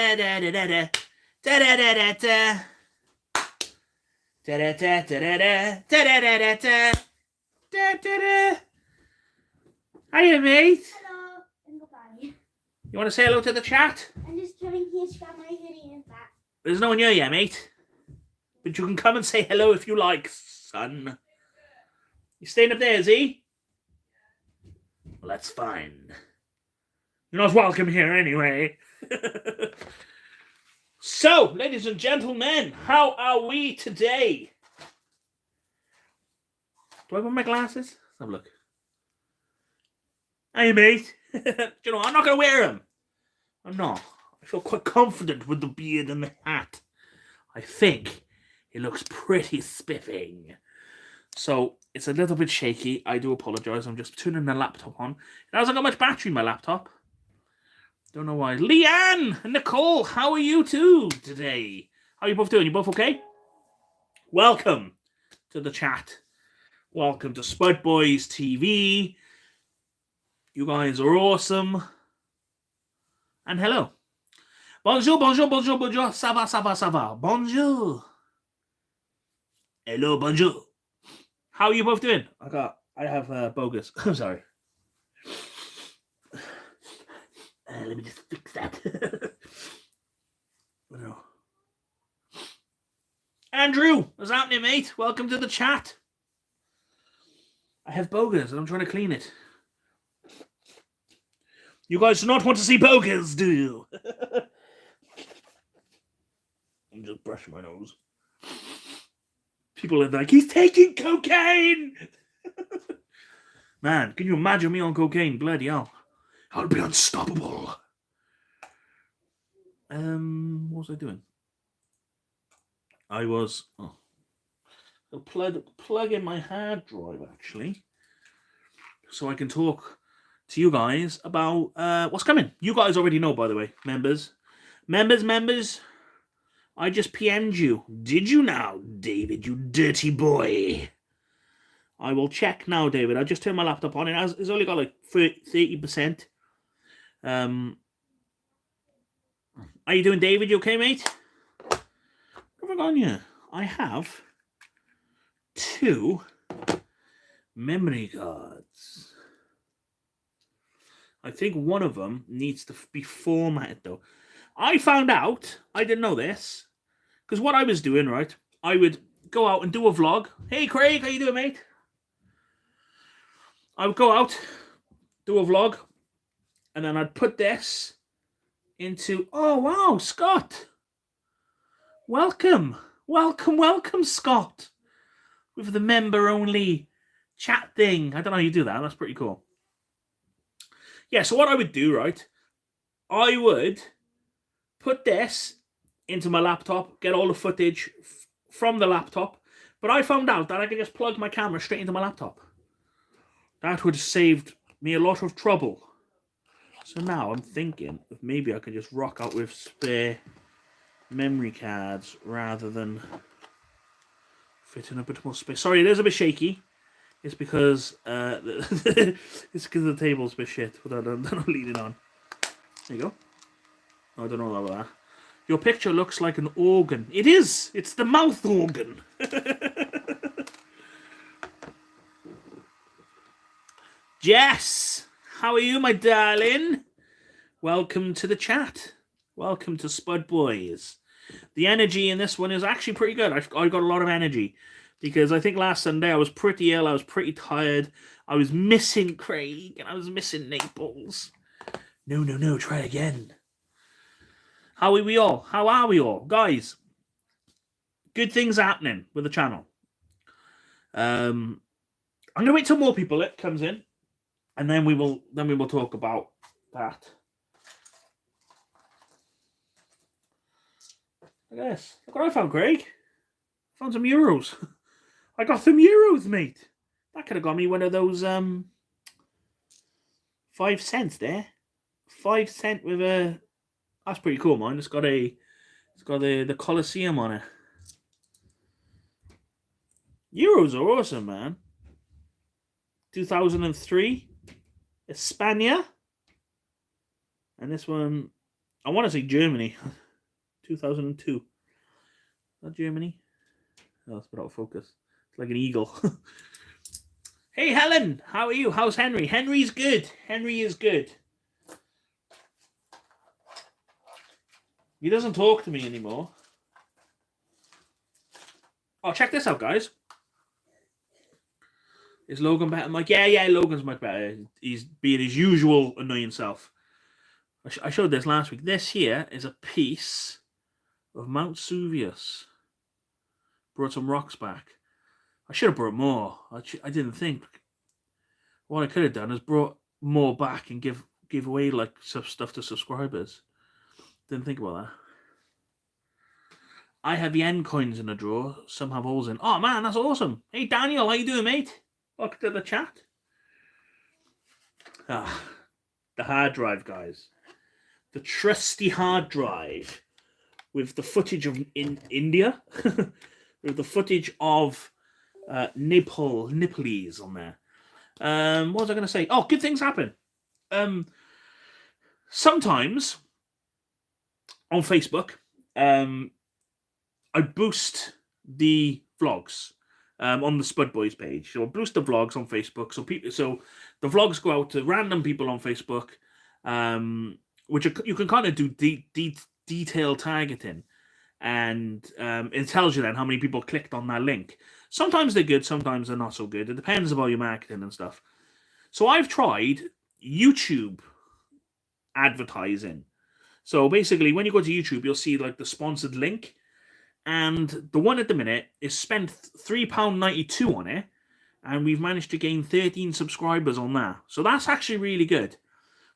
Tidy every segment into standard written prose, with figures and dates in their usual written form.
Da da da da da da da da da da da da da da da da da da. Hiya, mate. Hello, and goodbye. You want to say hello to the chat? I'm just coming here to grab my hoodie and that. There's no one here yet, mate. But you can come and say hello if you like, son. You staying up there, is he? Well, that's fine. You're not welcome here anyway. So, ladies and gentlemen, how are we today? Do I wear my glasses? Let's have a look. Hey, mate. Do you know, I'm not going to wear them. I'm not. I feel quite confident with the beard and the hat. I think it looks pretty spiffing. So, it's a little bit shaky. I do apologise. I'm just turning the laptop on. It hasn't got much battery in my laptop. Don't know why. Leanne and Nicole, how are you two today? How are you both doing? You both okay? Welcome to the chat. Welcome to Spud Boys TV. You guys are awesome. And hello. Bonjour, bonjour, bonjour, bonjour. Ça va, ça va, ça va. Bonjour. Hello, bonjour. How are you both doing? I have bogus. I'm sorry. Let me just fix that. No. Andrew, what's happening, mate? Welcome to the chat. I have bogus and I'm trying to clean it. You guys do not want to see bogus, do you? I'm just brushing my nose. People are like, he's taking cocaine! Man, can you imagine me on cocaine? Bloody hell. I'll be unstoppable. What was I doing? I was plug in my hard drive actually, so I can talk to you guys about what's coming. You guys already know, by the way, members. I just PM'd you. Did you now, David? You dirty boy. I will check now, David. I just turned my laptop on. It's only got like 30%. How you doing, David? You okay, mate? What have I got on here? I have 2 memory cards. I think one of them needs to be formatted, though. I found out, I didn't know this, because what I was doing, right, I would go out and do a vlog. Hey, Craig, how you doing, mate? I would go out, do a vlog, and then I'd put this into... Oh, wow, Scott. Welcome, Scott. With the member-only chat thing. I don't know how you do that. That's pretty cool. Yeah, so what I would do, right, I would put this into my laptop, get all the footage from the laptop, but I found out that I could just plug my camera straight into my laptop. That would have saved me a lot of trouble. So now I'm thinking if maybe I can just rock out with spare memory cards rather than fit in a bit more space. Sorry, it is a bit shaky. It's because the table's a bit shit, but they're not leaning on. There you go. Oh, I don't know about that. Your picture looks like an organ. It is. It's the mouth organ. Jess, how are you, my darling? Welcome to the chat. Welcome to Spud Boys. The energy in this one is actually pretty good. I've got a lot of energy because I think last Sunday I was pretty ill. I was pretty tired. I was missing Craig and I was missing Naples. No, try again. How are we all? How are we all? Guys, good things happening with the channel. I'm going to wait till more people comes in and then we will talk about that. I guess. Look what I found, Craig. I found some euros. I got some euros, mate. That could have got me one of those 5 cents there. 5 cent with a... That's pretty cool, man. It's got the Colosseum on it. Euros are awesome, man. 2003. España. And this one I want to say Germany. 2002. Is that Germany? Oh, it's a bit out of focus. It's like an eagle. Hey, Helen. How are you? How's Henry? Henry's good. Henry is good. He doesn't talk to me anymore. Oh, check this out, guys. Is Logan better? I'm like, yeah, Logan's much better. He's being his usual annoying self. I showed this last week. This here is a piece of Mount Suvius. Brought some rocks back. I should have brought more. I didn't think. What I could have done is brought more back and give away like some stuff to subscribers. Didn't think about that. I have yen coins in a drawer. Some have holes in. Oh man, that's awesome. Hey Daniel, how you doing, mate? Welcome to the chat. Ah, the hard drive, guys. The trusty hard drive with the footage of in India, with the footage of Nepalese on there. What was I going to say? Oh, good things happen. Sometimes on Facebook, I boost the vlogs on the Spud Boys page. So I boost the vlogs on Facebook. So the vlogs go out to random people on Facebook, which you can kind of do detailed targeting, and it tells you then how many people clicked on that link. Sometimes they're good, sometimes they're not so good. It depends about your marketing and stuff. So I've tried YouTube advertising. So basically, when you go to YouTube, you'll see like the sponsored link. And the one at the minute is spent £3.92 on it. And we've managed to gain 13 subscribers on that. So that's actually really good.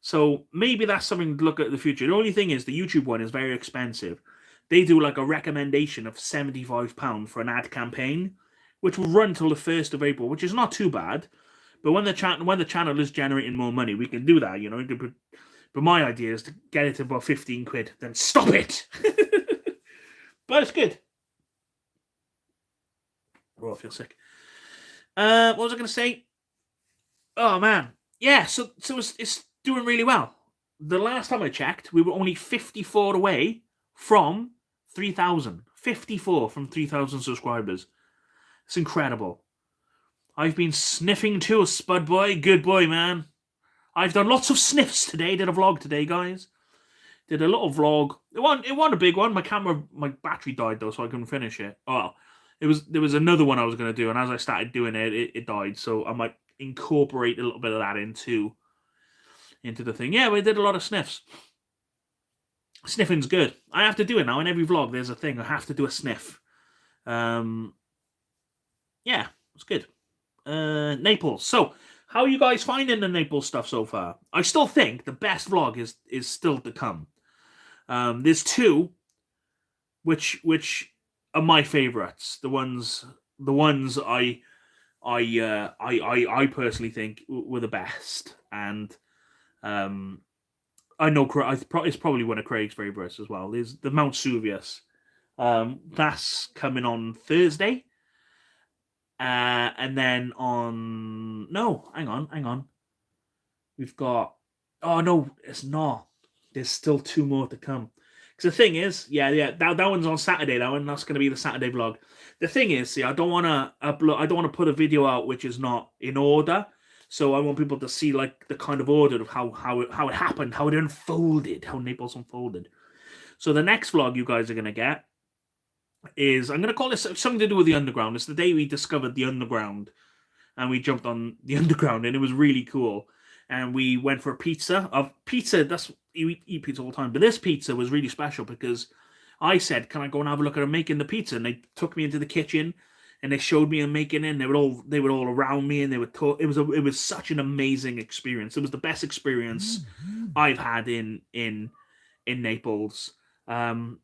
So maybe that's something to look at in the future. The only thing is the YouTube one is very expensive. They do like a recommendation of £75 for an ad campaign, which will run till the 1st of April, which is not too bad. But when the channel is generating more money, we can do that, you know. But my idea is to get it to about 15 quid, then stop it. But it's good. Oh, I feel sick. What was I going to say? Oh, man. Yeah, so it's doing really well. The last time I checked, we were only 54 away from 3,000. 54 from 3,000 subscribers. It's incredible. I've been sniffing too, Spud Boy. Good boy, man. I've done lots of sniffs today. Did a vlog today, guys. Did a little vlog. It wasn't a big one. My battery died though, so I couldn't finish it. Oh, there was another one I was going to do, and as I started doing it died. So I might incorporate a little bit of that into the thing. Yeah, we did a lot of sniffs. Sniffing's good. I have to do it now. In every vlog, there's a thing. I have to do a sniff. Yeah, it's good. Naples. So, how are you guys finding the Naples stuff so far? I still think the best vlog is still to come. There's two, which are my favorites. The ones I personally think were the best, and I know it's probably one of Craig's favorites as well. There's the Mount Suvius. That's coming on Thursday. And then hang on. We've got, oh no, it's not. There's still two more to come. Because the thing is, that one's on Saturday, that's going to be the Saturday vlog. The thing is, see, I don't want to put a video out which is not in order. So I want people to see like the kind of order of how it happened, how it unfolded, how Naples unfolded. So the next vlog you guys are going to get is, I'm going to call this something to do with the underground. It's the day we discovered the underground, and we jumped on the underground, and it was really cool. And we went for a pizza. You eat pizza all the time, but this pizza was really special because I said, "Can I go and have a look at them making the pizza?" And they took me into the kitchen, and they showed me them making it. And they were all around me, and they would talk. It was such an amazing experience. It was the best experience I've had in Naples. How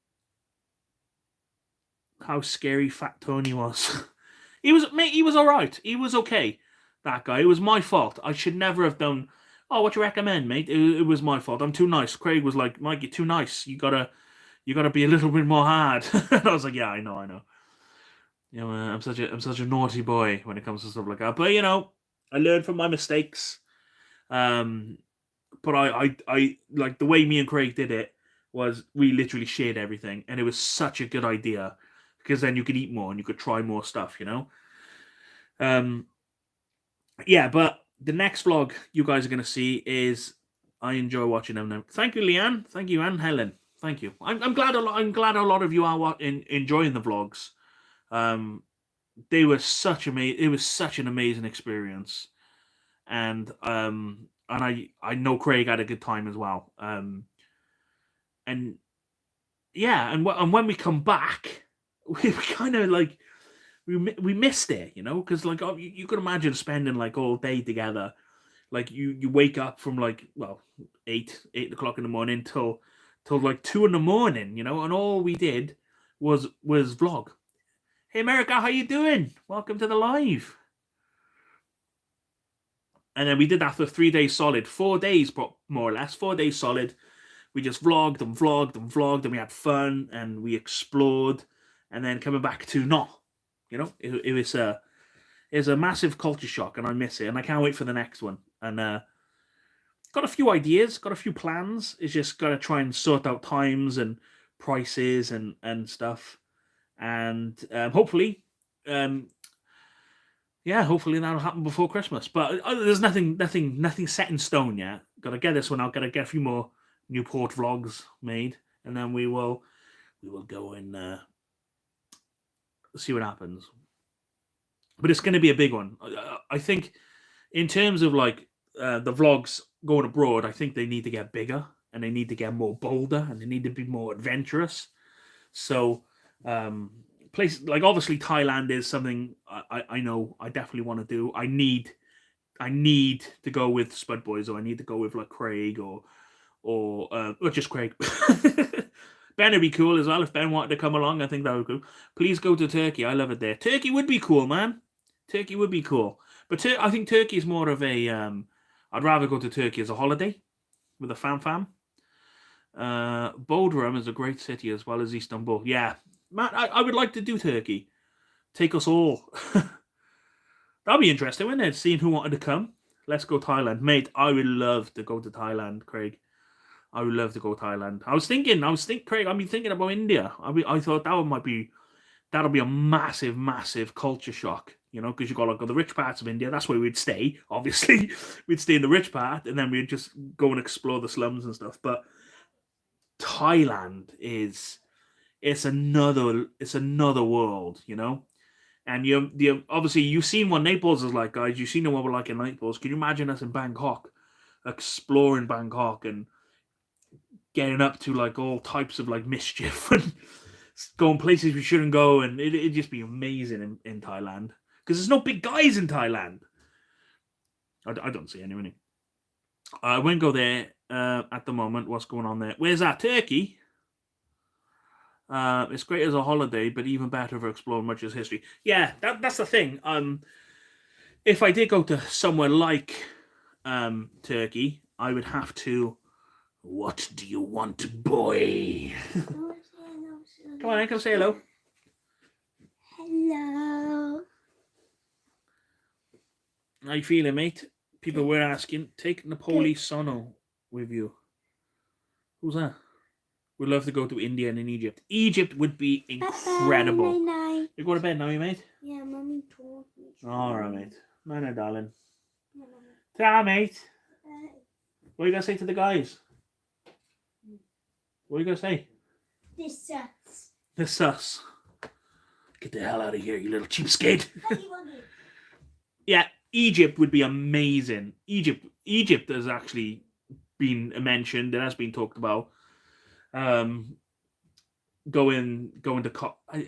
scary Fat Tony was. He was all right. He was okay. That guy. It was my fault. I should never have done. Oh, what do you recommend, mate? It was my fault. I'm too nice. Craig was like, Mike, you're too nice. You gotta be a little bit more hard. And I was like, yeah, I know. You know, I'm such a naughty boy when it comes to stuff like that. But you know, I learned from my mistakes. But I like the way me and Craig did it. was we literally shared everything, and it was such a good idea because then you could eat more and you could try more stuff, you know. Um, yeah, but the next vlog you guys are going to see is I enjoy watching them now. Thank you, Leanne. Thank you, Anne Helen. Thank you. I'm glad. I'm glad a lot of you are enjoying the vlogs. They were such It was such an amazing experience, and I know Craig had a good time as well. And yeah, and when we come back, we kind of like we missed it, you know, because like you could imagine spending like all day together. Like you wake up from like, well, 8 o'clock in the morning till like 2 in the morning, you know, and all we did was vlog. Hey America, how you doing? Welcome to the live. And then we did that for 3 days solid, 4 days more or less, 4 days solid. We just vlogged and vlogged and vlogged, and we had fun and we explored, and then coming back to you know, it was a massive culture shock, and I miss it, and I can't wait for the next one. And got a few ideas, got a few plans. It's just got to try and sort out times and prices and stuff, and hopefully, yeah, hopefully that'll happen before Christmas. But there's nothing set in stone yet. Got to get this one out. Got to get a few more Newport vlogs made, and then we will go and see what happens. But it's going to be a big one. I think, in terms of like the vlogs going abroad, I think they need to get bigger, and they need to get more bolder, and they need to be more adventurous. So, places like, obviously Thailand is something I know I definitely want to do. I need to go with Spud Boys, or I need to go with like Craig or just Craig. Ben would be cool as well if Ben wanted to come along. I think that would be cool. Please go to Turkey. I love it there. Turkey would be cool, man. Turkey would be cool. But I think Turkey is more of a. I'd rather go to Turkey as a holiday with a fam. Bodrum is a great city as well as Istanbul. Yeah, man, I would like to do Turkey. Take us all. That'd be interesting, wouldn't it? Seeing who wanted to come. Let's go Thailand, mate. I would love to go to Thailand, Craig. I would love to go Thailand. Craig. I've been thinking about India. I thought that'll be a massive culture shock. You know, because you got like the rich parts of India. That's where we'd stay. Obviously, we'd stay in the rich part, and then we'd just go and explore the slums and stuff. But Thailand it's another world, you know. And obviously you've seen what Naples is like, guys. You've seen what we're like in Naples. Can you imagine us in Bangkok, exploring Bangkok and getting up to like all types of like mischief and going places we shouldn't go, and it'd just be amazing in Thailand, because there's no big guys in Thailand. I don't see any anyway. I won't go there at the moment. What's going on there? Where's that? Turkey? It's great as a holiday, but even better for exploring much of history. Yeah, that's the thing. If I did go to somewhere like Turkey, I would have to. What do you want, boy? Come on, come say hello. Hello. How you feeling, mate? People were asking. Take Napoli Sono with you. Who's that? We'd love to go to India and in Egypt. Egypt would be incredible. Bye-bye. You go to bed now, you mate? Yeah, mommy told me. All right, mate. Night, darling. Yeah, Ta, mate. mommy. What are you gonna say to the guys? What are you gonna say? This sucks. This sus. Get the hell out of here, you little cheapskate. Yeah, Egypt would be amazing. Egypt has actually been mentioned. It has been talked about. Going to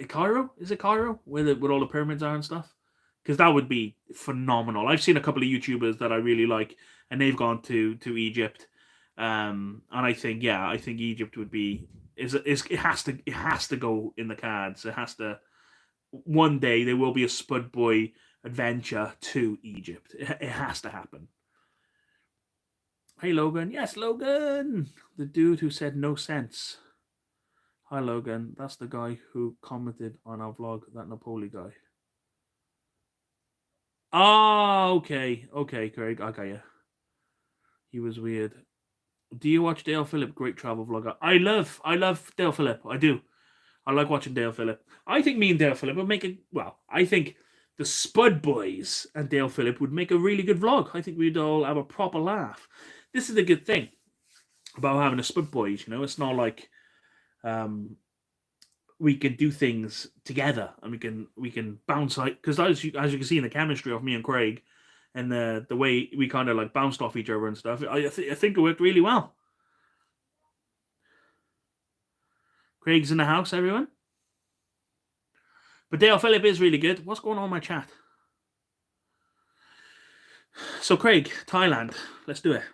Cairo. Is it Cairo where all the pyramids are and stuff? Because that would be phenomenal. I've seen a couple of YouTubers that I really like, and they've gone to Egypt. And I think Egypt would be it has to go in the cards. It has to. One day there will be a Spud Boy adventure to Egypt. It has to happen. Hey Logan, yes Logan, the dude who said no sense. Hi Logan, that's the guy who commented on our vlog, that Napoli guy. Oh, okay, Craig, I got you. He was weird. Do you watch Dale Phillip? Great travel vlogger. I love Dale Phillip. I do. I like watching Dale Phillip. I think me and Dale Phillip would make a well. I think the Spud Boys and Dale Phillip would make a really good vlog. I think we'd all have a proper laugh. This is the good thing about having a Spud Boys. You know, it's not like we can do things together and we can bounce like because as you can see in the chemistry of me and Craig and the way we kind of like bounced off each other and stuff. I think it worked really well. Craig's in the house, everyone. But Dale Phillip is really good. What's going on in my chat? So Craig, Thailand. Let's do it.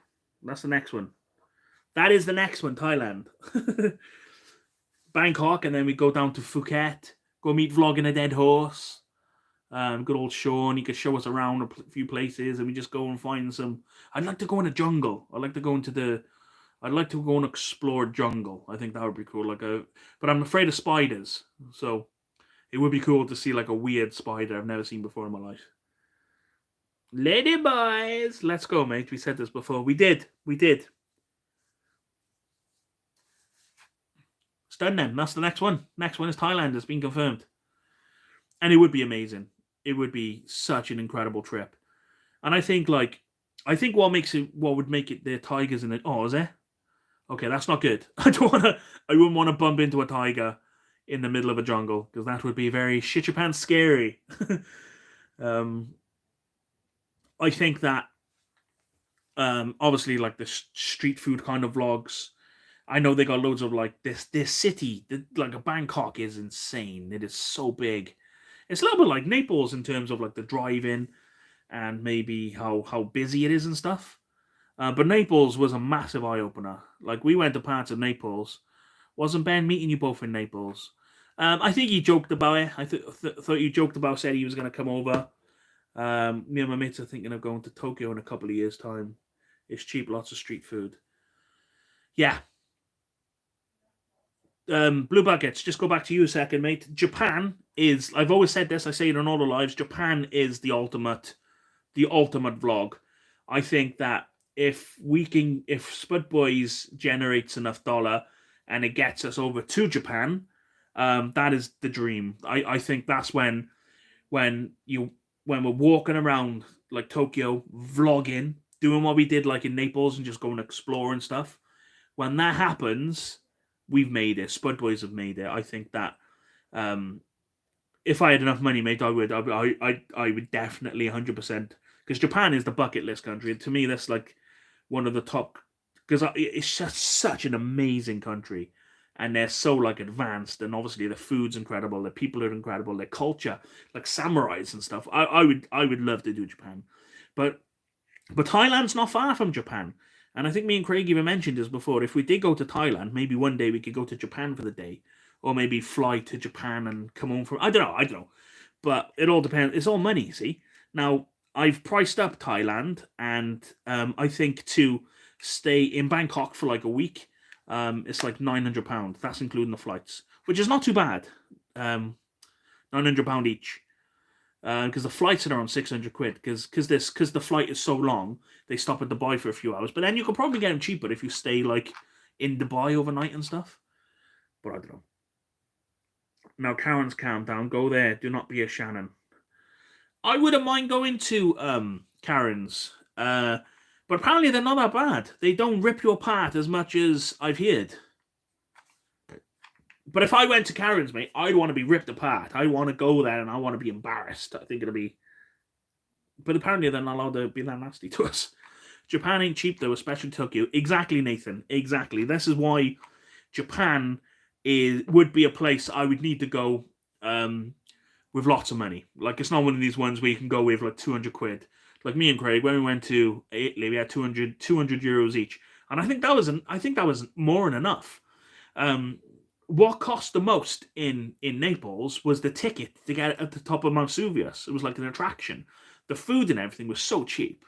That's the next one. That is the next one, Thailand. Bangkok, and then we go down to Phuket. Go meet Vlogging a Dead Horse. Good old Sean. He could show us around a few places, and we just go and find some. I'd like to go in the jungle. I'd like to go and explore jungle. I think that would be cool. But I'm afraid of spiders, so it would be cool to see like a weird spider I've never seen before in my life. Lady boys, let's go, mate. We said this before. We did. It's done then. That's the next one. Next one is Thailand. It's been confirmed. And it would be amazing. It would be such an incredible trip. And I think what would make it the tigers in it. Oh, is it? Okay, that's not good. I wouldn't want to bump into a tiger in the middle of a jungle because that would be very shit your pants scary. I think that obviously like the street food kind of vlogs. I know they got loads of like this city, like Bangkok is insane. It is so big. It's a little bit like Naples in terms of like the drive-in and maybe how busy it is and stuff. But Naples was a massive eye-opener. Like we went to parts of Naples. Wasn't Ben meeting you both in Naples? I think he joked about it. I thought you joked about said he was going to come over. Me and my mates are thinking of going to Tokyo in a couple of years' time. It's cheap, lots of street food. Yeah. Blue Buckets, just go back to you a second, mate. Japan is, I've always said this, I say it on all the lives, Japan is the ultimate vlog. I think that if Spud Boys generates enough dollar and it gets us over to Japan, that is the dream. I think that's when we're walking around like Tokyo, vlogging, doing what we did like in Naples and just going to explore and stuff. When that happens, we've made it. Spud Boys have made it. I think that if I had enough money, mate, I would definitely 100%. Because Japan is the bucket list country. To me, that's like one of the top. Because it's just such an amazing country, and they're so like advanced, and obviously the food's incredible, the people are incredible, their culture, like samurais and stuff. I would love to do Japan, but Thailand's not far from Japan. And I think me and Craig even mentioned this before. If we did go to Thailand, maybe one day we could go to Japan for the day. Or maybe fly to Japan and come home from... I don't know. But it all depends. It's all money, see? Now, I've priced up Thailand. And I think to stay in Bangkok for like a week, it's like £900. That's including the flights. Which is not too bad. £900 each. Because the flights are around 600 quid. Because the flight is so long, they stop at Dubai for a few hours. But then you could probably get them cheaper if you stay like in Dubai overnight and stuff. But I don't know. Now Karen's calm down. Go there. Do not be a Shannon. I wouldn't mind going to Karen's. But apparently they're not that bad. They don't rip you apart as much as I've heard. But if I went to Karen's, mate, I'd want to be ripped apart. I want to go there and I want to be embarrassed. I think it'll be... But apparently they're not allowed to be that nasty to us. Japan ain't cheap, though, especially Tokyo. Exactly, Nathan. Exactly. This is why Japan would be a place I would need to go with lots of money. Like, it's not one of these ones where you can go with, like, 200 quid. Like me and Craig, when we went to Italy, we had 200 euros each. And I think that was more than enough. What cost the most in Naples was the ticket to get at the top of Mount Vesuvius. It was like an attraction. The food and everything was so cheap.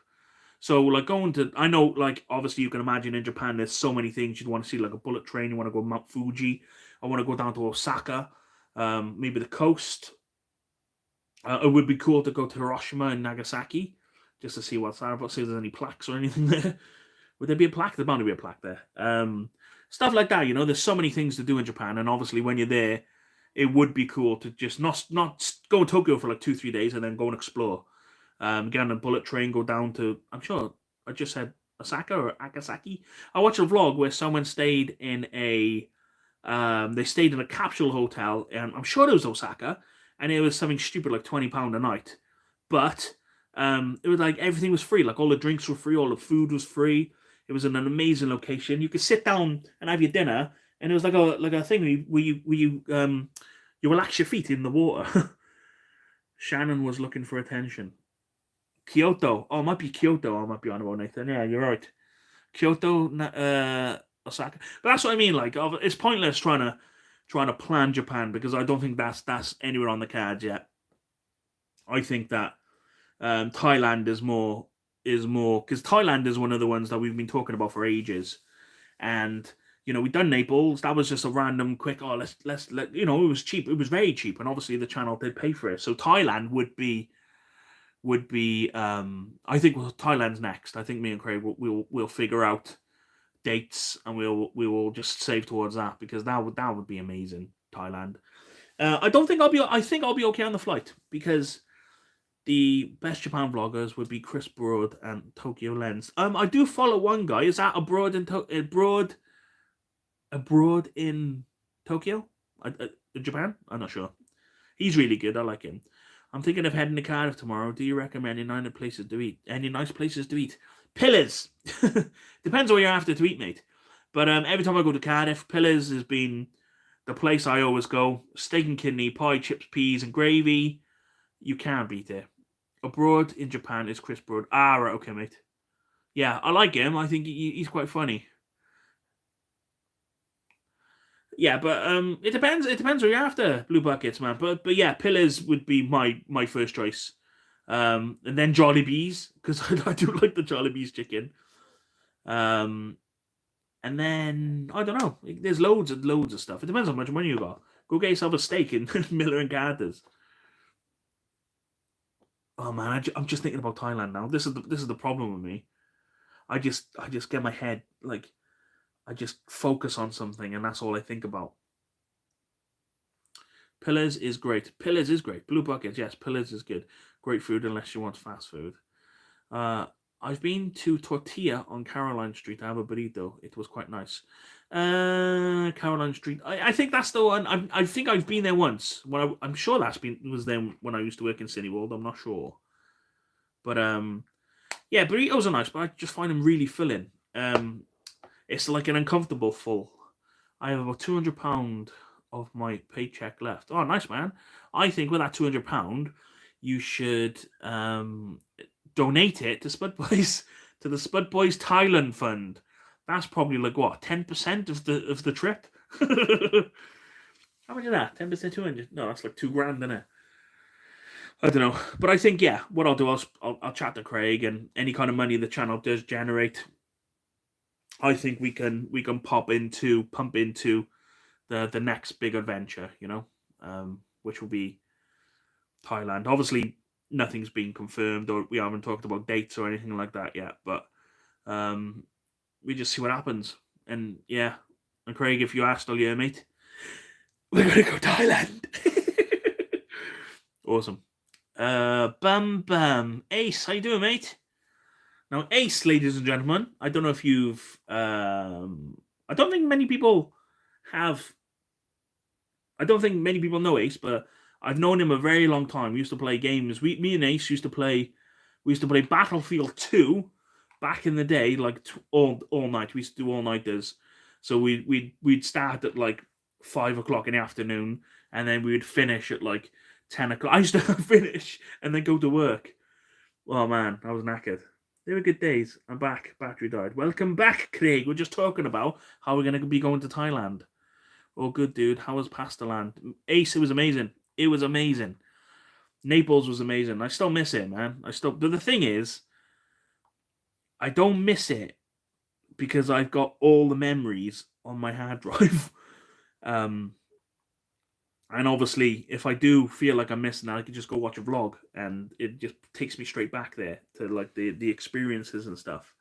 So, like, I know, like, obviously you can imagine in Japan there's so many things you'd want to see, like a bullet train. You want to go Mount Fuji. I want to go down to Osaka. Maybe the coast. It would be cool to go to Hiroshima and Nagasaki just to see what's there, but see if there's any plaques or anything there. Would there be a plaque? There's bound to be a plaque there. Stuff like that, you know. There's so many things to do in Japan, and obviously when you're there, it would be cool to just not go to Tokyo for like 2-3 days and then go and explore. Get on a bullet train, go down to, I'm sure I just said Osaka or Akasaki. I watched a vlog where someone stayed in they stayed in a capsule hotel, and I'm sure it was Osaka, and it was something stupid like £20 a night. But it was like everything was free, like all the drinks were free, all the food was free. It was in an amazing location. You could sit down and have your dinner, and it was like a thing where you relax your feet in the water. Shannon was looking for attention. Kyoto. Oh, it might be Kyoto. I might be on about, Nathan. Yeah, you're right. Kyoto, Osaka. But that's what I mean. Like, it's pointless trying to plan Japan, because I don't think that's anywhere on the cards yet. I think that Thailand is more because Thailand is one of the ones that we've been talking about for ages, and you know, we've done Naples. That was just a random quick. Oh, let's you know, it was cheap. It was very cheap, and obviously the channel did pay for it. So Thailand would be. I think Thailand's next. I think me and Craig we'll figure out dates, and we will just save towards that, because that would be amazing. Thailand. I think I'll be okay on the flight, because the best Japan vloggers would be Chris Broad and Tokyo Lens. I do follow one guy. Is that abroad in Tokyo, Japan? I'm not sure. He's really good. I like him. I'm thinking of heading to Cardiff tomorrow. Do you recommend any nice places to eat? Any nice places to eat? Pillars. Depends what you're after to eat, mate. But every time I go to Cardiff, Pillars has been the place I always go. Steak and kidney, pie, chips, peas, and gravy. You can't beat it. Abroad in Japan is Chris Broad. Ah, right, okay, mate. Yeah, I like him. I think he's quite funny. Yeah, but it depends. It depends what you're after, Blue Buckets, man. But yeah, Pillars would be my first choice. And then Jollibees, because I do like the Jollibees chicken. And then I don't know. There's loads of stuff. It depends how much money you got. Go get yourself a steak in Miller and Carter's. Oh man, I'm just thinking about Thailand now. This is the problem with me. I just get my head, like, I just focus on something, and that's all I think about. Pillars is great. Pillars is great. Blue Buckets, yes, Pillars is good. Great food unless you want fast food. I've been to Tortilla on Caroline Street to have a burrito. It was quite nice. Caroline Street. I think that's the one. I think I've been there once. I'm sure was there when I used to work in Cineworld. I'm not sure. But yeah, burritos are nice, but I just find them really filling. It's like an uncomfortable full. I have about £200 of my paycheck left. Oh, nice, man. I think with that £200, you should donate it to Spud Boys, to the Spud Boys Thailand Fund. That's probably like what, 10% of the trip. How much is that? 10%, 200? No, that's like $2,000, isn't it? I don't know, but I think, yeah, what I'll do, I'll chat to Craig, and any kind of money the channel does generate, I think we can pump into the next big adventure, you know, which will be Thailand. Obviously, nothing's been confirmed, or we haven't talked about dates or anything like that yet, but we just see what happens. And yeah, and Craig, if you asked all year, mate, we're gonna go Thailand. Awesome. Bam. Ace, how you doing, mate? Now, Ace, ladies and gentlemen, I don't know if you've I don't think many people have. I don't think many people know Ace, but I've known him a very long time. We used to play games. Me and Ace used to play. We used to play Battlefield 2 back in the day, like all night. We used to do all nighters. So we'd start at like 5 o'clock in the afternoon, and then we would finish at like 10 o'clock. I used to finish and then go to work. Oh man, I was knackered. They were good days. I'm back. Battery died. Welcome back, Craig. We're just talking about how we're going to be going to Thailand. Oh, good, dude. How was Pasta Land? Ace, it was amazing. It was amazing. Naples was amazing. I still miss it, man. But the thing is, I don't miss it because I've got all the memories on my hard drive. And obviously, if I do feel like I'm missing that, I can just go watch a vlog, and it just takes me straight back there to like the experiences and stuff.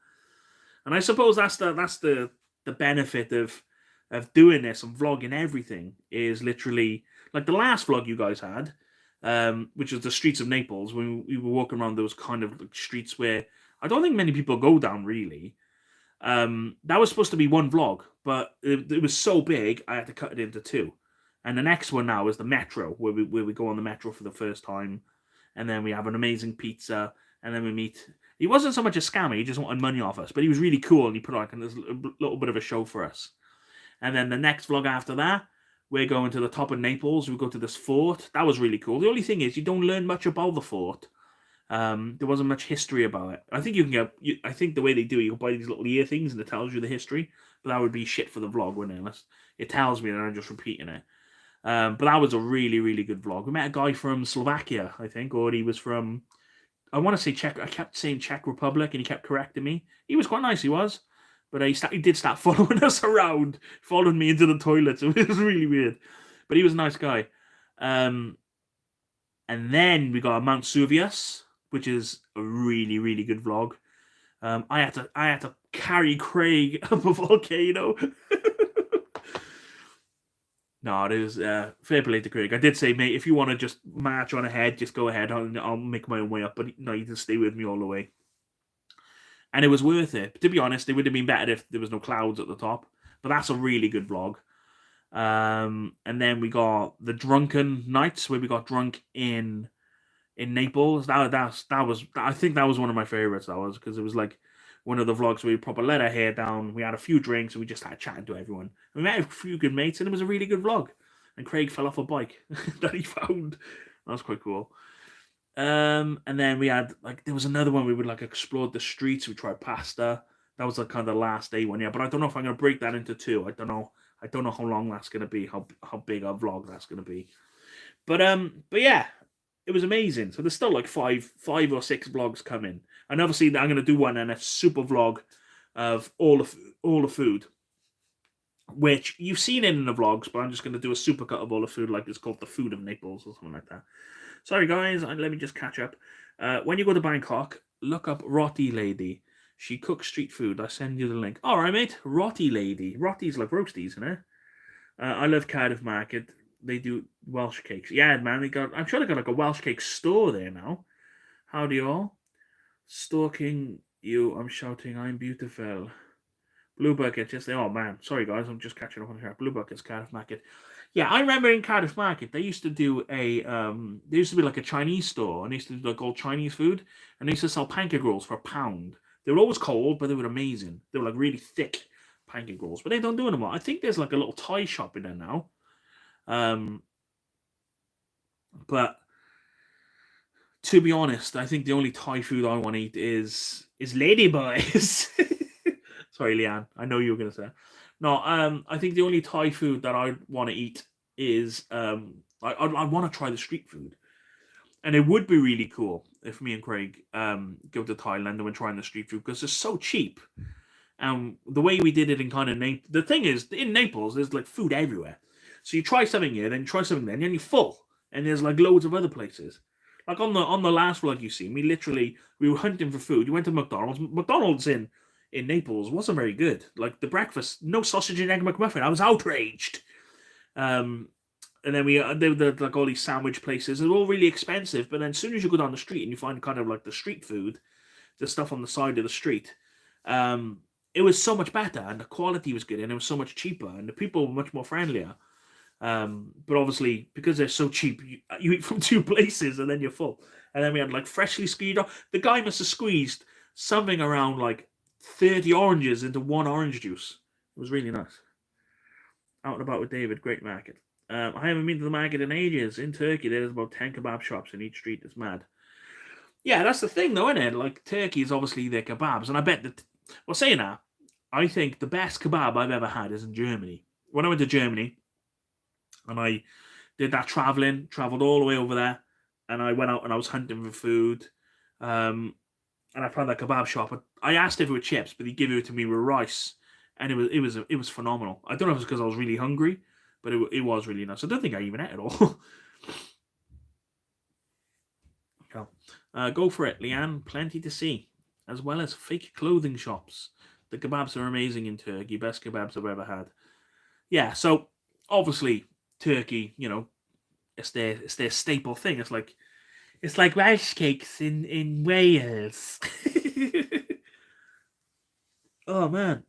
And I suppose that's the benefit of doing this and vlogging everything is literally like the last vlog you guys had, which was the streets of Naples when we were walking around those kind of like streets where I don't think many people go down really. That was supposed to be one vlog, but it was so big I had to cut it into two. And the next one now is the metro, where we go on the metro for the first time, and then we have an amazing pizza, and then we meet. He wasn't so much a scammer; he just wanted money off us, but he was really cool, and he put on like this little bit of a show for us. And then the next vlog after that, we're going to the top of Naples. We go to this fort. That was really cool. The only thing is, you don't learn much about the fort. There wasn't much history about it. I think you can get. I think the way they do it, you can buy these little ear things, and it tells you the history. But that would be shit for the vlog, wouldn't it? It tells me, and I'm just repeating it. But that was a really, really good vlog. We met a guy from Slovakia, I think, or he was from. I want to say Czech. I kept saying Czech Republic, and he kept correcting me. He was quite nice. He was, but he did start following us around, followed me into the toilet. So it was really weird. But he was a nice guy. And then we got Mount Suvius, which is a really, really good vlog. I had to carry Craig up a volcano. No, it is fair play to Craig. I did say, mate, if you want to just march on ahead, just go ahead. I'll make my own way up. But no, you can stay with me all the way. And it was worth it. But to be honest, it would have been better if there was no clouds at the top. But that's a really good vlog. And then we got the drunken nights where we got drunk in Naples. That was I think that was one of my favorites. That was because it was like one of the vlogs where we proper let our hair down. We had a few drinks and we just started chatting to everyone. We met a few good mates and it was a really good vlog. And Craig fell off a bike that he found. That was quite cool. And then we had like there was another one we would like explored the streets. We tried pasta. That was like kind of the last day one, yeah. But I don't know if I'm gonna break that into two. I don't know how long that's gonna be. How big a vlog that's gonna be. But yeah. It was amazing. So there's still like five or six vlogs coming, and obviously I'm going to do one and a super vlog of all the food, which you've seen it in the vlogs, but I'm just going to do a super cut of all the food, like it's called the Food of Naples or something like that. Sorry guys, let me just catch up. When you go to Bangkok, look up Roti Lady. She cooks street food. I send you the link. All right, mate. Roti Lady. Roti's like roasties, isn't it? I love Cardiff Market. They do Welsh cakes. Yeah, man. I'm sure they got like a Welsh cake store there now. Howdy all. Stalking you. I'm shouting. I'm beautiful. Blue Bucket. Yes, they are. Oh man. Sorry guys. I'm just catching up on here. Blue Bucket's Cardiff Market. Yeah, I remember in Cardiff Market they used to do a there used to be like a Chinese store and they used to do like all Chinese food and they used to sell pancake rolls for £1. They were always cold, but they were amazing. They were like really thick pancake rolls, but they don't do it anymore. I think there's like a little Thai shop in there now. But to be honest, I think the only Thai food I want to eat is ladyboys. Sorry, Leanne. I know you were going to say. No, I think the only Thai food that I want to eat is I want to try the street food, and it would be really cool if me and Craig go to Thailand and we're trying the street food because it's so cheap. And the way we did it in kind of the thing is in Naples, there's like food everywhere. So you try something here, then you try something there, and then you're full. And there's like loads of other places. Like on the last vlog you see, we were hunting for food. You went to McDonald's. McDonald's in Naples wasn't very good. Like the breakfast, no sausage and egg McMuffin. I was outraged. And then they were like all these sandwich places. They're all really expensive. But then as soon as you go down the street and you find kind of like the street food, the stuff on the side of the street, it was so much better and the quality was good and it was so much cheaper and the people were much more friendlier. But obviously, because they're so cheap, you eat from two places and then you're full. And then we had like freshly squeezed off. The guy must have squeezed something around like 30 oranges into one orange juice. It was really nice. Out and about with David, great market. I haven't been to the market in ages. In Turkey, there's about 10 kebab shops in each street. It's mad. Yeah, that's the thing though, isn't it? Like Turkey is obviously their kebabs. And I bet that, well, saying that, I think the best kebab I've ever had is in Germany. When I went to Germany, and I did that traveled all the way over there, and I went out and I was hunting for food, and I found that kebab shop. I asked if it were chips, but he gave it to me with rice, and it was phenomenal. I don't know if it's because I was really hungry, but it was really nice. I don't think I even ate it all. Go for it, Leanne. Plenty to see, as well as fake clothing shops. The kebabs are amazing in Turkey. Best kebabs I've ever had. Yeah, so obviously Turkey, you know, it's their staple thing. It's like rice cakes in Wales. Oh man,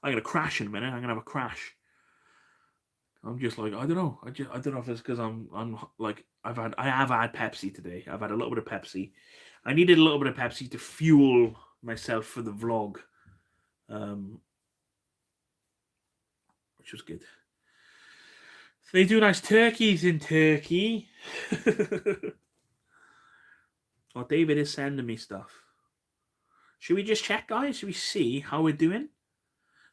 I'm gonna crash in a minute. I'm gonna have a crash. I'm just like, I don't know. I don't know if it's because I'm like I have had Pepsi today. I've had a little bit of Pepsi. I needed a little bit of Pepsi to fuel myself for the vlog, which was good. They do nice turkeys in Turkey. Oh, David is sending me stuff. Should we just check, guys? Should we see how we're doing?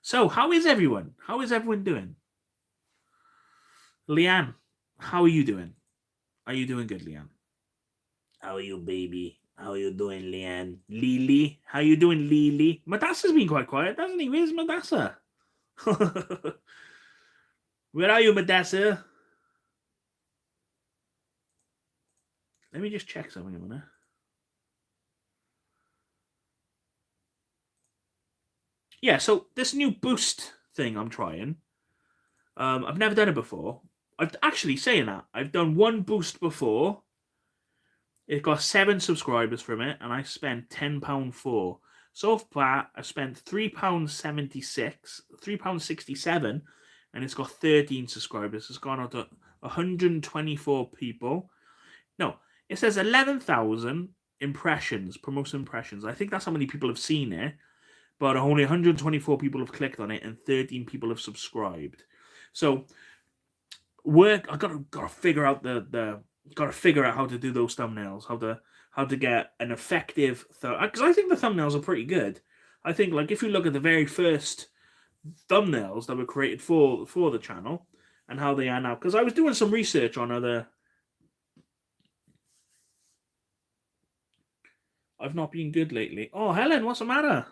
So, how is everyone? How is everyone doing? Leanne, how are you doing? Are you doing good, Leanne? How are you, baby? How are you doing, Leanne? Lily, how you doing, Lily? Madassa's been quite quiet, hasn't he? Where's Madassa? Where are you, Madassa? Let me just check something a minute. Yeah, so this new boost thing I'm trying, I've never done it before. I've actually saying that I've done one boost before. It got 7 subscribers from it, and I spent £10 for. So far, I spent £3.76, £3.67, and it's got 13 subscribers. It's gone out to 124 people. No, it says 11,000 impressions, promotion impressions. I think that's how many people have seen it, but only 124 people have clicked on it, and 13 people have subscribed. So, I gotta figure out gotta figure out how to do those thumbnails, how to get an effective because I think the thumbnails are pretty good. I think like if you look at the very first thumbnails that were created for the channel and how they are now, because I was doing some research on other. I've not been good lately. Oh, Helen, what's the matter?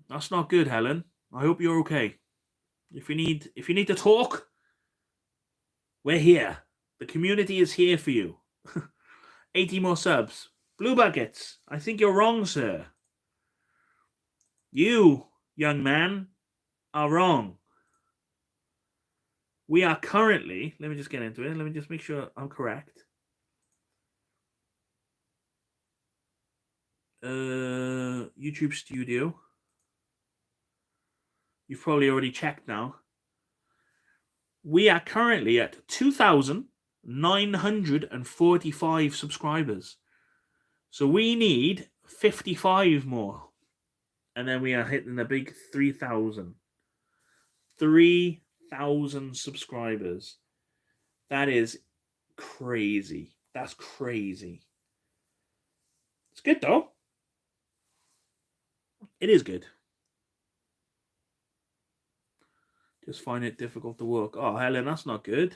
That's not good, Helen. I hope you're okay. If you need to talk, we're here. The community is here for you. 80 more subs. Blue buckets. I think you're wrong, sir. You, young man, are wrong. We are currently, let me just get into it. Let me just make sure I'm correct. YouTube Studio. You've probably already checked now. We are currently at 2,945 subscribers. So we need 55 more. And then we are hitting the big 3,000. 3,000 subscribers. That is crazy. That's crazy. It's good though. It is good. Just find it difficult to work. Oh, Helen, that's not good.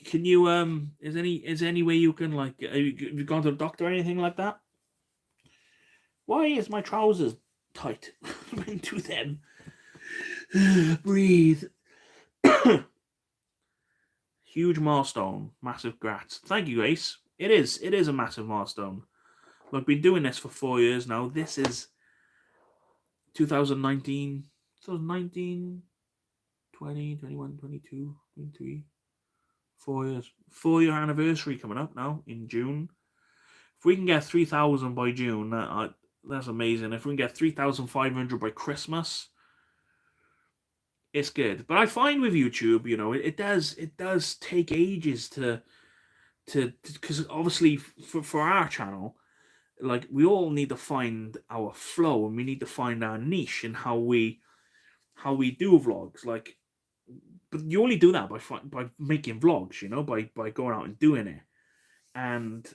Can you is any way you can like have you gone to the doctor or anything like that? Why is my trousers tight into them? Breathe. Huge milestone, massive grats. Thank you, Ace. It is a massive milestone. I've been doing this for 4 years now. This is 2019, 2019, 20, 21, 22, 23, 4 years. 4-year anniversary coming up now in June. If we can get 3,000 by June, that's amazing. If we can get 3,500 by Christmas, it's good. But I find with YouTube, you know, it does take ages to because obviously for our channel, like we all need to find our flow and we need to find our niche and how we do vlogs. Like, but you only do that by making vlogs, you know, by going out and doing it. And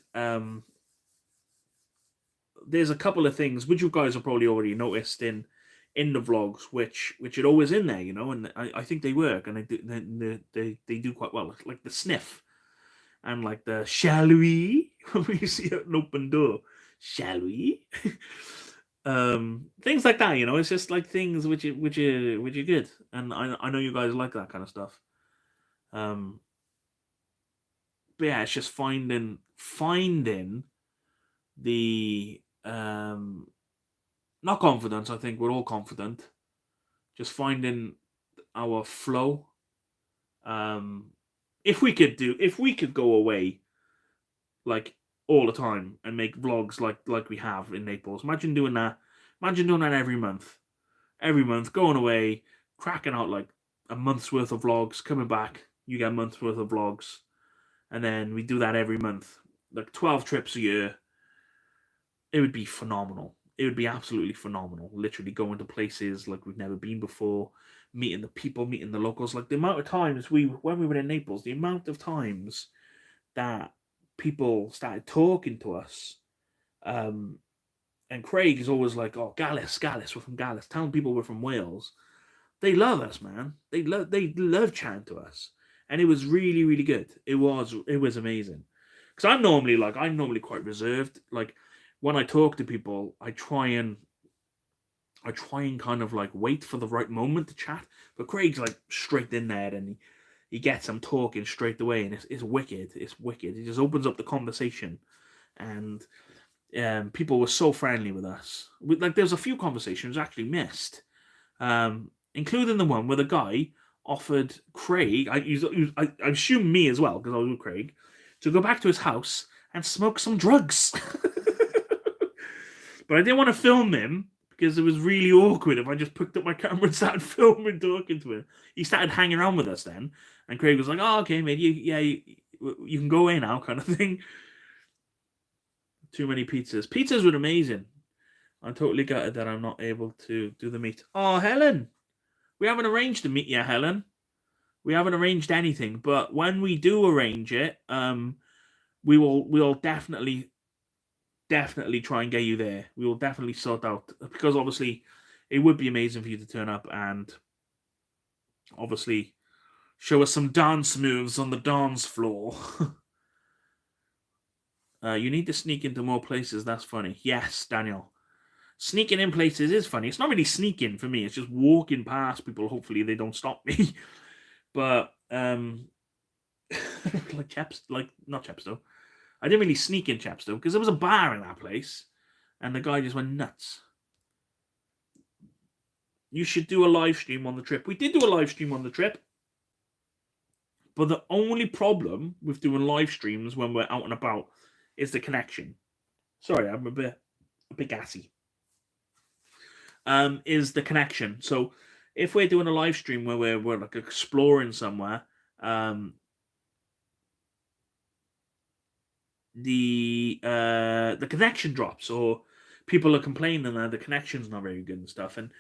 there's a couple of things which you guys have probably already noticed in the vlogs, which are always in there, you know, and I think they work and they do quite well, like the sniff and like the shall we when you see an open door, shall we? Things like that, you know. It's just like things which are good, and I know you guys like that kind of stuff. but yeah, it's just finding the not confidence. I think we're all confident. Just finding our flow. If we could go away like all the time and make vlogs like we have in Naples, imagine doing that. Imagine doing that every month. Every month, going away, cracking out like a month's worth of vlogs, coming back, you get a month's worth of vlogs, and then we do that every month, like 12 trips a year. It would be phenomenal. It would be absolutely phenomenal. Literally going to places like we've never been before, meeting the people, meeting the locals. Like the amount of times when we were in Naples, the amount of times that people started talking to us. And Craig is always like, "Oh, Gallus, we're from Gallus." Telling people we're from Wales. They love us, man. They love chatting to us, and it was really, really good. It was amazing. Because I'm normally quite reserved. Like when I talk to people, I try and kind of like wait for the right moment to chat. But Craig's like straight in there, and he gets them talking straight away, and it's wicked. It's wicked. He just opens up the conversation, and people were so friendly with us. Like there's a few conversations I actually missed, including the one where the guy offered Craig, I assume me as well because I was with Craig, to go back to his house and smoke some drugs. But I didn't want to film him because it was really awkward if I just picked up my camera and started filming, talking to him. He started hanging around with us then, and Craig was like, "Oh, okay, mate, you can go away now," kind of thing. Too many pizzas. Pizzas were amazing. I'm totally gutted that I'm not able to do the meet. Oh, Helen, we haven't arranged to meet yet, Helen. We haven't arranged anything, but when we do arrange it, we'll definitely try and get you there. We will definitely sort out, because obviously it would be amazing for you to turn up and obviously show us some dance moves on the dance floor. You need to sneak into more places. That's funny. Yes, Daniel. Sneaking in places is funny. It's not really sneaking for me. It's just walking past people. Hopefully they don't stop me. But not Chepstow. I didn't really sneak in Chepstow because there was a bar in that place, and the guy just went nuts. You should do a live stream on the trip. We did do a live stream on the trip, but the only problem with doing live streams when we're out and about is the connection. Sorry, I'm a bit gassy. Is the connection. So if we're doing a live stream where we're like exploring somewhere, the connection drops, or people are complaining that the connection's not very good and stuff, and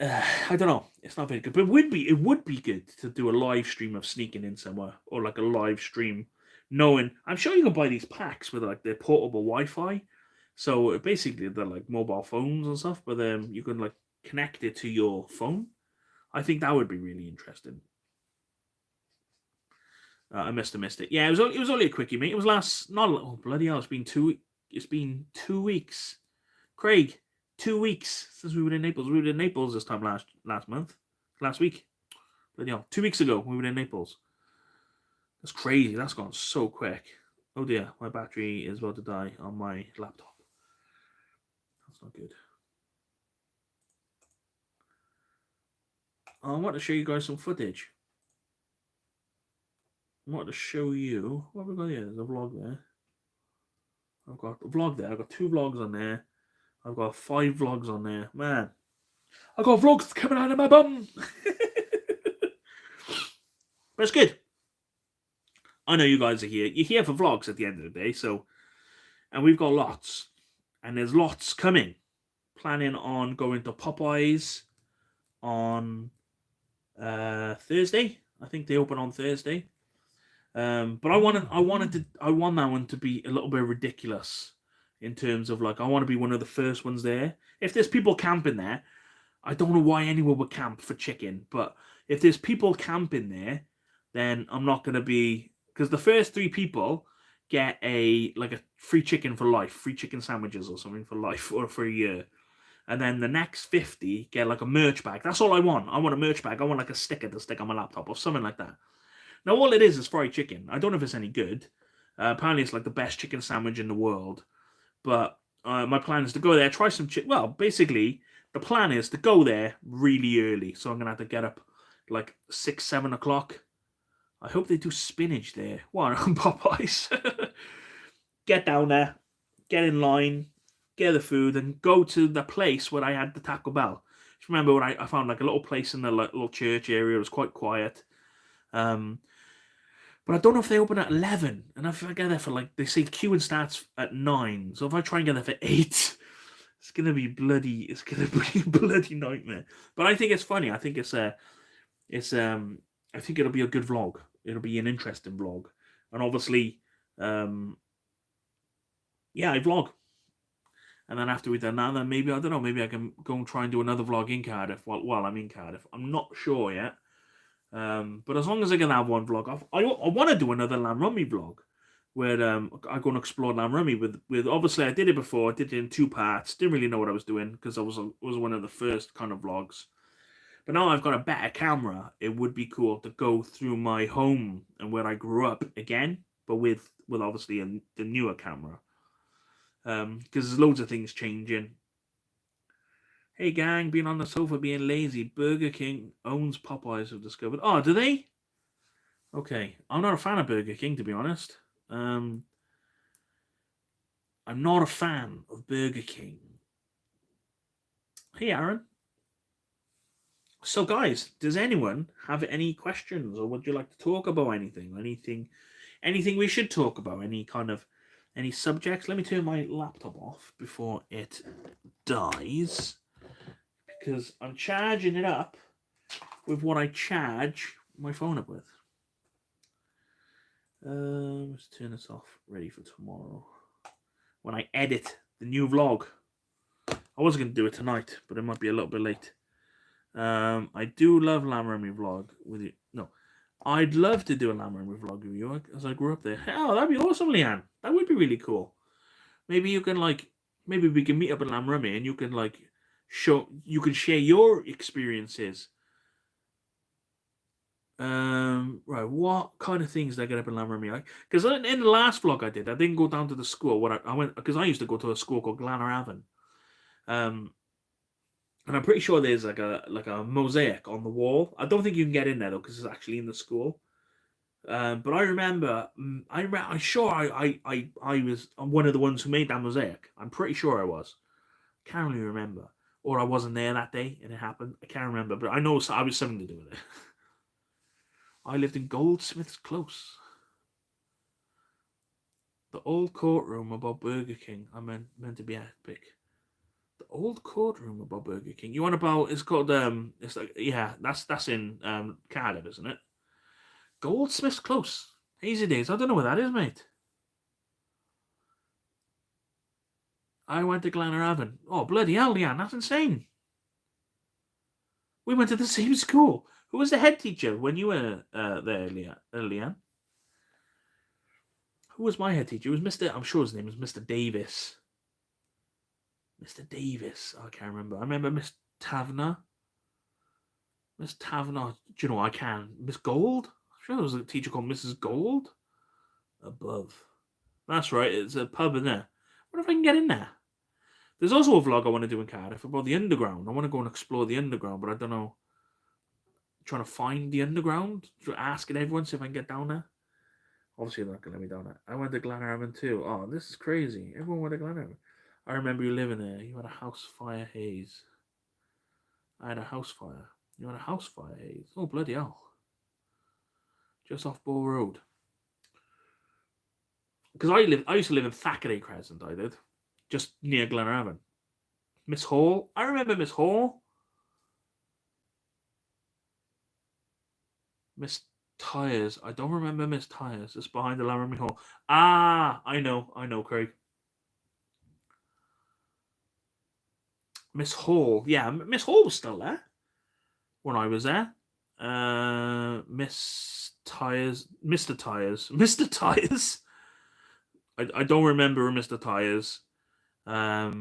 I don't know, it's not very good. But it would be good to do a live stream of sneaking in somewhere, or like a live stream knowing, I'm sure you can buy these packs with like their portable Wi-Fi, so basically they're like mobile phones and stuff, but you can like connect it to your phone. I think that would be really interesting. I missed it. Yeah, it was only a quickie, mate. It was bloody hell, it's been 2 weeks. Craig, 2 weeks since we were in Naples. We were in Naples this time last week. Bloody hell, 2 weeks ago we were in Naples. That's crazy. That's gone so quick. Oh dear, my battery is about to die on my laptop. That's not good. I want to show you guys some footage. I want to show you what have we got here. There's a vlog there. I've got a vlog there. I've got 2 vlogs on there. I've got 5 vlogs on there. Man, I've got vlogs coming out of my bum. But it's good. I know you guys are here. You're here for vlogs at the end of the day. So, and we've got lots. And there's lots coming. Planning on going to Popeyes on Thursday. I think they open on Thursday. But I want that one to be a little bit ridiculous in terms of like, I want to be one of the first ones there. If there's people camping there, I don't know why anyone would camp for chicken, but if there's people camping there, then I'm not going to be, because the first 3 people get a free chicken for life, free chicken sandwiches or something for life, or for a year. And then the next 50 get like a merch bag. That's all I want. I want a merch bag. I want like a sticker to stick on my laptop or something like that. Now, all it is fried chicken. I don't know if it's any good. Apparently, it's like the best chicken sandwich in the world. But my plan is to go there, try some chicken. Well, basically, the plan is to go there really early. So I'm going to have to get up like 6, 7 o'clock. I hope they do spinach there. What, on Popeyes? Get down there, get in line, get the food, and go to the place where I had the Taco Bell. Just remember when I found like a little place in the little church area. It was quite quiet. But I don't know if they open at 11. And if I get there for like, they say queuing starts at 9. So if I try and get there for 8, it's going to be a bloody nightmare. But I think it's funny. I think I think it'll be a good vlog. It'll be an interesting vlog. And obviously, I vlog. And then after we've done that, then maybe, I don't know, maybe I can go and try and do another vlog in Cardiff while I'm in Cardiff. I'm not sure yet. But as long as I can have one vlog, I want to do another Llanrummy vlog where I go and explore Llanrummy with obviously I did it before. I did it in 2 parts. Didn't really know what I was doing because I was one of the first kind of vlogs. But now I've got a better camera. It would be cool to go through my home and where I grew up again, but with obviously the newer camera. Because there's loads of things changing. Hey gang, being on the sofa being lazy. Burger King owns Popeyes, I've discovered. Oh, do they? Okay. I'm not a fan of Burger King, to be honest. I'm not a fan of Burger King. Hey Aaron. So guys, does anyone have any questions or would you like to talk about anything? Anything we should talk about? Any subjects? Let me turn my laptop off before it dies. Because I'm charging it up with what I charge my phone up with. Let's turn this off. Ready for tomorrow. When I edit the new vlog. I was going to do it tonight, but it might be a little bit late. I do love Llanrummy vlog with you. No. I'd love to do a Llanrummy vlog with you as I grew up there. Oh, that'd be awesome, Leanne. That would be really cool. Maybe you can maybe we can meet up in Llanrummy and you can share your experiences. Right, what kind of things did I get up in Llanrummy? Because in the last vlog I didn't go down to the school. I went because I used to go to a school called Glenavon. And I'm pretty sure there's like a mosaic on the wall. I don't think you can get in there though because it's actually in the school. But I remember, I'm sure I was one of the ones who made that mosaic. I'm pretty sure I was. Can't really remember. Or I wasn't there that day and it happened. I can't remember, but I know I was something to do with it. I lived in Goldsmiths Close. The old courtroom above Burger King. I meant to be epic. The old courtroom above Burger King. You want about? It's called It's like that's in Cardiff, isn't it? Goldsmiths Close. Easy days. I don't know where that is, mate. I went to Glenavon. Oh, bloody hell, Leanne, that's insane. We went to the same school. Who was the head teacher when you were there, Leanne? Who was my head teacher? It was Mr. I'm sure his name was Mr. Davis. Mr. Davis. I can't remember. I remember Miss Taverner. Miss Taverner. Do you know what I can? Miss Gold? I'm sure there was a teacher called Mrs. Gold. Above. That's right. It's a pub in there. I wonder if I can get in there. There's also a vlog I want to do in Cardiff about the underground. I want to go and explore the underground, but I don't know. I'm trying to find the underground. Asking everyone see if I can get down there. Obviously, they're not going to let me down there. I went to Glenavon too. Oh, this is crazy. Everyone went to Glenavon. I remember you living there. You had a house fire haze. I had a house fire. You had a house fire haze. Oh, bloody hell. Just off Bow Road. Because I used to live in Thackeray Crescent, I did. Just near Glenavon. Miss Hall. I remember Miss Hall. Miss Tyres. I don't remember Miss Tyres. It's behind the Llanrummy Hall. Ah, I know, Craig. Miss Hall. Yeah, Miss Hall was still there when I was there. Miss Tyres. Mr. Tyres. Mr. Tyres. I don't remember Mr. Tyres. Oh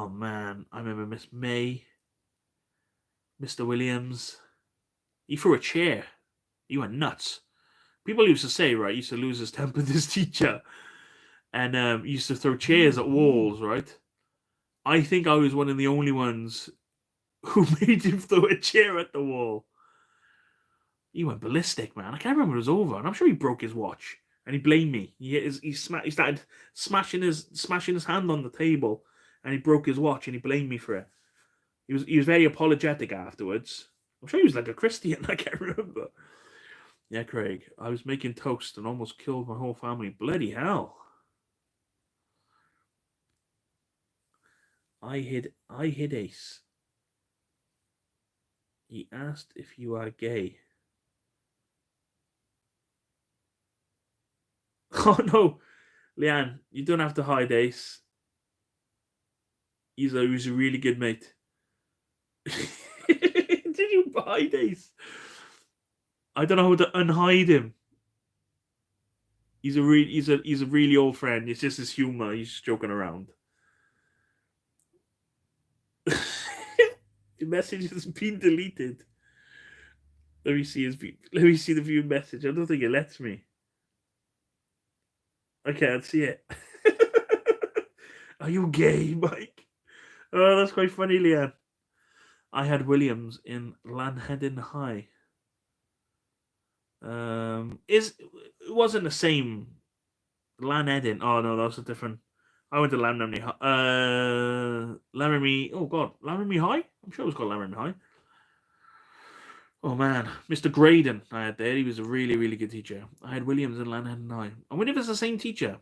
man, I remember Miss May, Mr. Williams. He threw a chair. He went nuts. People used to say, right, he used to lose his temper, this teacher. And he used to throw chairs at walls, right? I think I was one of the only ones who made him throw a chair at the wall. He went ballistic, man. I can't remember it was over. And I'm sure he broke his watch. And he blamed me. He started smashing his hand on the table. And he broke his watch and he blamed me for it. He was very apologetic afterwards. I'm sure he was like a Christian. I can't remember. Yeah, Craig. I was making toast and almost killed my whole family. Bloody hell. I hid Ace. He asked if you are gay. Oh no, Leanne, you don't have to hide Ace. He's a really good mate. Did you hide Ace? I don't know how to unhide him. He's a really old friend. It's just his humor. He's just joking around. The message has been deleted. Let me see the view message. I don't think it lets me. I can't see it. Are you gay, Mike? Oh, that's quite funny, Leanne. I had Williams in Lanheddon High. It wasn't the same. Lanheddon. Oh no, that's a different. I went to Lamramie High. Lamramie. Oh god, Lamramie High. I'm sure it was called Lamramie High. Oh man, Mr. Graydon I had there. He was a really, really good teacher. I had Williams in Lanheddon High. I wonder if it's the same teacher.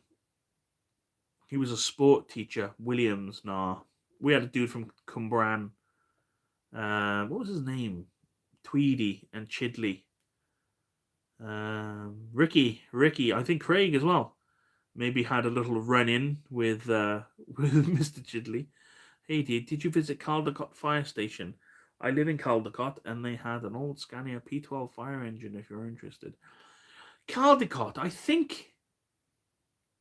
He was a sport teacher. Williams, nah. We had a dude from Cumbran. What was his name? Tweedy and Chidley. Ricky. I think Craig as well. Maybe had a little run-in with Mr. Chidley. Hey, did you visit Caldecott Fire Station? I live in Caldecott, and they had an old Scania P12 fire engine, if you're interested. Caldecott, I think...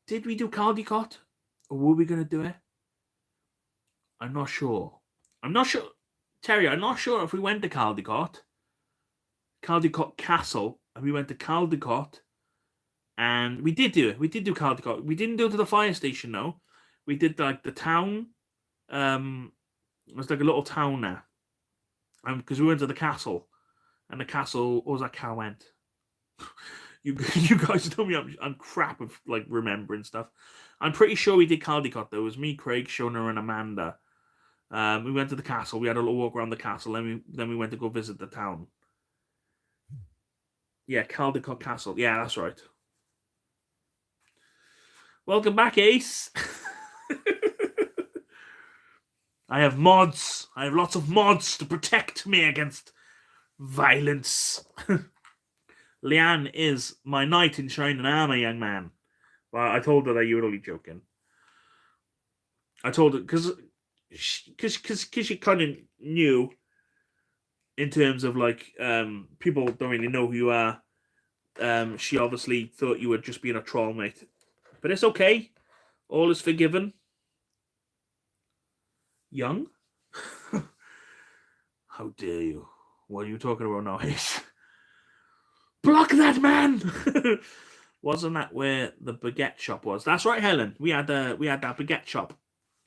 Did we do Caldecott? Or were we going to do it? I'm not sure. Terry, I'm not sure if we went to Caldecott Castle, and we went to Caldecott, and we did do it. We did do Caldecott. We didn't go to the fire station, though. We did, like, the town. It was like a little town there. Because we went to the castle, and the castle, what was that car went? you guys know me, I'm crap with like remembering stuff. I'm pretty sure we did Caldecott though. It was me, Craig, Shona, and Amanda. We went to the castle. We had a little walk around the castle, then we went to go visit the town. Yeah, Caldecott Castle. Yeah, that's right. Welcome back, Ace. I have mods. I have lots of mods to protect me against violence. Leanne is my knight in shining armor, young man. Well, I told her that you were only joking. I told her because she kind of knew in terms of like people don't really know who you are. She obviously thought you were just being a troll, mate. But it's okay. All is forgiven. Young? How dare you? What are you talking about now, Ace? Block that man! Wasn't that where the baguette shop was? That's right, Helen. We had that baguette shop.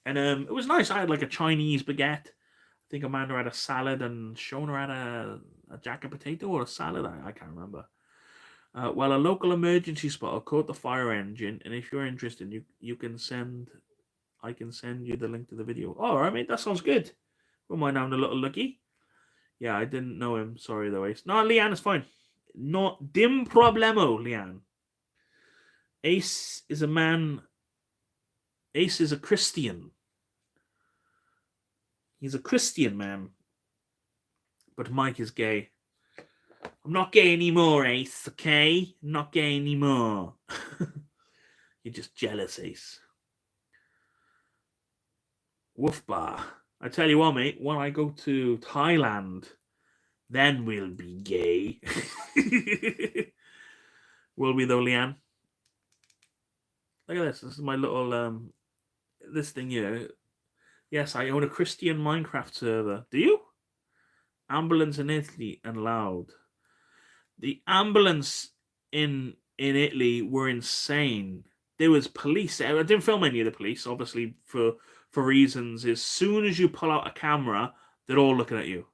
And it was nice. I had like a Chinese baguette. I think Amanda had a salad and Shona had a jacket potato or a salad. I can't remember. Well, a local emergency spotter caught the fire engine, and if you're interested, I can send you the link to the video. Oh, all right, mate. That sounds good. Won't mind having a little looky. Yeah, I didn't know him. Sorry, though, Ace. No, Leanne is fine. Not dim problemo, Leanne. Ace is a man. Ace is a Christian. He's a Christian man. But Mike is gay. I'm not gay anymore, Ace, okay? I'm not gay anymore. You're just jealous, Ace. Woof bar. I tell you what, mate, when I go to Thailand, then we'll be gay. Will we though, Leanne? Look at this. This is my little this thing here. Yes, I own a Christian Minecraft server. Do you? Ambulance in Italy and loud. The ambulance in Italy were insane. There was police. I didn't film any of the police, obviously for reasons. As soon as you pull out a camera, they're all looking at you,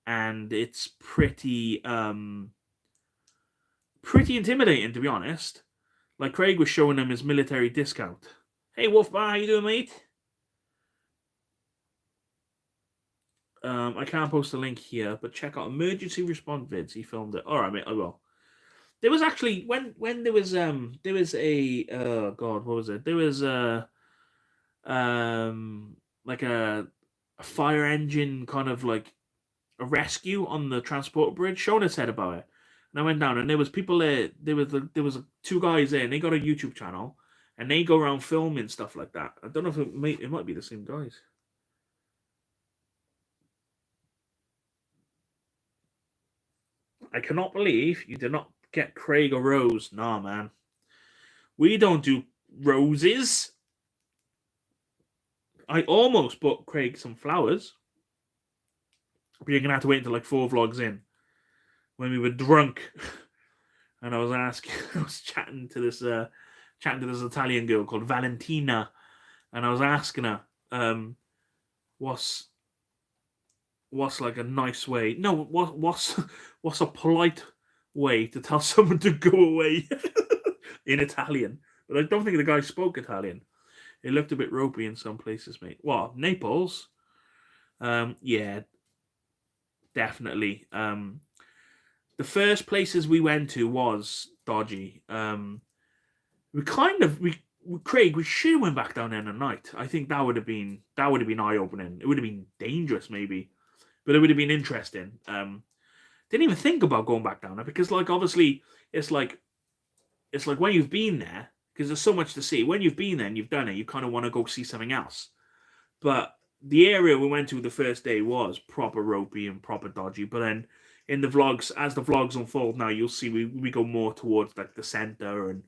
and it's pretty intimidating, to be honest. Like Craig was showing them his military discount. Hey Wolfbar, how you doing, mate? I can't post a link here, but check out emergency response vids. He filmed it. All right, mate, I will. There was actually when there was a oh god, what was it? There was like a fire engine kind of like a rescue on the transport bridge. Shona said about it, and I went down, and there was people there. There was two guys there, and they got a YouTube channel, and they go around filming stuff like that. I don't know if it might be the same guys. I cannot believe you did not get Craig a rose. Nah, man. We don't do roses. I almost bought Craig some flowers. But you're going to have to wait until like 4 vlogs in. When we were drunk. And I was chatting to this Italian girl called Valentina. And I was asking her, what's like a nice way? No, what's a polite way to tell someone to go away in Italian? But I don't think the guy spoke Italian. It looked a bit ropey in some places, mate. What, Naples? Yeah, definitely. The first places we went to was dodgy. Craig, we should have went back down there at night. I think that would have been eye opening. It would have been dangerous, maybe, but it would have been interesting. Didn't even think about going back down there because, like, obviously, it's like when you've been there, because there's so much to see. When you've been there and you've done it, you kind of want to go see something else. But the area we went to the first day was proper ropey and proper dodgy. But then in the vlogs, as the vlogs unfold now, you'll see we go more towards like the center and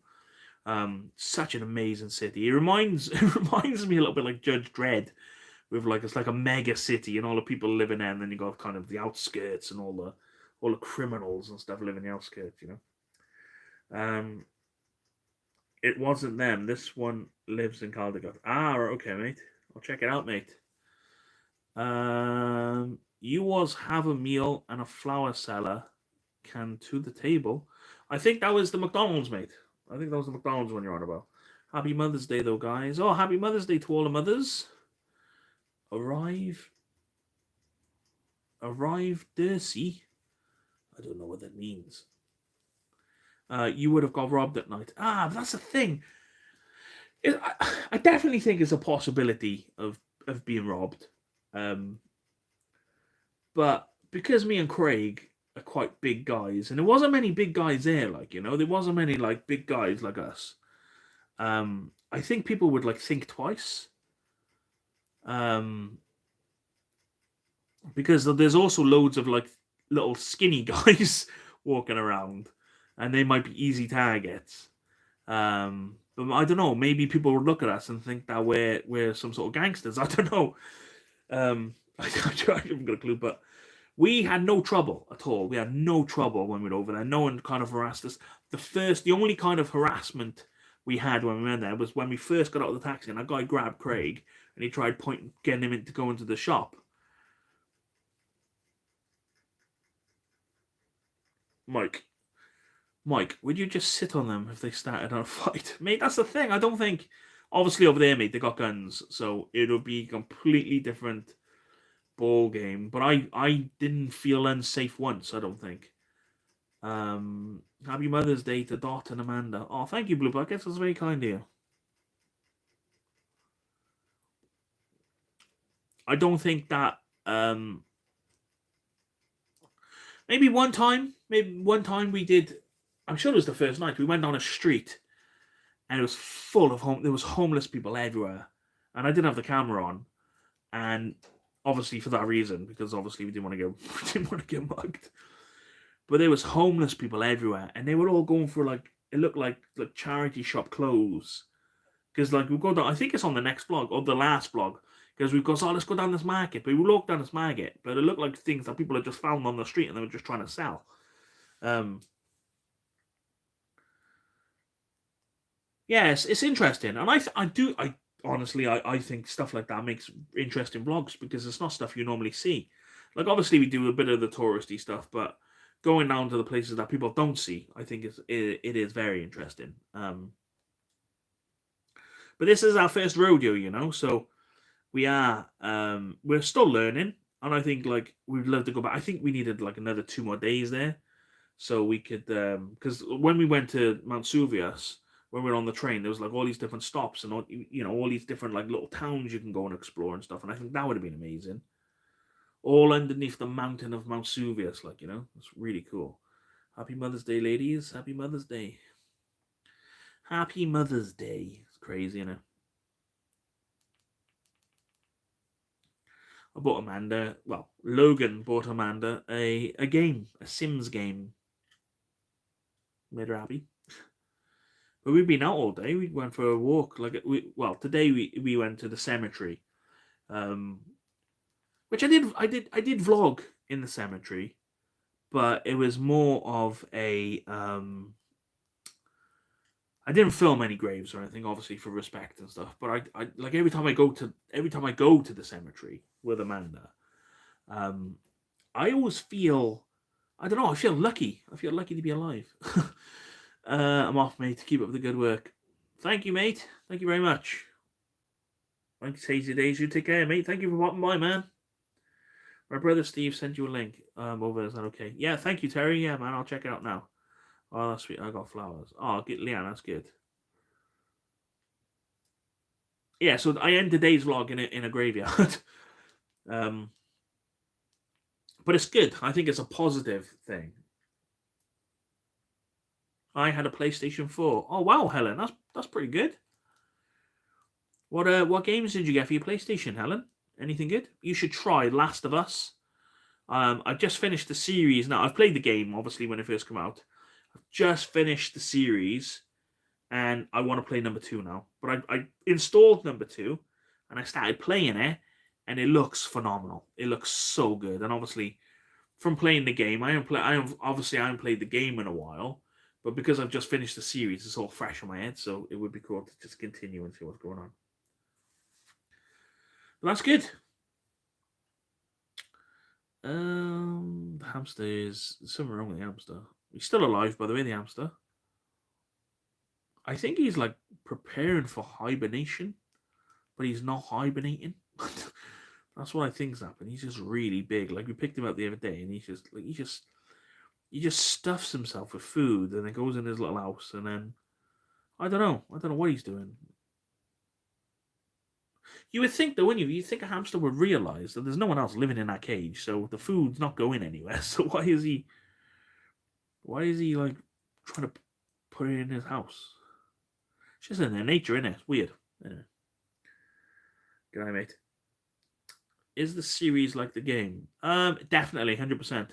such an amazing city. It reminds me a little bit like Judge Dredd, with like it's like a mega city and all the people living there, and then you got kind of the outskirts and all the criminals and stuff living in the outskirts, you know. It wasn't them. This one lives in Caldecott. Ah, okay, mate. I'll check it out, mate. You was have a meal and a flower seller can to the table. I think that was the McDonald's, mate. I think that was the McDonald's one you're on about. Happy Mother's Day, though, guys. Oh, happy Mother's Day to all the mothers. Arrive, Dercy. I don't know what that means. You would have got robbed at night. Ah, but that's the thing. I definitely think it's a possibility of being robbed. But because me and Craig are quite big guys, and there wasn't many big guys there, like, you know, there wasn't many like big guys like us. I think people would like think twice. Because there's also loads of like little skinny guys walking around, and they might be easy targets. But I don't know. Maybe people would look at us and think that we're some sort of gangsters. I don't know. I haven't got a clue, but we had no trouble at all. We had no trouble when we were over there. No one kind of harassed us. The only kind of harassment we had when we went there was when we first got out of the taxi, and a guy grabbed Craig and he tried getting him to go into the shop. Mike, would you just sit on them if they started on a fight? Mate, that's the thing. I don't think... Obviously, over there, mate, they got guns, so it'll be a completely different ball game. But I didn't feel unsafe once, I don't think. Happy Mother's Day to Dot and Amanda. Oh, thank you, Blue Buckets. That's very kind of you. I don't think that... Maybe one time we did... I'm sure it was the first night. We went down a street and it was full of there was homeless people everywhere. And I didn't have the camera on. And obviously for that reason, because obviously we didn't want to get mugged. But there was homeless people everywhere, and they were all going for like, it looked like charity shop clothes. Because like we go down, I think it's on the next vlog or the last vlog. Because we go, oh, let's go down this market. But we walked down this market, but it looked like things that people had just found on the street and they were just trying to sell. Yes, it's interesting, and I honestly, I think stuff like that makes interesting vlogs because it's not stuff you normally see. Like, obviously, we do a bit of the touristy stuff, but going down to the places that people don't see, I think it is very interesting. But this is our first rodeo, so we're still learning, and I think like we'd love to go back. I think we needed like another 2 more days there, so we could because when we went to Mount Suvius, when we were on the train, there was like all these different stops and all these different like little towns you can go and explore and stuff, and I think that would have been amazing. All underneath the mountain of Mount Suvius, it's really cool. Happy Mother's Day, ladies! Happy Mother's Day! Happy Mother's Day! It's crazy, isn't it? I bought Amanda. Well, Logan bought Amanda a game, a Sims game. Made her happy. But we've been out all day. We went for a walk. Today we went to the cemetery, which I did vlog in the cemetery, but it was more of a I didn't film any graves or anything, obviously for respect and stuff. But I like every time I go to the cemetery with Amanda, I always feel, I don't know, I feel lucky. I feel lucky to be alive. I'm off, mate. Keep up the good work. Thank you, mate. Thank you very much. Thanks, Hazy Days. You take care, mate. Thank you for popping by, man. My brother Steve sent you a link over. Is that okay? Yeah, thank you, Terry. Yeah, man, I'll check it out now. Oh, that's sweet. I got flowers. Oh, get Leanne. That's good. Yeah, so I end today's vlog in a graveyard. But it's good. I think it's a positive thing. I had a PlayStation 4. Oh wow, Helen, that's pretty good. What games did you get for your PlayStation, Helen? Anything good? You should try Last of Us. I've just finished the series now. I've played the game obviously when it first came out. I've just finished the series, and I want to play number 2 now. But I installed number 2, and I started playing it, and it looks phenomenal. It looks so good, and obviously from playing the game, I haven't played the game in a while, but because I've just finished the series, it's all fresh in my head. So it would be cool to just continue and see what's going on. But that's good. The hamster is something wrong with the hamster. He's still alive, by the way. The hamster. I think he's like preparing for hibernation, but he's not hibernating. That's what I think's happened. He's just really big. Like we picked him up the other day, and he just stuffs himself with food, and then goes in his little house, and then I don't know what he's doing. You would think, though, wouldn't you? You'd think a hamster would realize that there's no one else living in that cage, so the food's not going anywhere. So why is he like trying to put it in his house? It's just in their nature, isn't it? It's weird. Anyway. Good night, mate. Is the series like the game? Definitely, 100%.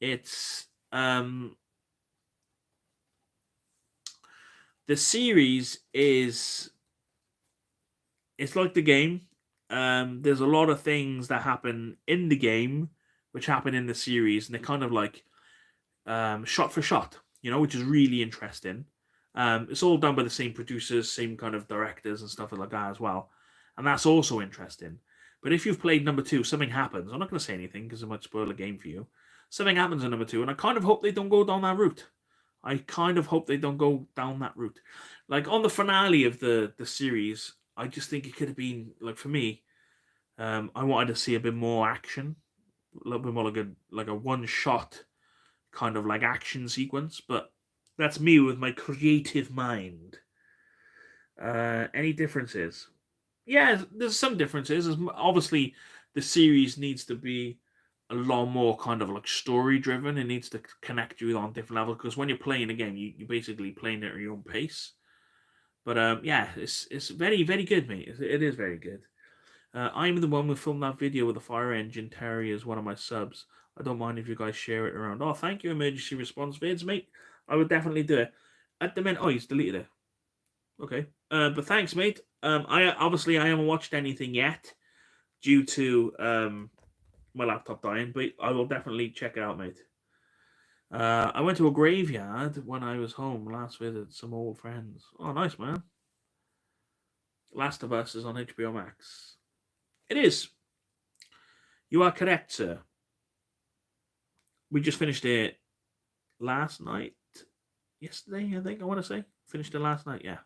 It's the series is, it's like the game. There's a lot of things that happen in the game which happen in the series, and they're kind of like shot for shot, which is really interesting. It's all done by the same producers, same kind of directors and stuff like that as well, and that's also interesting. But if you've played number 2, something happens. I'm not going to say anything because it might spoil the game for you. Something happens in number 2, and I kind of hope they don't go down that route. Like on the finale of the series, I just think it could have been, like, for me, I wanted to see a bit more action, a little bit more like a one shot kind of like action sequence. But that's me with my creative mind. Any differences? Yeah, there's some differences. Obviously, the series needs to be a lot more kind of like story driven. It needs to connect you on different levels, because when you're playing a game, you're basically playing it at your own pace. But yeah, it's very, very good, mate. It is very good. I'm the one who filmed that video with the fire engine. Terry is one of my subs. I don't mind if you guys share it around. Oh, thank you, emergency response vids, mate. I would definitely do it. At the minute, oh, he's deleted it. Okay. But thanks, mate. I haven't watched anything yet due to my laptop dying, but I will definitely check it out, mate. I went to a graveyard when I was home last visit. Some old friends. Oh, nice, man. Last of Us is on HBO Max. It is. You are correct, sir. We just finished it last night. Yesterday, I think I want to say. Finished it last night, yeah.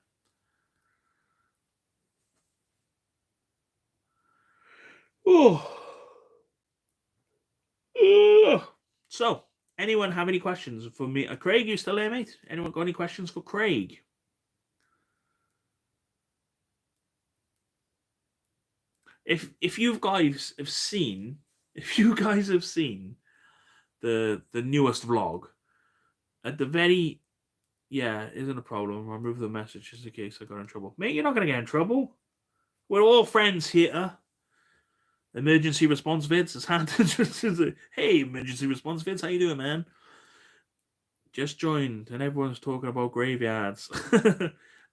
Oh. So, anyone have any questions for me? Craig, you still there, mate? Anyone got any questions for Craig? If you guys have seen, the newest vlog, at the very isn't a problem. I'll remove the message just in case I got in trouble. Mate, you're not gonna get in trouble. We're all friends here. Emergency response vids is handed. Hey, emergency response vids, how you doing, man? Just joined, and everyone's talking about graveyards.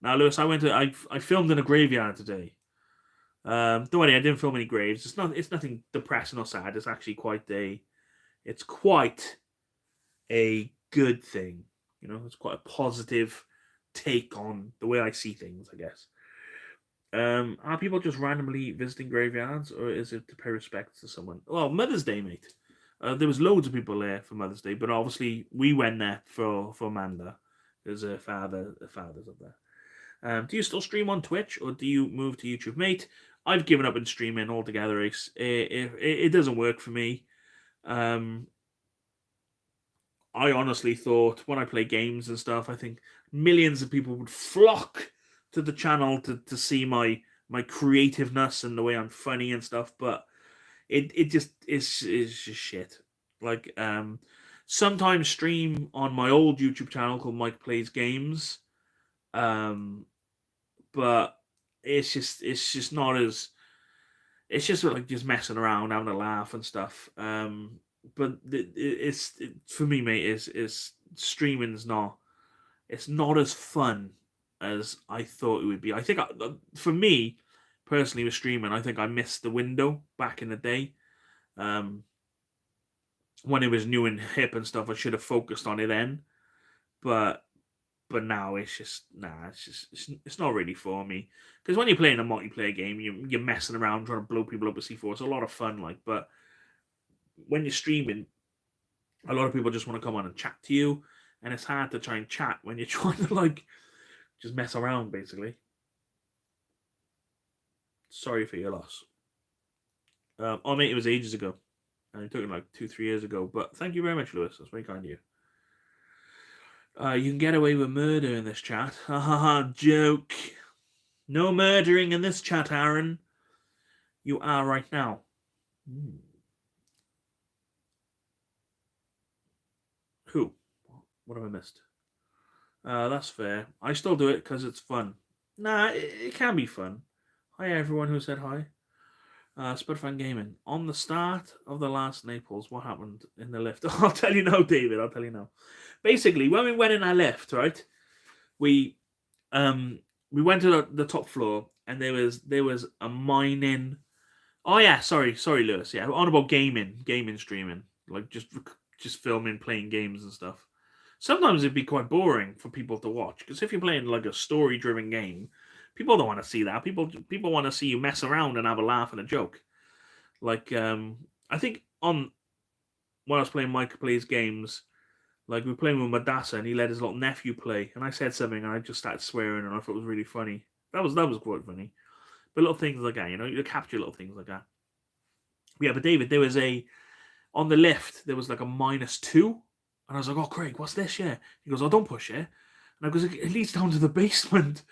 Now, Lewis, I filmed in a graveyard today. Don't worry, I didn't film any graves. It's nothing depressing or sad. It's actually quite a good thing. You know, it's quite a positive take on the way I see things, I guess. Are people just randomly visiting graveyards, or is it to pay respects to someone? Well, Mother's Day, mate. There was loads of people there for Mother's Day, but obviously we went there for Amanda. There's a father's up there. Do you still stream on Twitch, or do you move to YouTube, mate? I've given up on streaming altogether. It doesn't work for me. I honestly thought when I play games and stuff, I think millions of people would flock to the channel to see my creativeness and the way I'm funny and stuff, but it's just shit. Like sometimes stream on my old YouTube channel called Mike Plays Games, but it's just not as, it's just like just messing around, having a laugh and stuff. But for me, mate, is streaming's not, it's not as fun as I thought it would be. I think for me personally with streaming, I think I missed the window back in the day. When it was new and hip and stuff, I should have focused on it then. But now it's just it's not really for me. Because when you're playing a multiplayer game, you're messing around trying to blow people up with C4. It's a lot of fun, like. But when you're streaming, a lot of people just want to come on and chat to you, and it's hard to try and chat when you're trying to like just mess around, basically. Sorry for your loss. Oh mate, it was ages ago. I took it like 2-3 years ago. But thank you very much, Lewis. That's very kind of you. You can get away with murder in this chat. Ha ha ha, joke. No murdering in this chat, Aaron. You are right now. Who? What have I missed? That's fair. I still do it because it's fun. Nah, it can be fun. Hi everyone who said hi. Spudfan Gaming. On the start of the last Naples, what happened in the lift? I'll tell you now, David. I'll tell you now. Basically, when we went in our lift, right, we went to the top floor, and there was a mining. Oh yeah, sorry, Lewis. Yeah, on about gaming streaming, like just filming, playing games and stuff. Sometimes it'd be quite boring for people to watch, because if you're playing like a story-driven game, people don't want to see that. People want to see you mess around and have a laugh and a joke. Like I think when I was playing Mike Plays Games, like we were playing with Madassa, and he let his little nephew play, and I said something, and I just started swearing, and I thought it was really funny. That was quite funny. But little things like that, you capture little things like that. Yeah, but David, there was on the lift, there was like a -2, and I was like, "Oh, Craig, what's this?" Yeah, he goes, "Oh, don't push it," and I goes, "It leads down to the basement."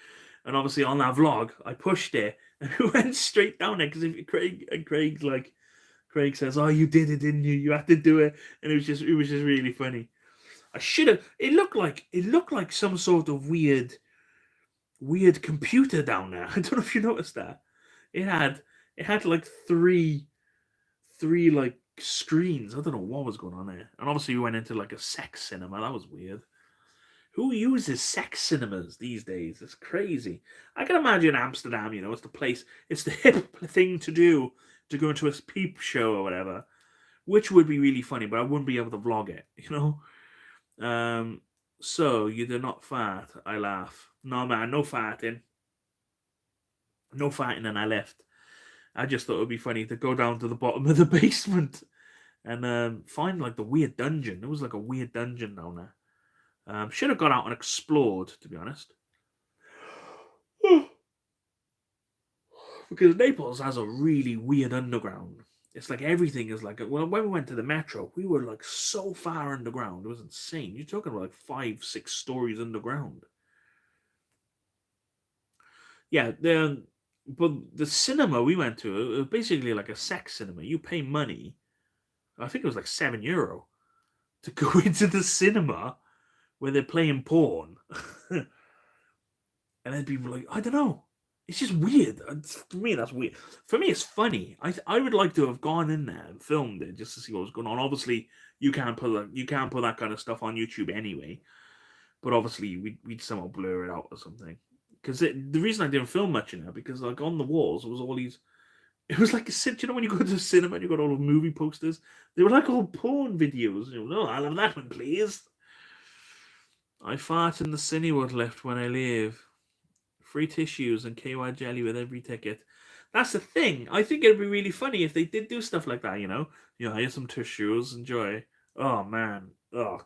And obviously on that vlog, I pushed it and we went straight down there, because if Craig says, "Oh, you did it, didn't you? You had to do it," and it was just really funny. I should have. It looked like some sort of weird computer down there. I don't know if you noticed that. It had like three like screens. I don't know what was going on there. And obviously we went into like a sex cinema. That was weird. Who uses sex cinemas these days? It's crazy. I can imagine Amsterdam, it's the place, it's the hip thing to do, to go into a peep show or whatever, which would be really funny, but I wouldn't be able to vlog it, So you do not fart. I laugh. No man, no farting. No farting, and I left. I just thought it would be funny to go down to the bottom of the basement and find like the weird dungeon. There was like a weird dungeon down there. Should have gone out and explored, to be honest. Because Naples has a really weird underground. It's like everything is like well, when we went to the metro, we were like so far underground. It was insane. You're talking about like 5, 6 stories underground. Yeah, but the cinema we went to, it was basically like a sex cinema. You pay money. I think it was like €7 to go into the cinema where they're playing porn. And then people like, I don't know. It's just weird. For me, that's weird. For me, it's funny. I would like to have gone in there and filmed it just to see what was going on. Obviously, you can't put that kind of stuff on YouTube anyway. But obviously, we'd somehow blur it out or something. Because the reason I didn't film much in there because like on the walls it was all these. It was like you know when you go to the cinema and you got all the movie posters. They were like all porn videos. You know, oh, I'll have that one, please. I fart in the Cineworld lift when I leave. Free tissues and KY jelly with every ticket. That's the thing. I think it'd be really funny if they did do stuff like that, you know? Here's some tissues, enjoy. Oh man. Oh.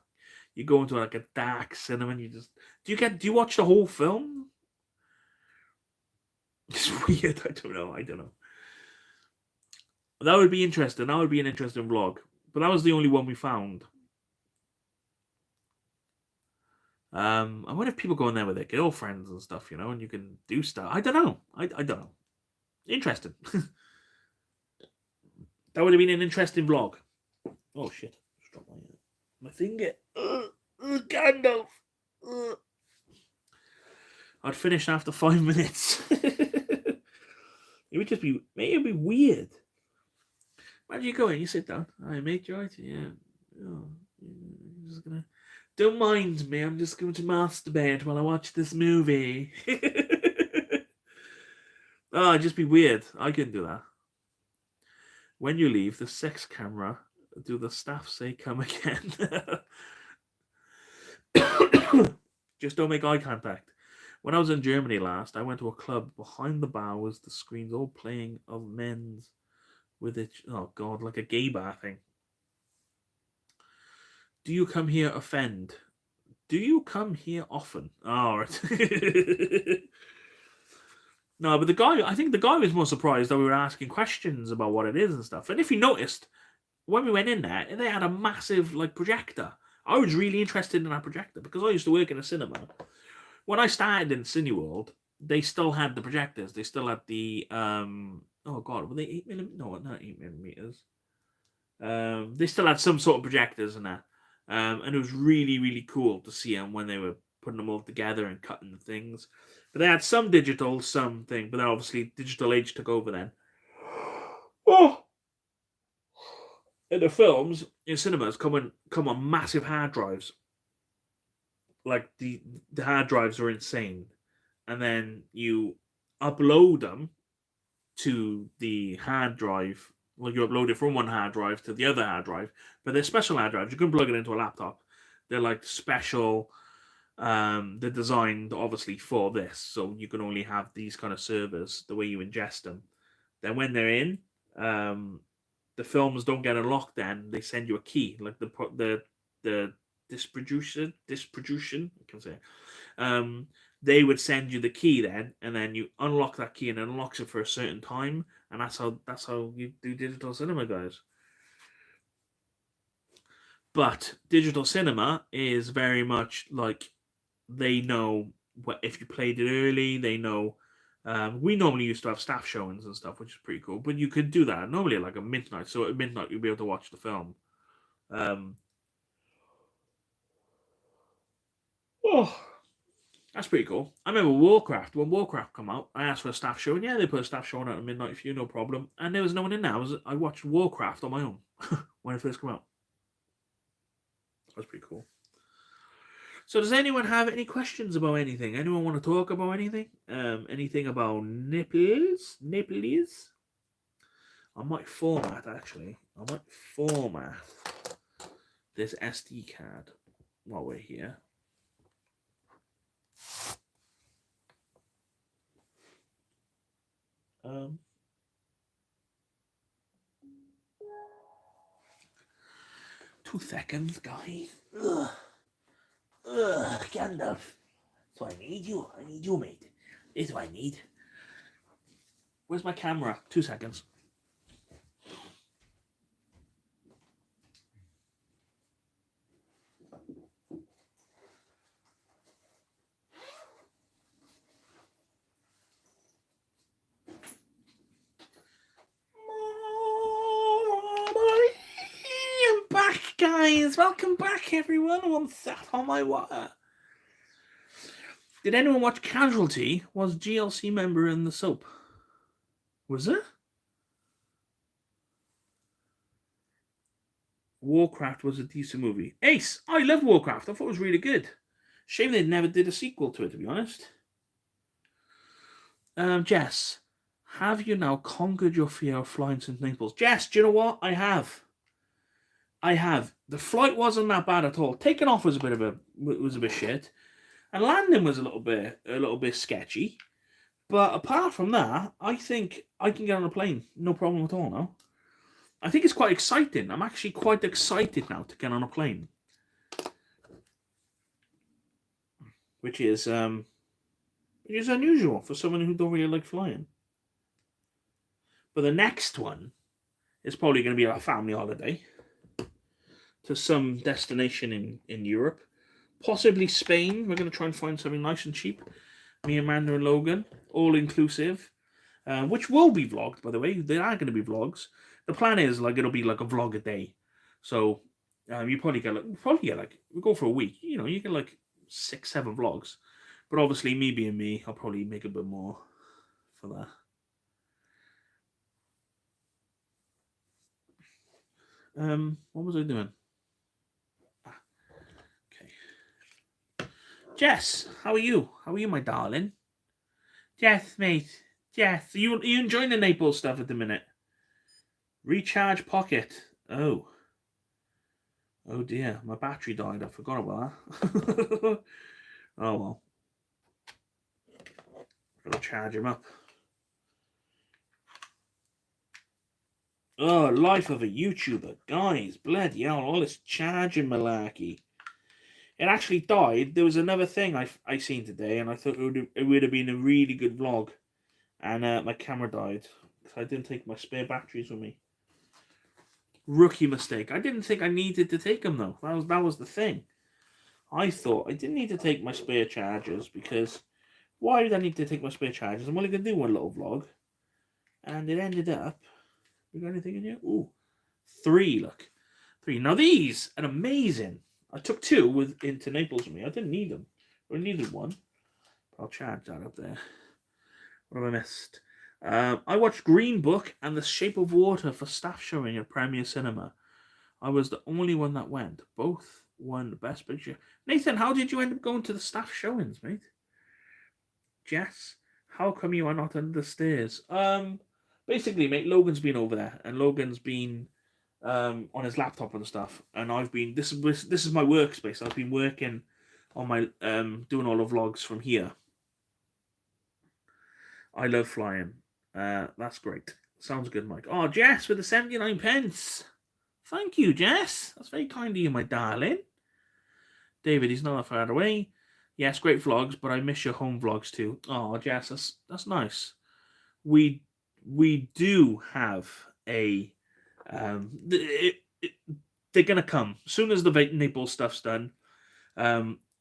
You go into like a dark cinema and do you watch the whole film? It's weird. I don't know. That would be interesting. That would be an interesting vlog. But that was the only one we found. I wonder if people go in there with their girlfriends and stuff, and you can do stuff. I don't know. I don't know. Interesting. That would have been an interesting vlog. Oh shit! Just dropped my finger. Gandalf. I'd finish after 5 minutes. It would just be. Maybe it'd be weird. Where do you go in? You sit down. I make right. Yeah. Oh, I'm just gonna. Don't mind me, I'm just going to masturbate while I watch this movie. Oh, it'd just be weird. I couldn't do that. When you leave the sex camera, do the staff say come again? Just don't make eye contact. When I was in Germany last, I went to a club. Behind the bar was the screens all playing of men's with it. Oh, God, like a gay bar thing. Do you come here offend? Do you come here often? Oh, right. No, but I think the guy was more surprised that we were asking questions about what it is and stuff. And if you noticed, when we went in there, they had a massive projector. I was really interested in that projector because I used to work in a cinema. When I started in Cineworld, they still had the projectors. They still had the oh god, were they 8mm? No, not 8mm. They still had some sort of projectors in there. And it was really, really cool to see them when they were putting them all together and cutting the things. But they had some digital, something. But then obviously digital age took over then. Oh! And the films in cinemas come on massive hard drives. Like the hard drives are insane. And then you upload them to the hard drive. Well, you upload it from one hard drive to the other hard drive, but they're special hard drives. You can plug it into a laptop. They're like special. They're designed obviously for this, so you can only have these kind of servers the way you ingest them. Then when they're in, the films don't get unlocked. Then they send you a key, like the distribution. I can say. They would send you the key then, and then you unlock that key, and it unlocks it for a certain time, and that's how you do digital cinema, guys. But digital cinema is very much like they know what if you played it early. They know. We normally used to have staff showings and stuff, which is pretty cool. But you could do that normally at like a midnight. So at midnight you'll be able to watch the film. Oh. That's pretty cool. I remember Warcraft. When Warcraft come out, I asked for a staff show, and yeah, they put a staff show on at midnight for you, no problem. And there was no one in there. I watched Warcraft on my own when it first came out. That was pretty cool. So does anyone have any questions about anything? Anyone want to talk about anything? Anything about nipples? Nipples? I might format, actually. I might format this SD card. while we're here. Um, 2 seconds, guys. Ugh. Gandalf. So I need you. I need you, mate. This is what I need. Where's my camera? 2 seconds. I'm back, guys. Welcome back, everyone. I'm sat on my water. Did anyone watch Casualty? Was GLC member in the soap? Was it? Warcraft was a decent movie. Ace, I love Warcraft. I thought it was really good. Shame they never did a sequel to it, to be honest. Jess, have you now conquered your fear of flying since Naples? Jess, do you know what? I have. The flight wasn't that bad at all. Taking off was a bit shit, and landing was a little bit sketchy. But apart from that, I think I can get on a plane, no problem at all now. I think it's quite exciting. I'm actually quite excited now to get on a plane, which is unusual for someone who don't really like flying. But the next one is probably going to be a family holiday to some destination in Europe, possibly Spain. We're going to try and find something nice and cheap. Me, Amanda, and Logan, all inclusive, which will be vlogged, by the way. There are going to be vlogs. The plan is it'll be like a vlog a day. So you probably get we go for a week. You know, you get like 6-7 vlogs. But obviously, me being me, I'll probably make a bit more for that. What was I doing? Okay. Jess, how are you? How are you, my darling? Jess, mate. Jess, are you enjoying the Naples stuff at the minute? Recharge pocket. Oh dear, my battery died. I forgot about that. Oh well. Gotta charge him up. Oh, life of a YouTuber. Guys, bloody hell, all this charging malarkey. It actually died. There was another thing I seen today, and I thought it would have been a really good vlog. And my camera died. I didn't take my spare batteries with me. Rookie mistake. I didn't think I needed to take them, though. That was the thing. I thought I didn't need to take my spare chargers, because why did I need to take my spare chargers? I'm only going to do one little vlog. And it ended up... We got anything in here? Ooh. 3, look. 3. Now these are amazing. I took 2 into Naples with me. I didn't need them. I needed 1. I'll charge that up there. What have I missed? I watched Green Book and The Shape of Water for staff showing at Premier Cinema. I was the only one that went. Both won the Best Picture. Nathan, how did you end up going to the staff showings, mate? Jess, how come you are not under the stairs? Basically, mate, Logan's been over there, and Logan's been on his laptop and stuff, and I've been. This is my workspace. I've been working on my doing all the vlogs from here. I love flying. That's great. Sounds good, Mike. Oh, Jess with the 79 pence. Thank you, Jess. That's very kind of you, my darling. David, he's not that far away. Yes, great vlogs, but I miss your home vlogs too. Oh, Jess, that's nice. We do have a they're gonna come as soon as the Naples stuff's done.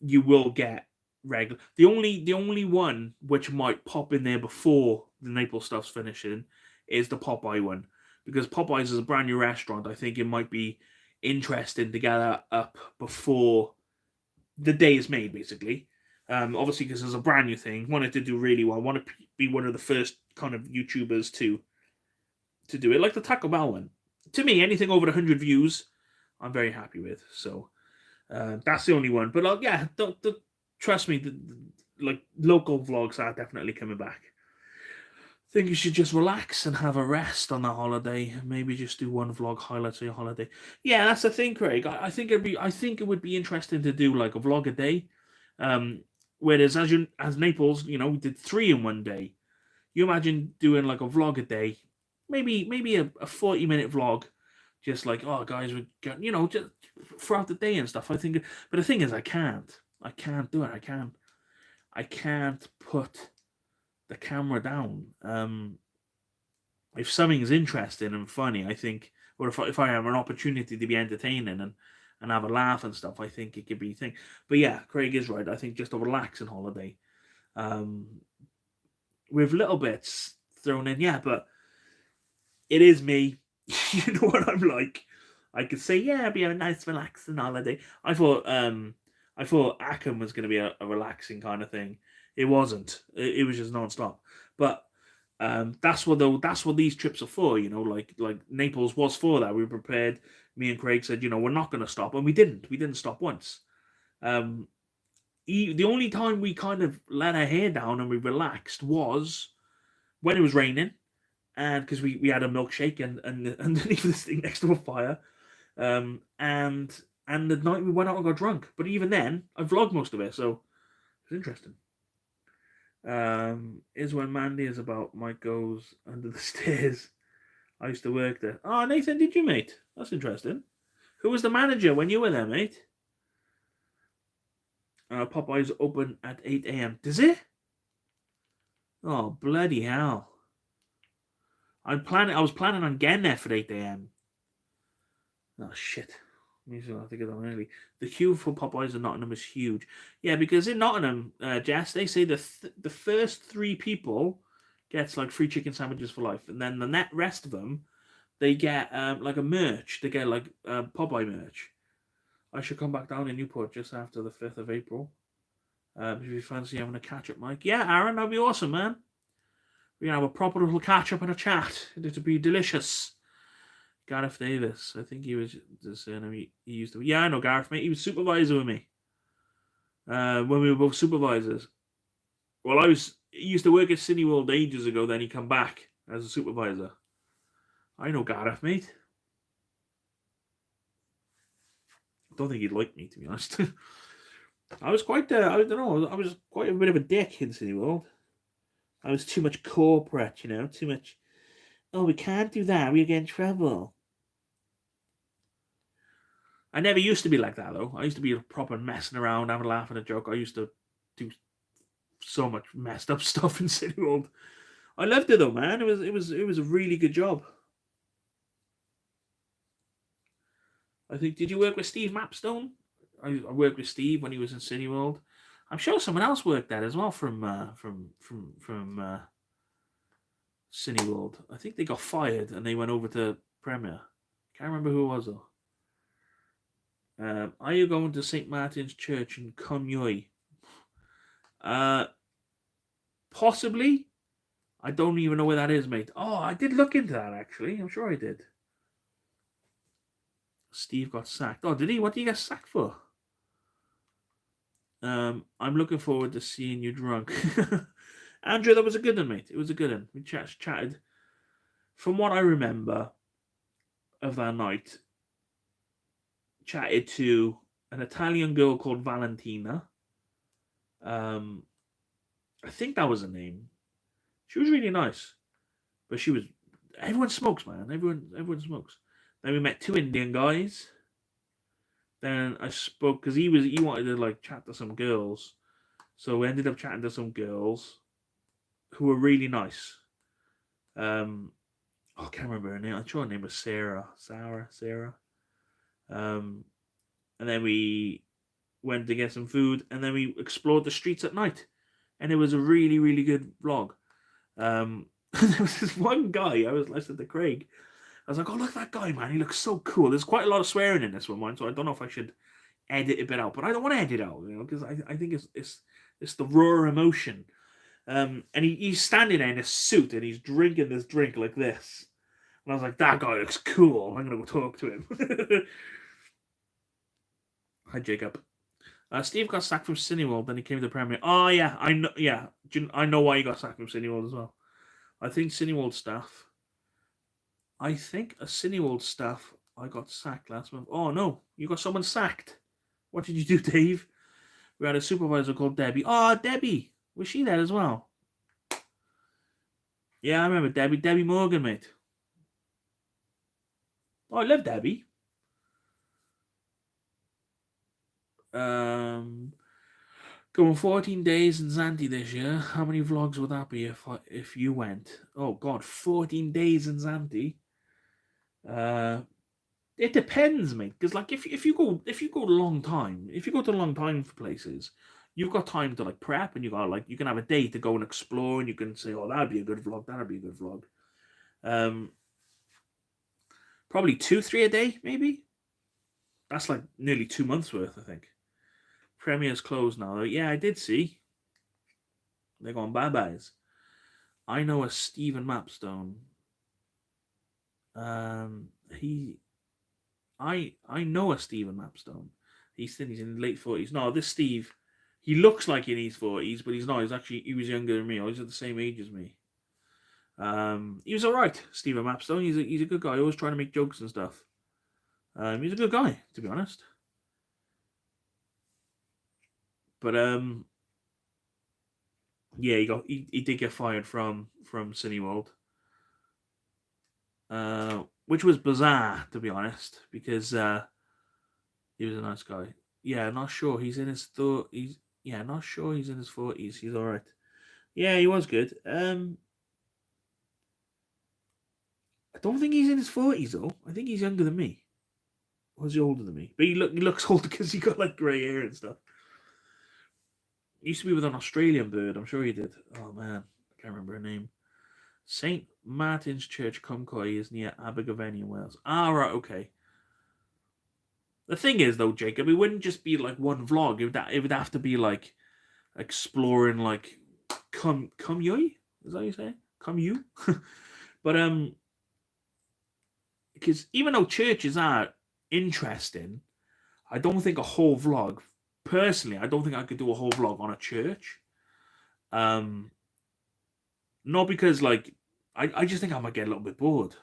You will get regular. The only one which might pop in there before the Naples stuff's finishing is the Popeye one, because Popeyes is a brand new restaurant. I think it might be interesting to get that up before the day is made, basically. Obviously, because it's a brand new thing, wanted to do really well. Want to be one of the first kind of YouTubers to do it, like the Taco Bell one. To me, anything over 100 views, I'm very happy with. So that's the only one. But yeah, don't trust me. Like local vlogs are definitely coming back. think you should just relax and have a rest on that holiday. Maybe just do one vlog highlights of your holiday. Yeah, that's the thing, Craig. I think I think it would be interesting to do like a vlog a day. Whereas as Naples, you know, we did 3 in one day. You imagine doing like a vlog a day, maybe a 40-minute vlog, just like, oh guys, we got, you know, just throughout the day and stuff. I think, but the thing is, I can't do it. I can't put the camera down. If something is interesting and funny, I think, or if I have an opportunity to be entertaining and have a laugh and stuff, I think it could be a thing. But yeah, Craig is right. I think just a relaxing holiday, with little bits thrown in. Yeah, but it is me. You know what I'm like. I could say, yeah, it'd be a nice relaxing holiday. I thought Ackham was going to be a relaxing kind of thing. It wasn't. It was just non-stop. But that's what these trips are for. You know, like Naples was for that. We were prepared. Me and Craig said, you know, we're not going to stop, and we didn't. We didn't stop once. The only time we kind of let our hair down and we relaxed was when it was raining, and because we had a milkshake and underneath this thing next to a fire, and the night we went out and got drunk. But even then, I vlogged most of it, so it's interesting. Is when Mandy is about Mike goes under the stairs. I used to work there. Oh, Nathan, did you, mate? That's interesting. Who was the manager when you were there, mate? Popeye's open at 8 a.m. Does it? Oh, bloody hell. I was planning on getting there for 8 a.m. Oh, shit. Means I'll have to get on early. The queue for Popeyes in Nottingham is huge. Yeah, because in Nottingham, Jess, they say the first 3 people gets like free chicken sandwiches for life, and then the rest of them, they get like a merch. They get like Popeye merch. I should come back down in Newport just after the 5th of April. If you fancy having a catch up, Mike. Yeah, Aaron, that'd be awesome, man. We can have a proper little catch up and a chat. It'd be delicious. Gareth Davis. I think he was the surname he used to. Yeah, I know Gareth, mate. He was supervisor with me when we were both supervisors. Well, he used to work at Cineworld ages ago. Then he come back as a supervisor. I know Gareth, mate. I don't think he'd like me, to be honest. I was quite. I don't know. I was quite a bit of a dick in Cineworld. I was too much corporate, you know. Too much. Oh, we can't do that. We get in trouble. I never used to be like that, though. I used to be proper messing around, having a laugh and a joke. I used to do so much messed up stuff in Cineworld. I loved it, though, man. It was a really good job. I think. Did you work with Steve Mapstone? I worked with Steve when he was in Cineworld. I'm sure someone else worked there as well from Cineworld. I think they got fired and they went over to Premier. Can't remember who it was though. Are you going to St. Martin's Church in Conyoy? Possibly. I don't even know where that is, mate. Oh, I did look into that actually. I'm sure I did. Steve got sacked. Oh, did he? What did he get sacked for? I'm looking forward to seeing you drunk. Andrew, that was a good one, mate. It was a good one. We chatted. From what I remember of that night, chatted to an Italian girl called Valentina. I think that was her name. She was really nice. But she was... Everyone smokes, man. Everyone smokes. Then we met 2 Indian guys. Then I spoke... Because he wanted to, like, chat to some girls. So we ended up chatting to some girls who were really nice. I can't remember her name. I'm sure her name was Sarah. And then we went to get some food, and then we explored the streets at night, and it was a really, really good vlog. There was this one guy. I said to Craig, I was like, "Oh, look at that guy, man! He looks so cool." There's quite a lot of swearing in this one, so I don't know if I should edit a bit out, but I don't want to edit out, you know, because I think it's the raw emotion. And he's standing there in a suit and he's drinking this drink like this. And I was like, that guy looks cool. I'm going to go talk to him. Hi, Jacob. Steve got sacked from Cineworld, then he came to the Premier. Oh, yeah, I know. Yeah, I know why he got sacked from Cineworld as well. I think Cineworld staff. I think a Cineworld staff. I got sacked last month. Oh no, you got someone sacked. What did you do, Dave? We had a supervisor called Debbie. Oh, Debbie. Was she there as well? Yeah, I remember Debbie. Debbie Morgan, mate. Oh, I love Debbie. Going 14 days in Zante this year. How many vlogs would that be if you went? Oh God, 14 days in Zante. It depends, mate. Because like if you go a long time, if you go to a long time for places, you've got time to like prep, and you got like you can have a day to go and explore, and you can say, oh, that'd be a good vlog. That'd be a good vlog. Probably 2-3 a day, maybe. That's like nearly 2 months worth, I think. Premier's closed now. Yeah, I did see. They're going bye-byes. I know a Stephen Mapstone. I know a Stephen Mapstone. He's in his late 40s. No, this Steve, he looks like in his 40s, but he's not. He was younger than me. He's at the same age as me. He was alright, Stephen Mapstone. He's a good guy. Always trying to make jokes and stuff. He's a good guy, to be honest. But yeah, he did get fired from Cineworld, which was bizarre, to be honest, because he was a nice guy. Yeah, not sure he's in his not sure he's in his 40s. He's all right. Yeah, he was good. I don't think he's in his 40s though. I think he's younger than me. Or is he older than me? But he looks older because he got like grey hair and stuff. He used to be with an Australian bird. I'm sure he did. Oh man, I can't remember her name. St. Martin's Church, Cumcoy, is near Abergavenny in Wales. Ah, right, okay. The thing is, though, Jacob, it wouldn't just be like one vlog. It would have to be like exploring, like Cumyoy. Is that what you say? Cumyu? But because even though churches are interesting, I don't think a whole vlog. Personally, I don't think I could do a whole vlog on a church. Not because like I just think I might get a little bit bored.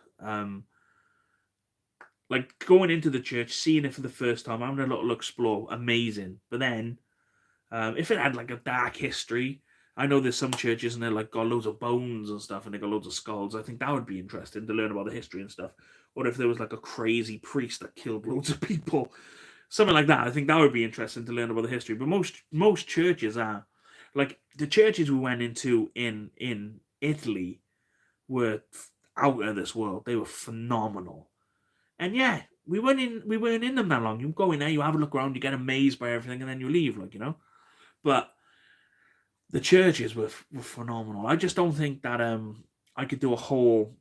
Like going into the church, seeing it for the first time, having a little explore, amazing. But then, if it had like a dark history, I know there's some churches and they're like got loads of bones and stuff, and they got loads of skulls. I think that would be interesting to learn about the history and stuff. Or if there was like a crazy priest that killed loads of people, something like that. I think that would be interesting to learn about the history. But most churches are like the churches we went into in Italy were out of this world. They were phenomenal. And yeah, we weren't in them that long. You go in there, you have a look around, you get amazed by everything, and then you leave, like, you know. But the churches were phenomenal. I just don't think that I could do a whole.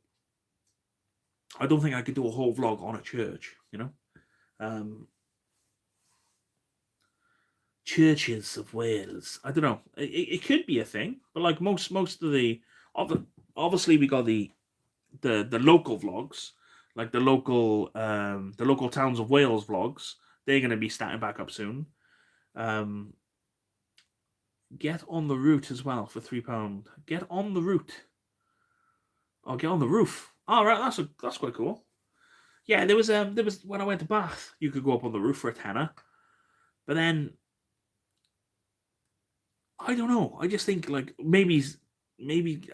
I don't think I could do a whole vlog on a church, you know. Churches of Wales. I don't know. It could be a thing, but like most of the obviously we got the local vlogs, like the local towns of Wales vlogs. They're going to be starting back up soon. Get on the route as well for £3. Get on the route. Oh, get on the roof. All right, that's quite cool. Yeah, there was when I went to Bath, you could go up on the roof for a tenner, but then I don't know. I just think like maybe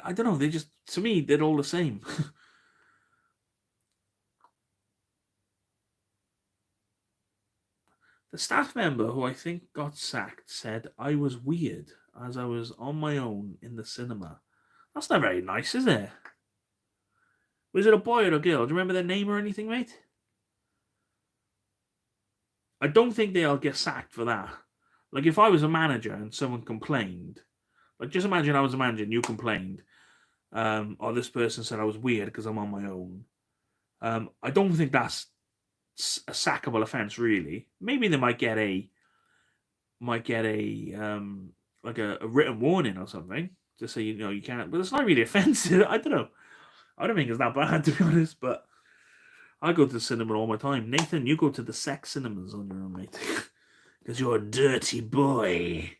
I don't know. They just to me they're all the same. The staff member who I think got sacked said I was weird as I was on my own in the cinema. That's not very nice, is it? Was it a boy or a girl? Do you remember their name or anything, mate? I don't think they'll get sacked for that. Like, if I was a manager and someone complained, like, just imagine I was a manager and you complained, or this person said I was weird because I'm on my own. I don't think that's a sackable offense, really. Maybe they might get a like a written warning or something to say, you know, you can't. But it's not really offensive. I don't know. I don't think it's that bad, to be honest. But I go to the cinema all my time. Nathan, you go to the sex cinemas on your own, mate, because you're a dirty boy.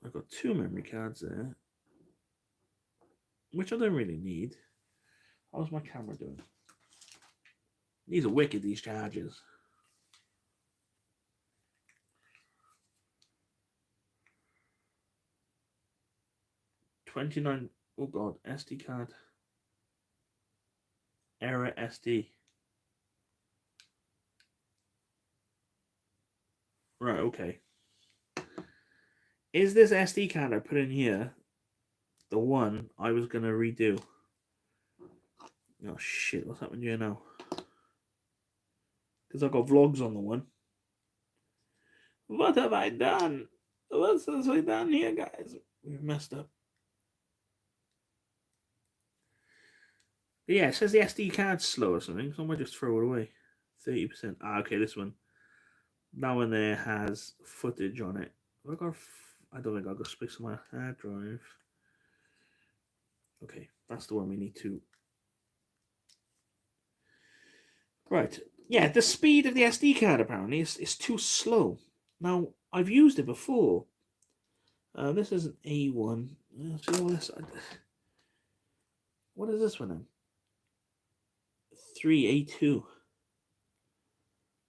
I've got 2 memory cards there, which I don't really need. How's my camera doing? These are wicked, these chargers. $29. Oh god, SD card. Error SD. Right, okay. Is this SD card I put in here the one I was going to redo? Oh shit, what's happening here now? Because I've got vlogs on the one. What have I done? What have I done here, guys? We've messed up. But yeah, it says the SD card's slow or something, so I might just throw it away. 30%. Ah, okay, this one. That one there has footage on it. I don't think I've got space on my hard drive. Okay, that's the one we need to. Right. Yeah, the speed of the SD card apparently is too slow. Now, I've used it before. This is an A1. What is this one then? 3A2.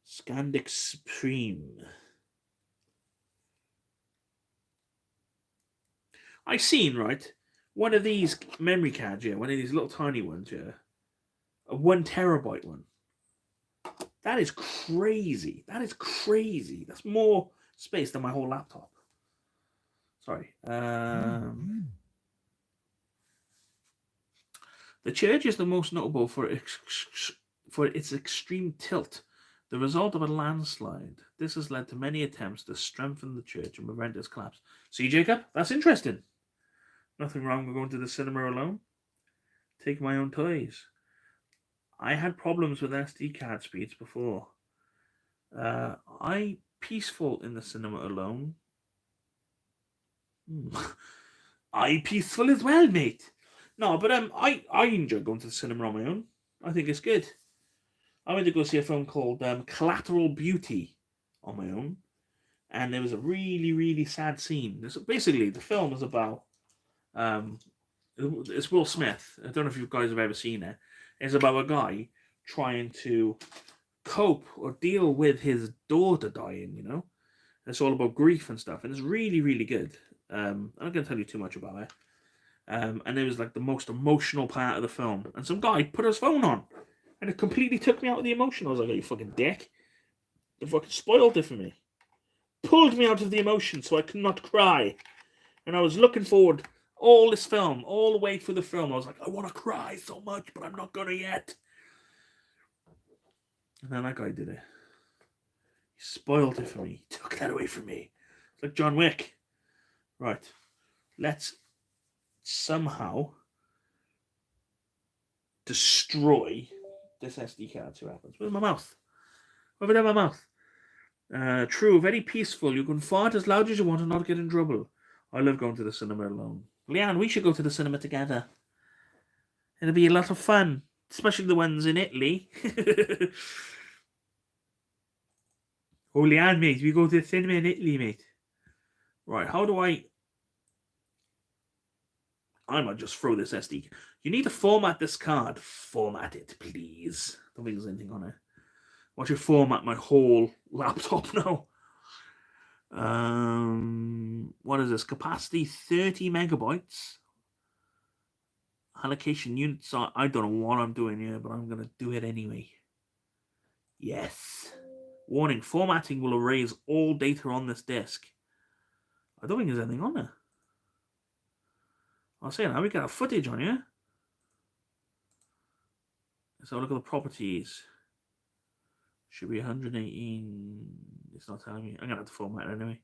Scandic Supreme. I seen, right, one of these memory cards, yeah, one of these little tiny ones, yeah, a 1 terabyte one. That is crazy. That is crazy. That's more space than my whole laptop. Sorry. The church is the most notable for its extreme tilt, the result of a landslide. This has led to many attempts to strengthen the church and prevent its collapse. See, Jacob? That's interesting. Nothing wrong with going to the cinema alone. Take my own toys. I had problems with SD card speeds before. I peaceful in the cinema alone. I peaceful as well, mate. No, but I enjoy going to the cinema on my own. I think it's good. I went to go see a film called Collateral Beauty on my own, and there was a really, really sad scene. Basically, the film is about it's Will Smith. I don't know if you guys have ever seen it. It's about a guy trying to cope or deal with his daughter dying, you know? It's all about grief and stuff, and it's really, really good. I'm not going to tell you too much about it. And it was like the most emotional part of the film. And some guy put his phone on, and it completely took me out of the emotion. I was like, oh, you fucking dick. You fucking spoiled it for me. Pulled me out of the emotion so I could not cry. And I was looking forward all this film, all the way through the film. I was like, I want to cry so much, but I'm not going to yet. And then that guy did it. He spoiled it for me. He took that away from me. It's like John Wick. Right. Let's somehow destroy this SD card. See what happens. Where's my mouth? Over there, my mouth. True, very peaceful. You can fart as loud as you want and not get in trouble. I love going to the cinema alone. Leanne, we should go to the cinema together. It'll be a lot of fun. Especially the ones in Italy. Oh, Leanne, mate, we go to the cinema in Italy, mate. Right, how do I might just throw this SD. You need to format this card. Format it, please. Don't think there's anything on it. Watch it format my whole laptop now. What is this? Capacity 30 megabytes. Allocation units. I don't know what I'm doing here, but I'm going to do it anyway. Yes. Warning, formatting will erase all data on this disk. I don't think there's anything on there. I'll say now we got footage on here. Let's have a look at the properties. Should be 118. It's not telling me. I'm going to have to format it anyway.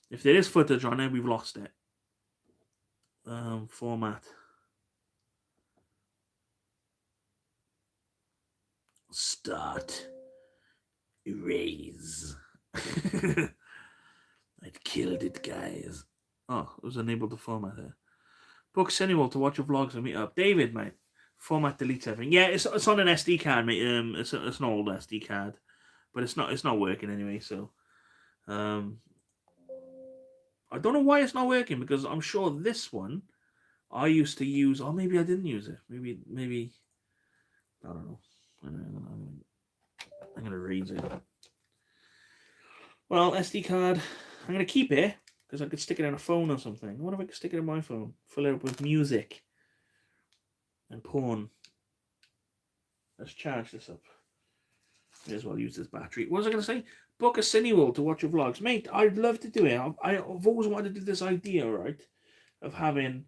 If there is footage on it, we've lost it. Format. Start. Erase. I'd killed it, guys. Oh, it was unable to format it. Book Cineworld to watch your vlogs and meet up. David, mate. Format deletes everything. Yeah, it's on an SD card, mate. It's an old SD card, but it's not working anyway. So, I don't know why it's not working, because I'm sure this one I used to use, or maybe I didn't use it. Maybe I don't know. I'm gonna read it. Well, SD card, I'm gonna keep it because I could stick it in a phone or something. What if I could stick it in my phone? Fill it up with music and porn. Let's charge this up. May as well use this battery. What was I gonna say? Book a Cineworld to watch your vlogs, mate. I'd love to do it. I've always wanted to do this idea, right, of having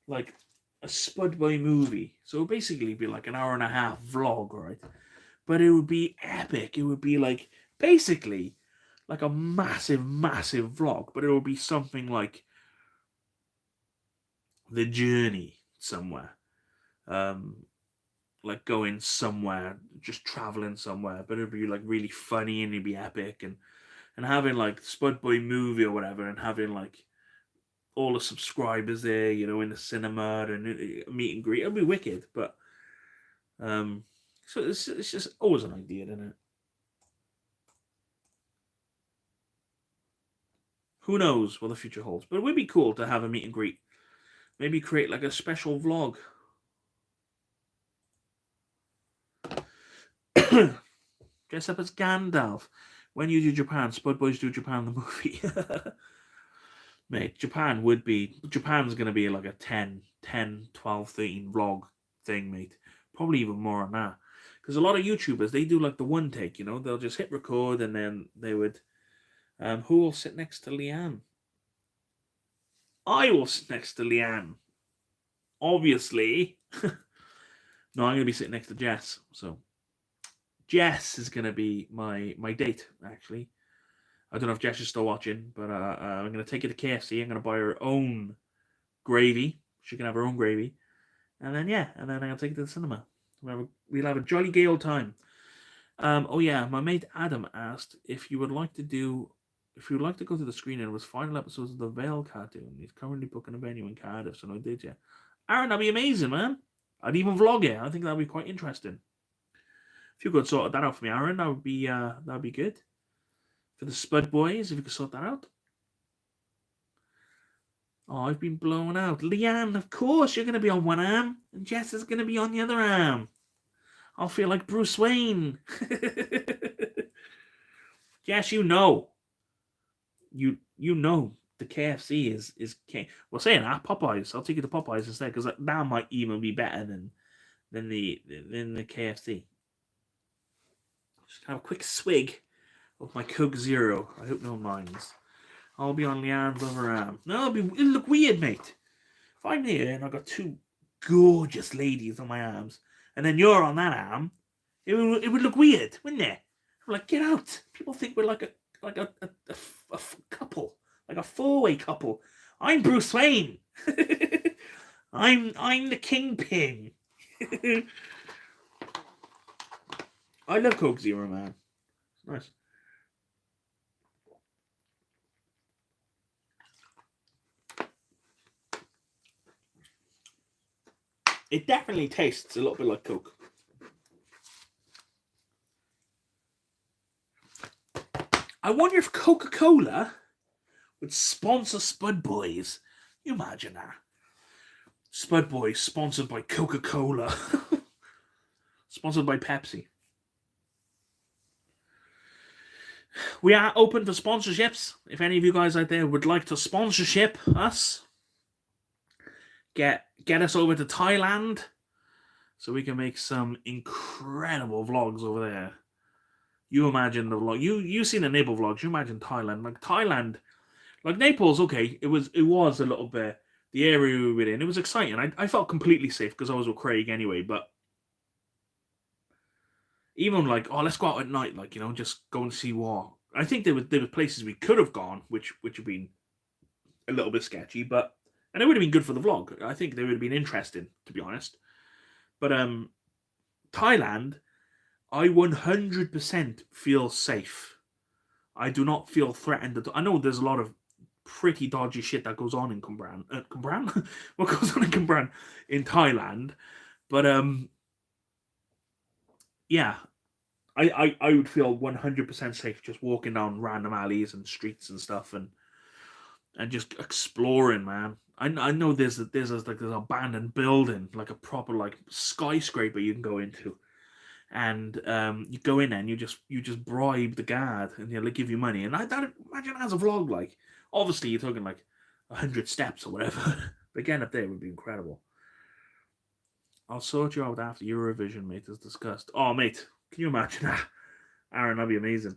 like a Spud Boy movie. So it would basically be like an hour and a half vlog, right? But it would be epic. It would be like basically like a massive vlog, but it would be something like the journey somewhere. Like going somewhere, just traveling somewhere, but it'd be like really funny and it'd be epic, and having like Spud Boy movie or whatever, and having like all the subscribers there, you know, in the cinema and meet and greet. It'll be wicked, but so it's just always an idea, isn't it? Who knows what the future holds? But it would be cool to have a meet and greet. Maybe create like a special vlog. Dress up as Gandalf. When you do Japan, Spud Boys do Japan the movie. Mate, Japan's going to be like a 10, 12, 13 vlog thing, mate. Probably even more than that. Because a lot of YouTubers, they do like the one take, you know. They'll just hit record and then they would... who will sit next to Leanne? I will sit next to Leanne. Obviously. No, I'm going to be sitting next to Jess. So, Jess is going to be my date, actually. I don't know if Jess is still watching, but I'm going to take her to KFC. I'm going to buy her own gravy. She can have her own gravy. And then, yeah, and then I'm going to take her to the cinema. We'll have a jolly gay old time. Oh, yeah, my mate Adam asked if you would like to go to the screening with final episodes of the Vale cartoon. He's currently booking a venue in Cardiff, so no did you? Aaron, that'd be amazing, man. I'd even vlog it. I think that'd be quite interesting. If you could sort that out for me, Aaron, that'd be good. For the Spud Boys, if you could sort that out. Oh, I've been blown out. Leanne, of course, you're going to be on one arm, and Jess is going to be on the other arm. I'll feel like Bruce Wayne. Jess, you know. You know the KFC is king. Well, saying that, Popeyes. I'll take you to Popeyes instead, because that might even be better than the KFC. Just have a quick swig of my Coke Zero. I hope no one minds. I'll be on Leanne's other arm. No, it'll look weird, mate. If I'm here and I've got two gorgeous ladies on my arms, and then you're on that arm, it would look weird, wouldn't it? I'm like, get out. People think we're like a couple, like a four-way couple. I'm Bruce Wayne. I'm the Kingpin. I love Coke Zero, man. It's nice. It definitely tastes a little bit like Coke. I wonder if Coca-Cola would sponsor Spud Boys. You imagine that. Spud Boys sponsored by Coca-Cola. Sponsored by Pepsi. We are open for sponsorships. If any of you guys out there would like to sponsorship us, get us over to Thailand so we can make some incredible vlogs over there. You imagine the vlog. You seen the Naples vlogs. You imagine Thailand. Like Thailand, like Naples. Okay, it was a little bit the area we were in. It was exciting. I felt completely safe because I was with Craig anyway. But even like, oh, let's go out at night. Like, you know, just go and see what. I think there were places we could have gone, which would been a little bit sketchy, but and it would have been good for the vlog. I think they would have been interesting, to be honest. But Thailand, I 100% feel safe. I do not feel threatened. I know there's a lot of pretty dodgy shit that goes on in Cambran. What goes on in Cambran in Thailand? But yeah, I would feel 100% safe just walking down random alleys and streets and stuff. And and just exploring, man. I know there's this abandoned building, like a proper like skyscraper you can go into, and you go in there and you just bribe the guard and they'll give you money. And I don't imagine as a vlog, like obviously you're talking like 100 steps or whatever, but getting up there would be incredible. I'll sort you out after Eurovision, mate, as discussed. Oh, mate, can you imagine that? Aaron, that'd be amazing.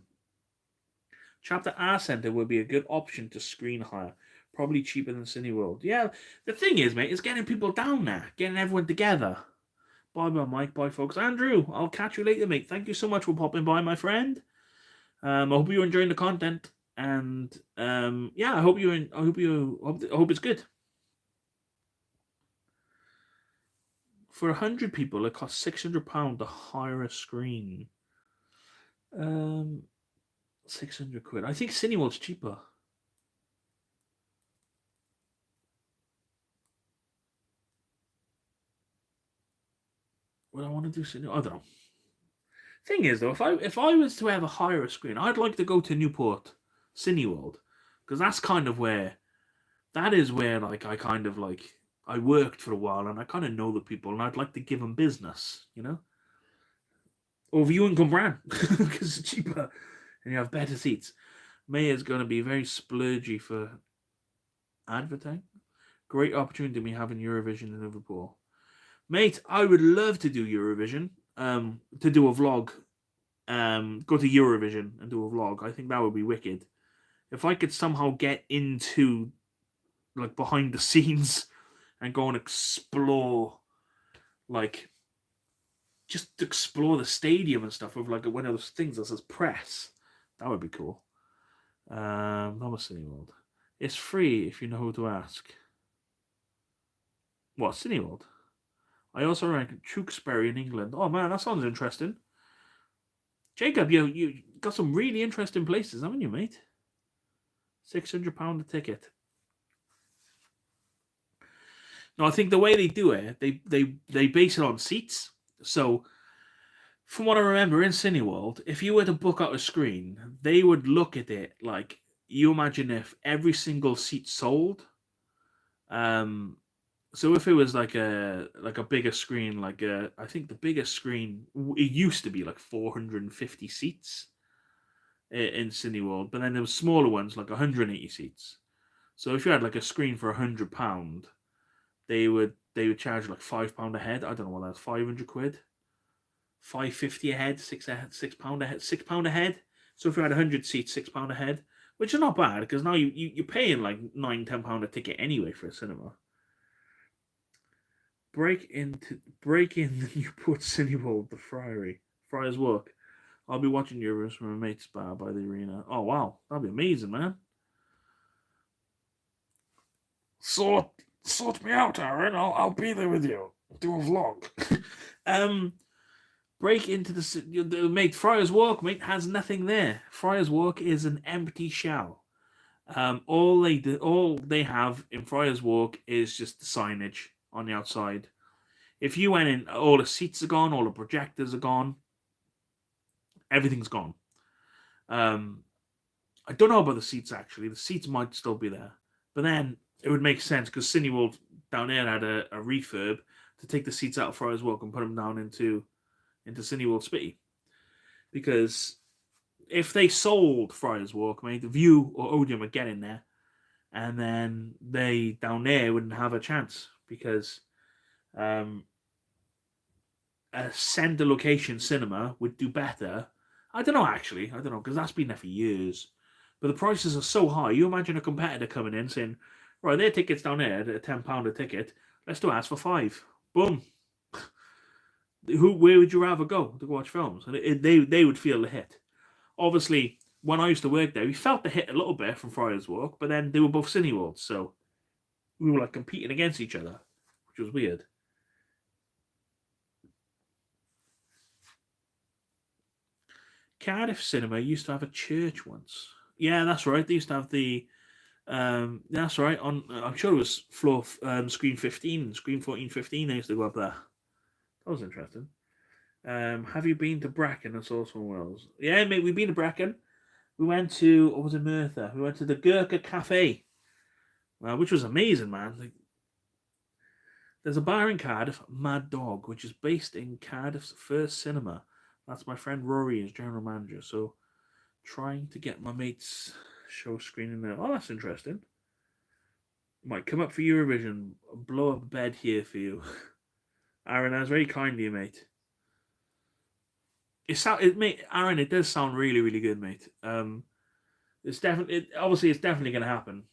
Chapter R Center would be a good option to screen hire. Probably cheaper than Cineworld. Yeah, the thing is, mate, is getting people down there, getting everyone together. Bye, Mike. Bye, folks. Andrew, I'll catch you later, mate. Thank you so much for popping by, my friend. I hope you're enjoying the content, and yeah, I hope it's good. For 100 people, it costs £600 to hire a screen. 600 quid. I think Cineworld's cheaper. Would I want to do Cineworld? I don't know. Thing is, though, if I was to ever hire a screen, I'd like to go to Newport Cineworld, because that's kind of where, that is where like I worked for a while and I kind of know the people and I'd like to give them business, you know. Or View and Cumbrain, because it's cheaper and you have better seats. May is going to be very splurgy for advertising. Great opportunity to be having Eurovision in Liverpool. Mate, I would love to do Eurovision, to do a vlog, go to Eurovision and do a vlog. I think that would be wicked. If I could somehow get into, like, behind the scenes and go and explore, like, just explore the stadium and stuff with, like, one of those things that says press, that would be cool. Not Cineworld. It's free if you know who to ask. What, Cineworld? I also rank Tewkesbury in England. Oh man, that sounds interesting. Jacob, you got some really interesting places, haven't you, mate? £600 a ticket. No, I think the way they do it, they base it on seats. So, from what I remember in Cineworld, if you were to book out a screen, they would look at it like, you imagine if every single seat sold. So if it was like a bigger screen, I think the biggest screen, it used to be like 450 seats in Cineworld, but then there was smaller ones like 180 seats. So if you had like a screen for £100, they would charge like £5 a head. I don't know what that's, 500 quid, £5.50 a head, £6 a head, £6 a head. So if you had 100 seats, £6 a head, which is not bad because now you're paying like £9-10 a ticket anyway for a cinema. Break in the Newport Cineworld, the Friars Walk. I'll be watching Euros from a mate's bar by the arena. Oh wow, that'd be amazing, man. Sort me out, Aaron. I'll be there with you. Do a vlog. Break into the mate. Friars Walk, mate, has nothing there. Friars Walk is an empty shell. All they have in Friars Walk is just the signage on the outside. If you went in, all the seats are gone, all the projectors are gone, everything's gone. I don't know about the seats actually. The seats might still be there, but then it would make sense because Cineworld down there had a refurb to take the seats out of Friars Walk and put them down into Cineworld Spitty. Because if they sold Friars Walk, mate, the View or Odeon would get in there, and then they down there wouldn't have a chance because a centre location cinema would do better. I don't know because that's been there for years. But the prices are so high. You imagine a competitor coming in saying, right, their ticket's down there at £10 a ticket. Let's do ours for £5. Boom. Where would you rather go to watch films? And they would feel the hit. Obviously, when I used to work there, we felt the hit a little bit from Friars Walk, but then they were both Cineworlds, so we were like competing against each other, which was weird. Cardiff Cinema used to have a church once. Yeah, that's right. They used to have the. That's right. I'm sure it was floor screen 15, screen 14, 15. They used to go up there. That was interesting. Have you been to Bracken and Sauce on Wells? Yeah, mate, we've been to Bracken. We went to, what was it, Merthyr? We went to the Gurkha Cafe. which was amazing, man. Like, there's a bar in Cardiff, Mad Dog, which is based in Cardiff's first cinema. That's my friend Rory, his general manager. So trying to get my mate's show screening there. Oh, that's interesting. Might come up for Eurovision. Blow up a bed here for you. Aaron, that was very kind of you, mate. Mate, Aaron, it does sound really, really good, mate. It's definitely, obviously, it's definitely going to happen.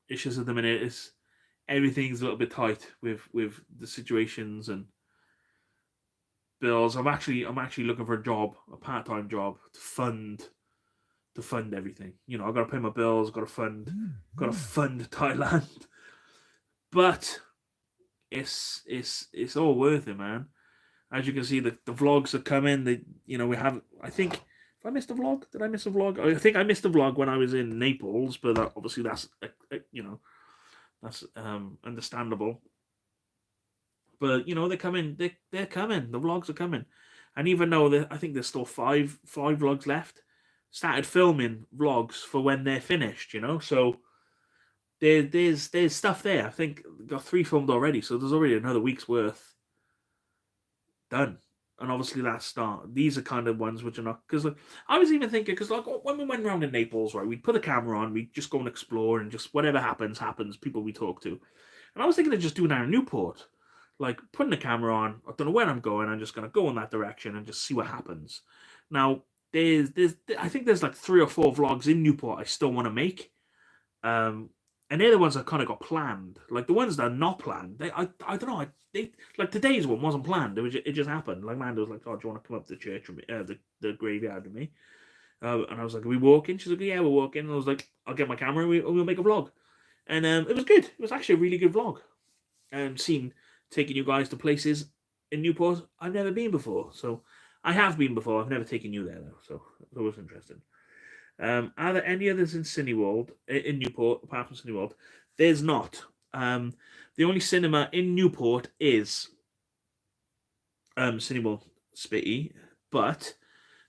It's just at the minute, everything's a little bit tight with the situations and bills. I'm actually looking for a job, a part-time job to fund everything. You know, I got to pay my bills, got to fund Thailand, but it's all worth it, man. As you can see, the vlogs are coming. We have. I think, if I missed a vlog, did I miss a vlog? I think I missed a vlog when I was in Naples, but obviously that's that's understandable. But they're coming. They're coming. The vlogs are coming, and even though I think there's still five vlogs left, started filming vlogs for when they're finished. So there's stuff there. I think got 3 filmed already, so there's already another week's worth done. And obviously these are kind of ones which are not, because I was even thinking, because when we went around in Naples, right, we'd put a camera on, we'd just go and explore, and just whatever happens, people we talk to. And I was thinking of just doing that in Newport, like putting the camera on. I don't know where I'm going. I'm just gonna go in that direction and just see what happens. Now I think there's like 3 or 4 vlogs in Newport I still want to make. And they're the ones that kind of got planned. Like the ones that are not planned, I don't know. Like today's one wasn't planned. It just happened. Like Manda was like, "Oh, do you want to come up to the church with me, the graveyard with me?" And I was like, "Are we walking?" She's like, "Yeah, we're walking." And I was like, "I'll get my camera and we'll make a vlog." And it was good. It was actually a really good vlog. And taking you guys to places in Newport I've never been before. So I have been before. I've never taken you there though. So it was interesting. Are there any others in Cineworld, in Newport, apart from Cineworld? There's not. The only cinema in Newport is Cineworld Spitty, but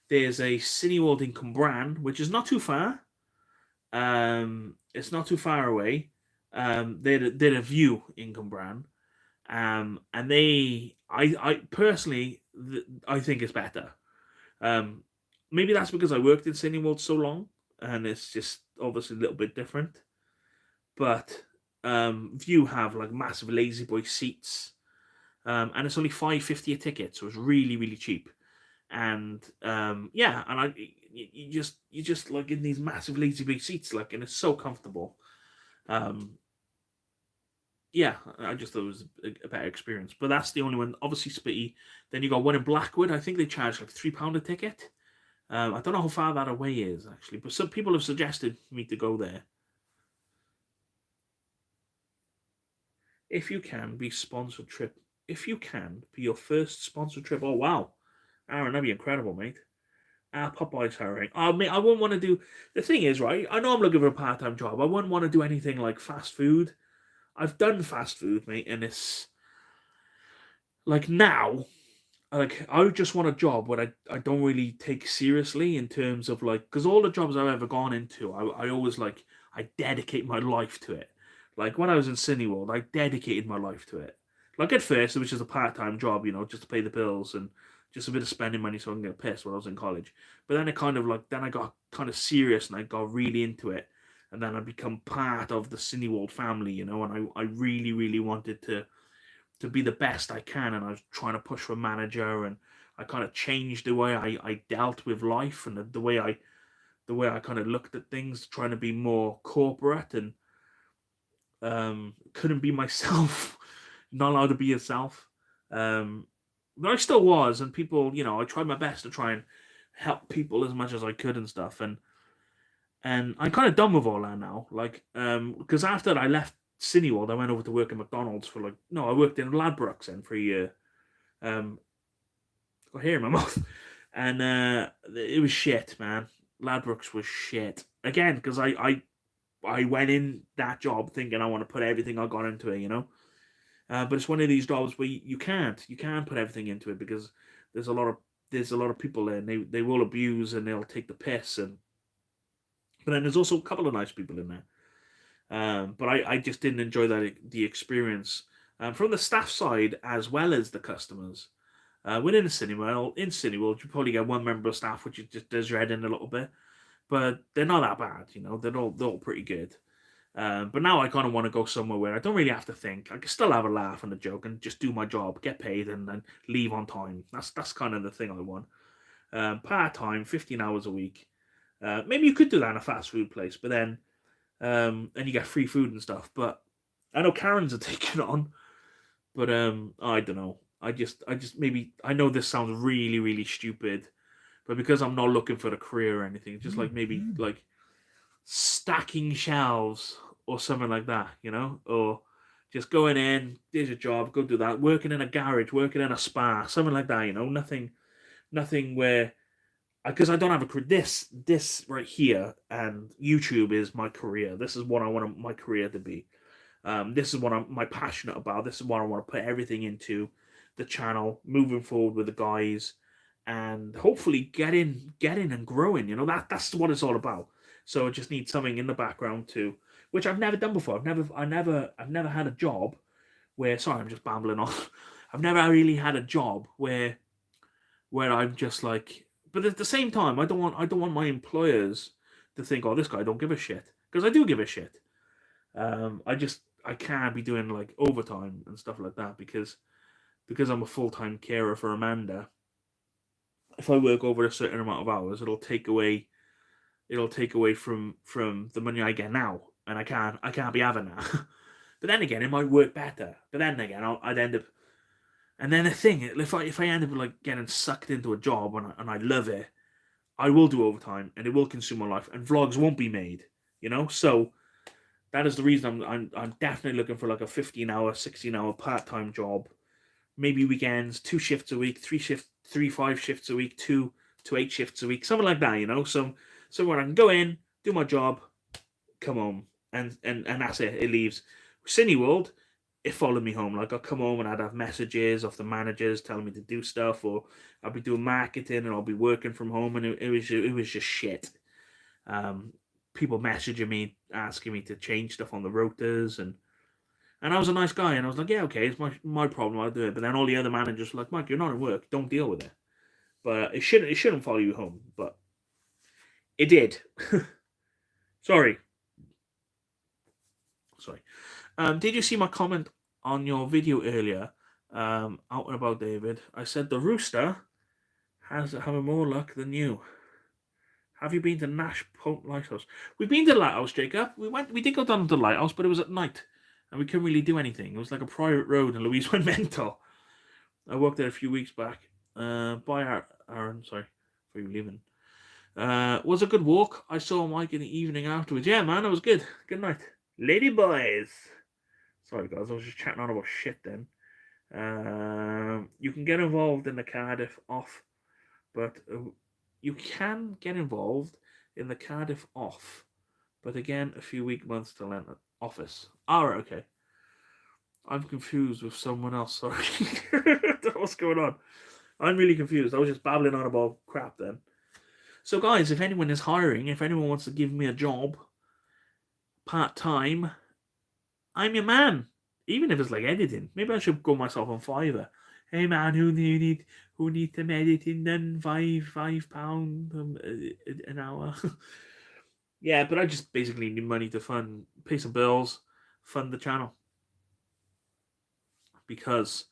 there's a Cineworld in Cwmbran, which is not too far. It's not too far away. They're a View in Cwmbran, and I personally, I think it's better. Maybe that's because I worked in Cineworld so long, and it's just obviously a little bit different. But View have like massive lazy boy seats, and it's only $5.50 a ticket, so it's really really cheap. And yeah, and you just like in these massive lazy boy seats, like, and it's so comfortable. Yeah, I just thought it was a better experience. But that's the only one. Obviously, Spitty. Then you got one in Blackwood. I think they charge like £3 a ticket. I don't know how far that away is, actually, but some people have suggested me to go there. If you can be sponsored trip, if you can be your first sponsored trip, oh wow, Aaron, that'd be incredible, mate. Popeye's hiring. Oh, mate, I wouldn't want to do. The thing is, right? I know I'm looking for a part-time job. I wouldn't want to do anything like fast food. I've done fast food, mate, and it's like now. Like I just want a job where I don't really take seriously in terms of like, because all the jobs I've ever gone into, I always like, I dedicate my life to it. Like when I was in Cineworld, I dedicated my life to it. Like at first it was just a part-time job, just to pay the bills and just a bit of spending money so I can get pissed when I was in college. But then it kind of like, then I got kind of serious and I got really into it, and then I become part of the Cineworld family, and I really really wanted to be the best I can, and I was trying to push for manager, and I kind of changed the way I dealt with life, and the way I kind of looked at things, trying to be more corporate, and couldn't be myself, not allowed to be yourself. But I still was, and people, I tried my best to try and help people as much as I could and stuff, and I'm kind of done with all that now. Like, because after I left Cineworld, I went over to work at McDonald's for I worked in Ladbrokes then for a year. Got hair in my mouth, and it was shit, man. Ladbrokes was shit again because I went in that job thinking I want to put everything I got into it, but it's one of these jobs where you can't put everything into it because there's a lot of people there, and they will abuse and they'll take the piss, but then there's also a couple of nice people in there. But I just didn't enjoy the experience from the staff side as well as the customers. Within a cinema, in Cineworld, you probably get one member of staff which just does your head in a little bit, but they're not that bad, you know. They're all pretty good. But now I kind of want to go somewhere where I don't really have to think. I can still have a laugh and a joke and just do my job, get paid, and then leave on time. That's kind of the thing I want. Part time, 15 hours a week. Maybe you could do that in a fast food place, but then and you get free food and stuff. But I know Karen's are taking on, but I don't know. I just maybe I know this sounds really really stupid, but because I'm not looking for a career or anything, just like maybe like stacking shelves or something like that, you know, or just going in, there's a job, go do that. Working in a garage, working in a spa, something like that, you know. Nothing where because I don't have a career. This right here and YouTube is my career. This is what I want my career to be. This is what I'm my passionate about. This is what I want to put everything into the channel, moving forward with the guys, and hopefully getting and growing. You know that's what it's all about. So I just need something in the background too, which I've never done before. I've never had a job where. Sorry, I'm just bambling on. I've never really had a job where I'm just like. But at the same time, I don't want my employers to think, oh, this guy don't give a shit, because I do give a shit. I can't be doing like overtime and stuff like that because I'm a full time carer for Amanda. If I work over a certain amount of hours, it'll take away from the money I get now, and I can't be having that. But then again, it might work better. But then again, I'd end up. And then the thing, if I end up like getting sucked into a job and I love it, I will do overtime and it will consume my life, and vlogs won't be made. You know, so that is the reason I'm definitely looking for like a 15-hour, 16-hour part-time job. Maybe weekends, 2 shifts a week, 5 shifts a week, 2 to 8 shifts a week, something like that, you know. So somewhere I can go in, do my job, come home, and that's it. It leaves. Cineworld, it followed me home. Like I'll come home and I'd have messages of the managers telling me to do stuff, or I'll be doing marketing and I'll be working from home, and it was just shit. Um, People messaging me asking me to change stuff on the rotors, and I was a nice guy, and I was like, yeah, okay, it's my problem, I'll do it. But then all the other managers were like, Mike, you're not at work, don't deal with it. But it shouldn't follow you home, but it did. Sorry. Did you see my comment on your video earlier? Out and about, David. I said the rooster has having more luck than you. Have you been to Nash Point Lighthouse? We've been to the lighthouse, Jacob. We did go down to the lighthouse, but it was at night, and we couldn't really do anything. It was like a private road, and Louise went mental. I walked there a few weeks back. Bye, Aaron. Sorry for you leaving. Was a good walk. I saw Mike in the evening afterwards. Yeah, man, it was good. Good night, lady boys. Sorry, guys, I was just chatting on about shit then. You can get involved in the Cardiff off, but you can get involved in the Cardiff off, but again, a few months to learn office. Alright, okay. I'm confused with someone else, sorry. What's going on? I'm really confused. I was just babbling on about crap then. So guys, if anyone is hiring, if anyone wants to give me a job, part-time, I'm your man. Even if it's like editing. Maybe I should go myself on Fiverr. Hey man, who need some editing done? £5 an hour. Yeah, but I just basically need money to pay some bills, fund the channel. Because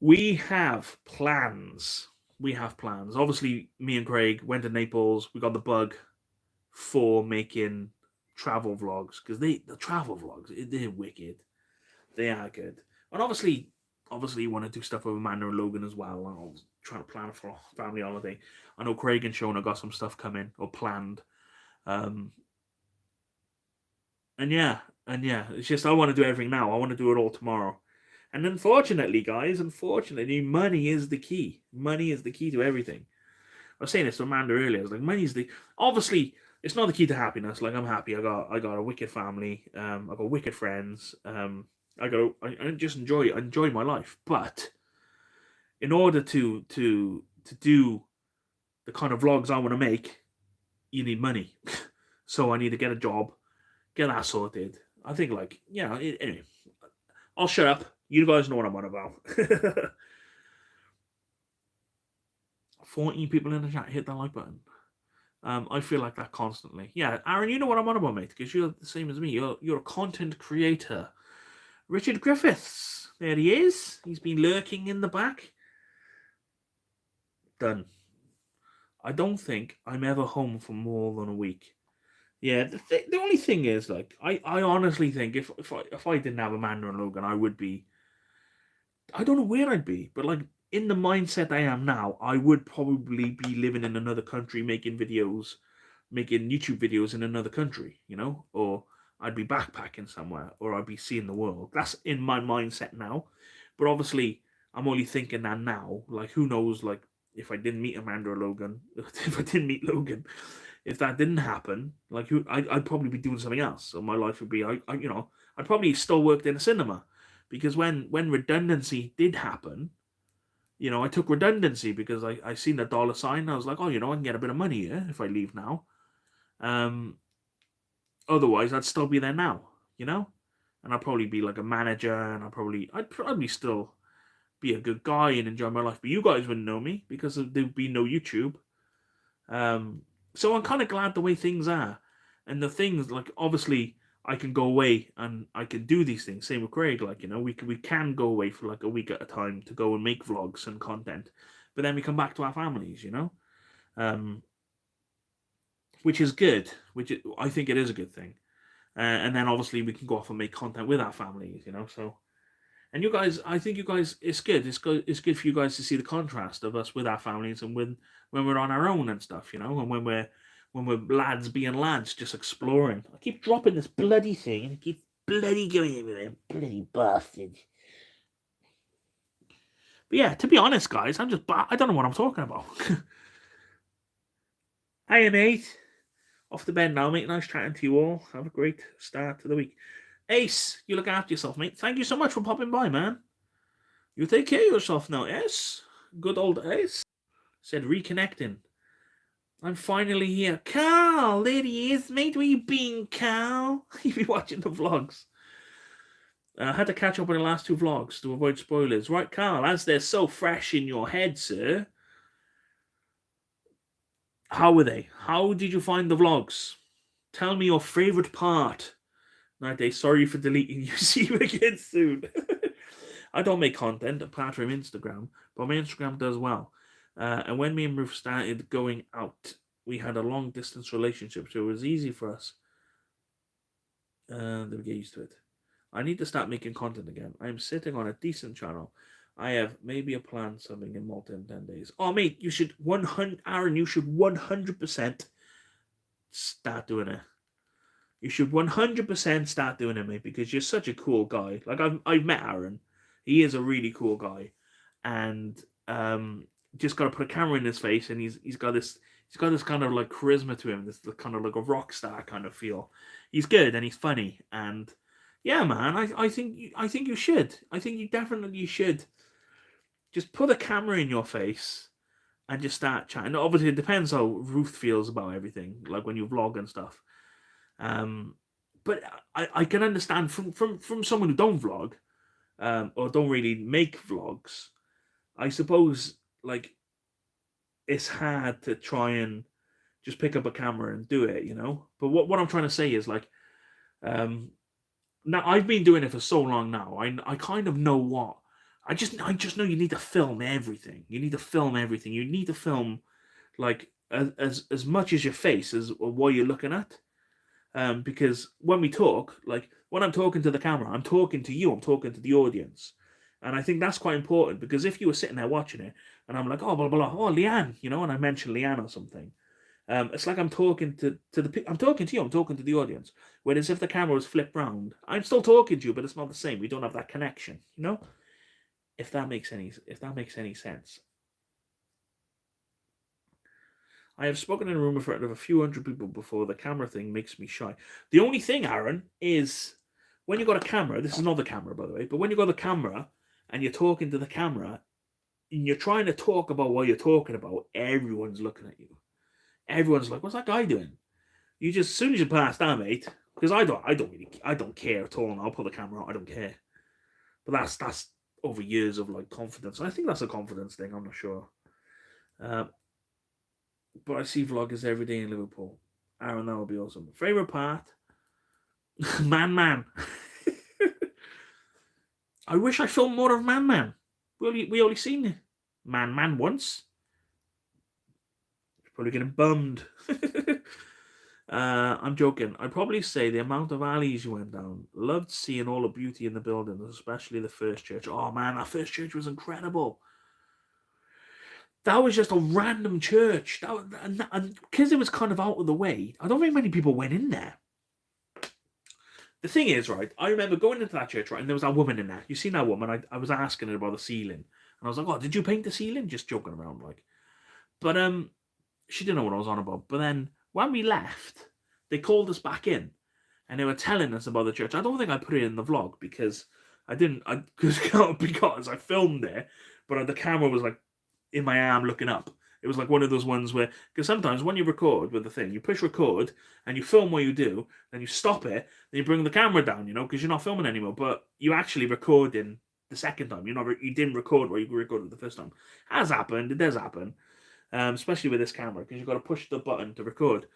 we have plans. Obviously, me and Craig went to Naples. We got the bug for making travel vlogs, because the travel vlogs, they're wicked. They are good. And obviously you want to do stuff with Amanda and Logan as well. And I was trying to plan for a family holiday. I know Craig and Shona got some stuff coming or planned. And yeah, it's just I want to do everything now. I want to do it all tomorrow. And unfortunately, money is the key. Money is the key to everything. I was saying this to Amanda earlier. I was like, money's obviously it's not the key to happiness. Like, I'm happy. I got a wicked family. I got wicked friends. I just enjoy my life. But in order to do the kind of vlogs I want to make, you need money. So I need to get a job, get that sorted. I think, like, anyway, I'll shut up. You guys know what I'm on about. 14 people in the chat, hit that like button. I feel like that constantly. Yeah, Aaron, you know what I'm on about, mate, because you're the same as me. You're a content creator. Richard Griffiths, there he is. He's been lurking in the back. Done. I don't think I'm ever home for more than a week. Yeah, the only thing is, like, I honestly think if I didn't have Amanda and Logan, I would be. I don't know where I'd be, but like in the mindset I am now, I would probably be living in another country, making videos, making YouTube videos in another country, or I'd be backpacking somewhere, or I'd be seeing the world. That's in my mindset now, but obviously I'm only thinking that now. Like, who knows? Like, if I didn't meet Amanda or Logan, if I didn't meet Logan, if that didn't happen, like, I'd probably be doing something else. So my life would be, I'd probably still worked in a cinema, because when redundancy did happen, I took redundancy because I seen the dollar sign. I was like, oh, I can get a bit of money here if I leave now. Otherwise, I'd still be there now, and I'd probably be like a manager, and I'd probably still be a good guy and enjoy my life. But you guys wouldn't know me because there'd be no YouTube. So I'm kind of glad the way things are, and the things, like, obviously I can go away and I can do these things. Same with Craig, like, we can go away for like a week at a time to go and make vlogs and content, but then we come back to our families, which is good. I think it is a good thing, and then obviously we can go off and make content with our families, So, and you guys, I think you guys, it's good. It's good for you guys to see the contrast of us with our families and when we're on our own and stuff, and when we're lads being lads, just exploring. I keep dropping this bloody thing and it keeps bloody going everywhere. Bloody bastard. But yeah, to be honest, guys, I don't know what I'm talking about. Hiya, mate. Off to bed now, mate. Nice chatting to you all. Have a great start to the week. Ace, you look after yourself, mate. Thank you so much for popping by, man. You take care of yourself now, yes? Good old Ace. Said reconnecting. I'm finally here. Carl, there he is, mate. Where you been, Carl? You be watching the vlogs. I had to catch up with the last two vlogs to avoid spoilers. Right, Carl, as they're so fresh in your head, sir. How were they? How did you find the vlogs? Tell me your favourite part. Night day, sorry for deleting you. See you again soon. I don't make content apart from Instagram, but my Instagram does well. And when me and Ruth started going out, we had a long distance relationship, so it was easy for us to get used to it. I need to start making content again. I'm sitting on a decent channel. I have maybe a plan something in Malta in 10 days. Oh, mate, you should 100% start doing it. You should 100% start doing it, mate, because you're such a cool guy. Like, I've met Aaron. He is a really cool guy, and just got to put a camera in his face, and he's got this kind of like charisma to him, this kind of like a rock star kind of feel. He's good and he's funny, and yeah, man, I think you should. I think you definitely should. Just put a camera in your face and just start chatting. Obviously, it depends how Ruth feels about everything, like when you vlog and stuff. But I can understand from someone who don't vlog, or don't really make vlogs. I suppose, like, it's hard to try and just pick up a camera and do it, But what I'm trying to say is, like, now I've been doing it for so long now. I kind of know what. I just know you need to film everything. You need to film everything. You need to film, like, as much as your face as what you're looking at. Because when we talk, like, when I'm talking to the camera, I'm talking to you. I'm talking to the audience. And I think that's quite important, because if you were sitting there watching it and I'm like, oh, blah, blah, blah, oh, Leanne, and I mention Leanne or something, it's like I'm talking I'm talking to you, I'm talking to the audience. Whereas if the camera was flipped round, I'm still talking to you, but it's not the same. We don't have that connection, If that makes any sense. I have spoken in a room in front of a few hundred people before. The camera thing makes me shy. The only thing, Aaron, is when you got a camera, this is another camera, by the way, but when you got a camera and you're talking to the camera and you're trying to talk about what you're talking about, everyone's looking at you. Everyone's like, what's that guy doing? As soon as you pass that, mate, because I don't care at all, and I'll pull the camera out. I don't care. But that's over years of like confidence. I think that's a confidence thing. I'm not sure. Uh, but I see vloggers every day in Liverpool. Aaron, that would be awesome. Favorite part, Man. I wish I filmed more of Man. We only seen Man once. Probably getting bummed. I'm joking. I'd probably say the amount of alleys you went down. Loved seeing all the beauty in the buildings, especially the first church. Oh man, that first church was incredible. That was just a random church. And because it was kind of out of the way, I don't think many people went in there. The thing is, right, I remember going into that church, right, and there was that woman in there. You seen that woman? I was asking her about the ceiling. And I was like, oh, did you paint the ceiling? Just joking around, like. But she didn't know what I was on about. But then when we left, they called us back in. And they were telling us about the church. I don't think I put it in the vlog because because I filmed there, but the camera was like in my arm looking up. It was like one of those ones where, because sometimes when you record with the thing, you push record and you film what you do, then you stop it, then you bring the camera down, because you're not filming anymore, but you actually recording the second time. You didn't record what you recorded the first time. Has happened. It does happen, especially with this camera, because you've got to push the button to record.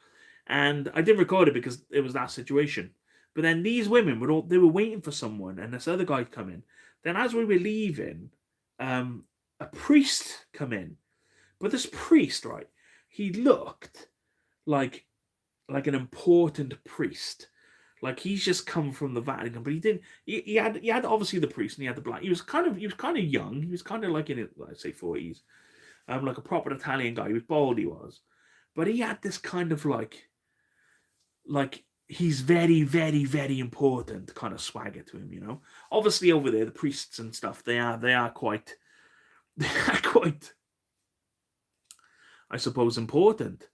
And I did record it because it was that situation. But then these women they were waiting for someone, and this other guy come in. Then as we were leaving, a priest come in. But this priest, right, he looked like an important priest. Like he's just come from the Vatican, but he didn't. He had obviously the priest, and he had the black. He was kind of young. He was kind of like in his, I'd say 40s, like a proper Italian guy. He was bald, he was, but he had this kind of like he's very, very, very important kind of swagger to him. Obviously over there, the priests and stuff, they are quite, I suppose, important,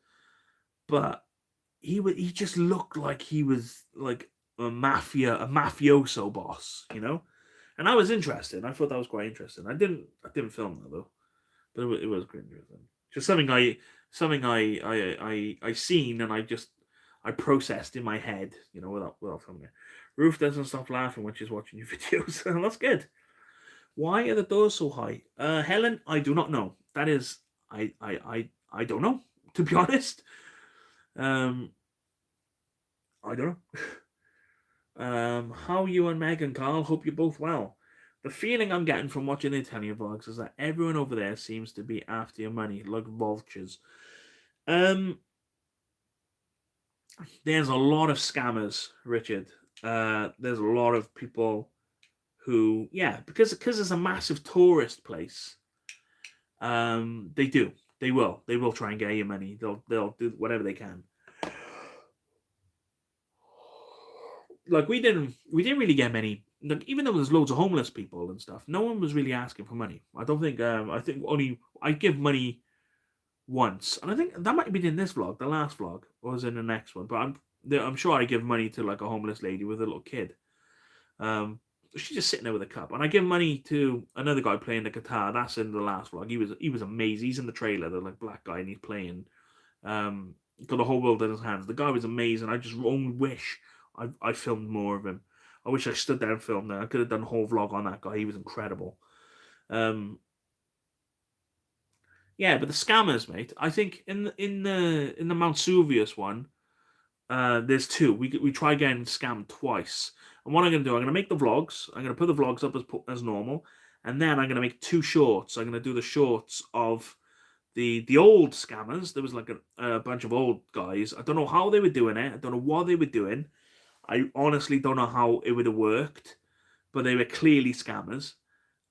but he just looked like he was like a mafioso boss, and I was interested. I thought that was quite interesting. I didn't film that though, but it was quite interesting. Just something I seen, and I processed in my head, without filming it. Ruth doesn't stop laughing when she's watching your videos. That's good. Why are the doors so high? Helen, I do not know. That is, I don't know, to be honest. I don't know. How are you and Meg and Carl? Hope you're both well. The feeling I'm getting from watching the Italian vlogs is that everyone over there seems to be after your money, like vultures. There's a lot of scammers, Richard. There's a lot of people who, because it's a massive tourist place. They will try and get your money. They'll do whatever they can. Like we didn't really get many. Like, even though there's loads of homeless people and stuff, no one was really asking for money. I don't think. I think only I give money once, and I think that might have been in this vlog, the last vlog, or was in the next one. But I'm sure I give money to like a homeless lady with a little kid. She's just sitting there with a cup, and I give money to another guy playing the guitar. That's in the last vlog. He was amazing. He's in the trailer, the like black guy, and he's playing. Got the whole world in his hands. The guy was amazing. I just only wish I filmed more of him. I wish I stood there and filmed that. I could have done a whole vlog on that guy. He was incredible. Yeah, but the scammers, mate. I think in the Mount Suvius one, there's two. We try getting scammed twice. And what I'm going to do, I'm going to make the vlogs. I'm going to put the vlogs up as normal. And then I'm going to make 2 shorts. I'm going to do the shorts of the old scammers. There was like a bunch of old guys. I don't know how they were doing it. I don't know what they were doing. I honestly don't know how it would have worked. But they were clearly scammers.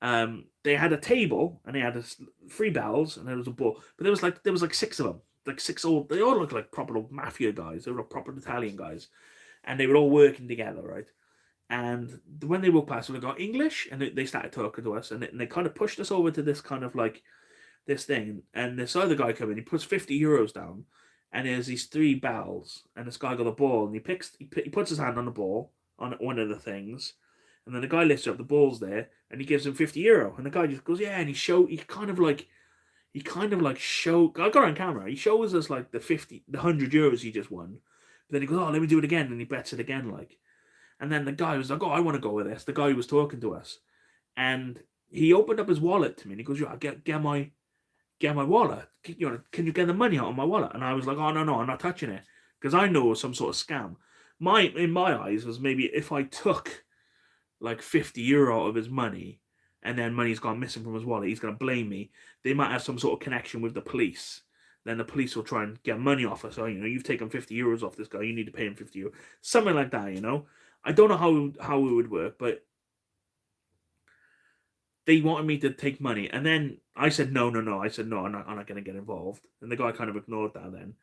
They had a table, and they had 3 bells, and there was a ball. But there was like 6 of them. Like 6 old. They all looked like proper old mafia guys. They were proper Italian guys. And they were all working together, right? And when they walked past, we got English, and they started talking to us, and they kind of pushed us over to this kind of like this thing. And this other guy came in, he puts 50 euros down, and there's these 3 bells, and this guy got a ball, and he puts his hand on the ball on one of the things, and then the guy lifts up, the ball's there, and he gives him 50 euro, and the guy just goes, yeah, and he kind of like show. I got on camera. He shows us like the 100 euros he just won. But then he goes, oh, let me do it again. And he bets it again, like. And then the guy was like, oh, I want to go with this. The guy who was talking to us. And he opened up his wallet to me and he goes, yeah, get my wallet. Can you get the money out of my wallet? And I was like, oh, no, I'm not touching it. Because I know it was some sort of scam. In my eyes was maybe if I took like €50 out of his money and then money's gone missing from his wallet, he's going to blame me. They might have some sort of connection with the police. Then the police will try and get money off us. So, you've taken €50 off this guy. You need to pay him €50. Something like that, I don't know how it would work, but they wanted me to take money. And then I said, no. I said, no, I'm not going to get involved. And the guy kind of ignored that then.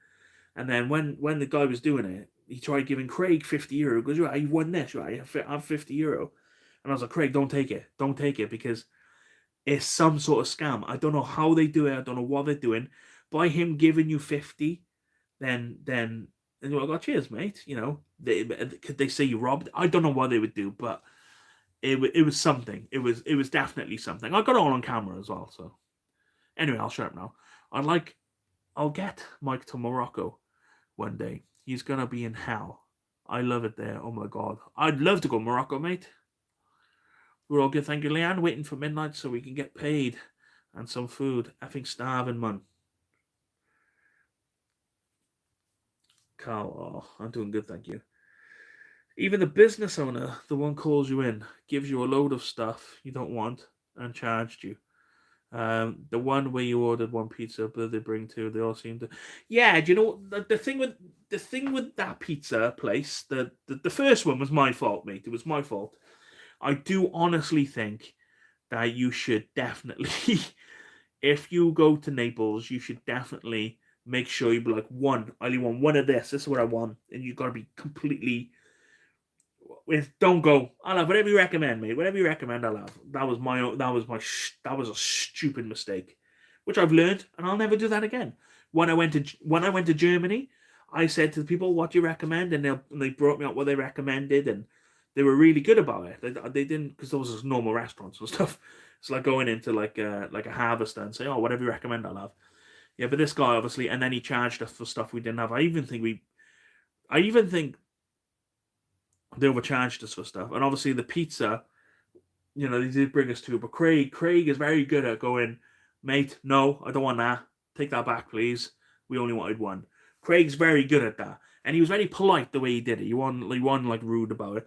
And then when the guy was doing it, he tried giving Craig €50. He goes, right, you won this, right? I have €50. And I was like, Craig, don't take it. Don't take it because it's some sort of scam. I don't know how they do it. I don't know what they're doing. By him giving you 50, then and you're like, oh, cheers, mate. Could they say you robbed? I don't know what they would do, but it was something. It was definitely something. I got it all on camera as well. So anyway, I'll shut up now. I'll get Mike to Morocco one day. He's gonna be in hell. I love it there. Oh my god, I'd love to go to Morocco, mate. We're all good, thank you, Leanne. Waiting for midnight so we can get paid and some food. I think starving, man. Carl, oh, I'm doing good, thank you. Even the business owner, the one calls you in, gives you a load of stuff you don't want and charged you. The one where you ordered one pizza, but they bring two. They all seem to. Yeah, do you know the thing with that pizza place? The first one was my fault, mate. It was my fault. I do honestly think that you should definitely, if you go to Naples, you should definitely make sure you be like, I only want one of this. This is what I want, and you gotta be completely. Don't go. I'll have whatever you recommend, mate. Whatever you recommend, I'll have. That was a stupid mistake, which I've learned, and I'll never do that again. When I went to Germany, I said to the people, "What do you recommend?" And they brought me up what they recommended, and they were really good about it. They didn't, because those are normal restaurants and stuff. It's like going into like a Harvester and say, "Oh, whatever you recommend, I'll have." Yeah, but this guy obviously, and then he charged us for stuff we didn't have. I even think they overcharged us for stuff. And obviously the pizza, they did bring us two. But Craig is very good at going, mate, no, I don't want that. Take that back, please. We only wanted one. Craig's very good at that. And he was very polite the way he did it. He wasn't like rude about it.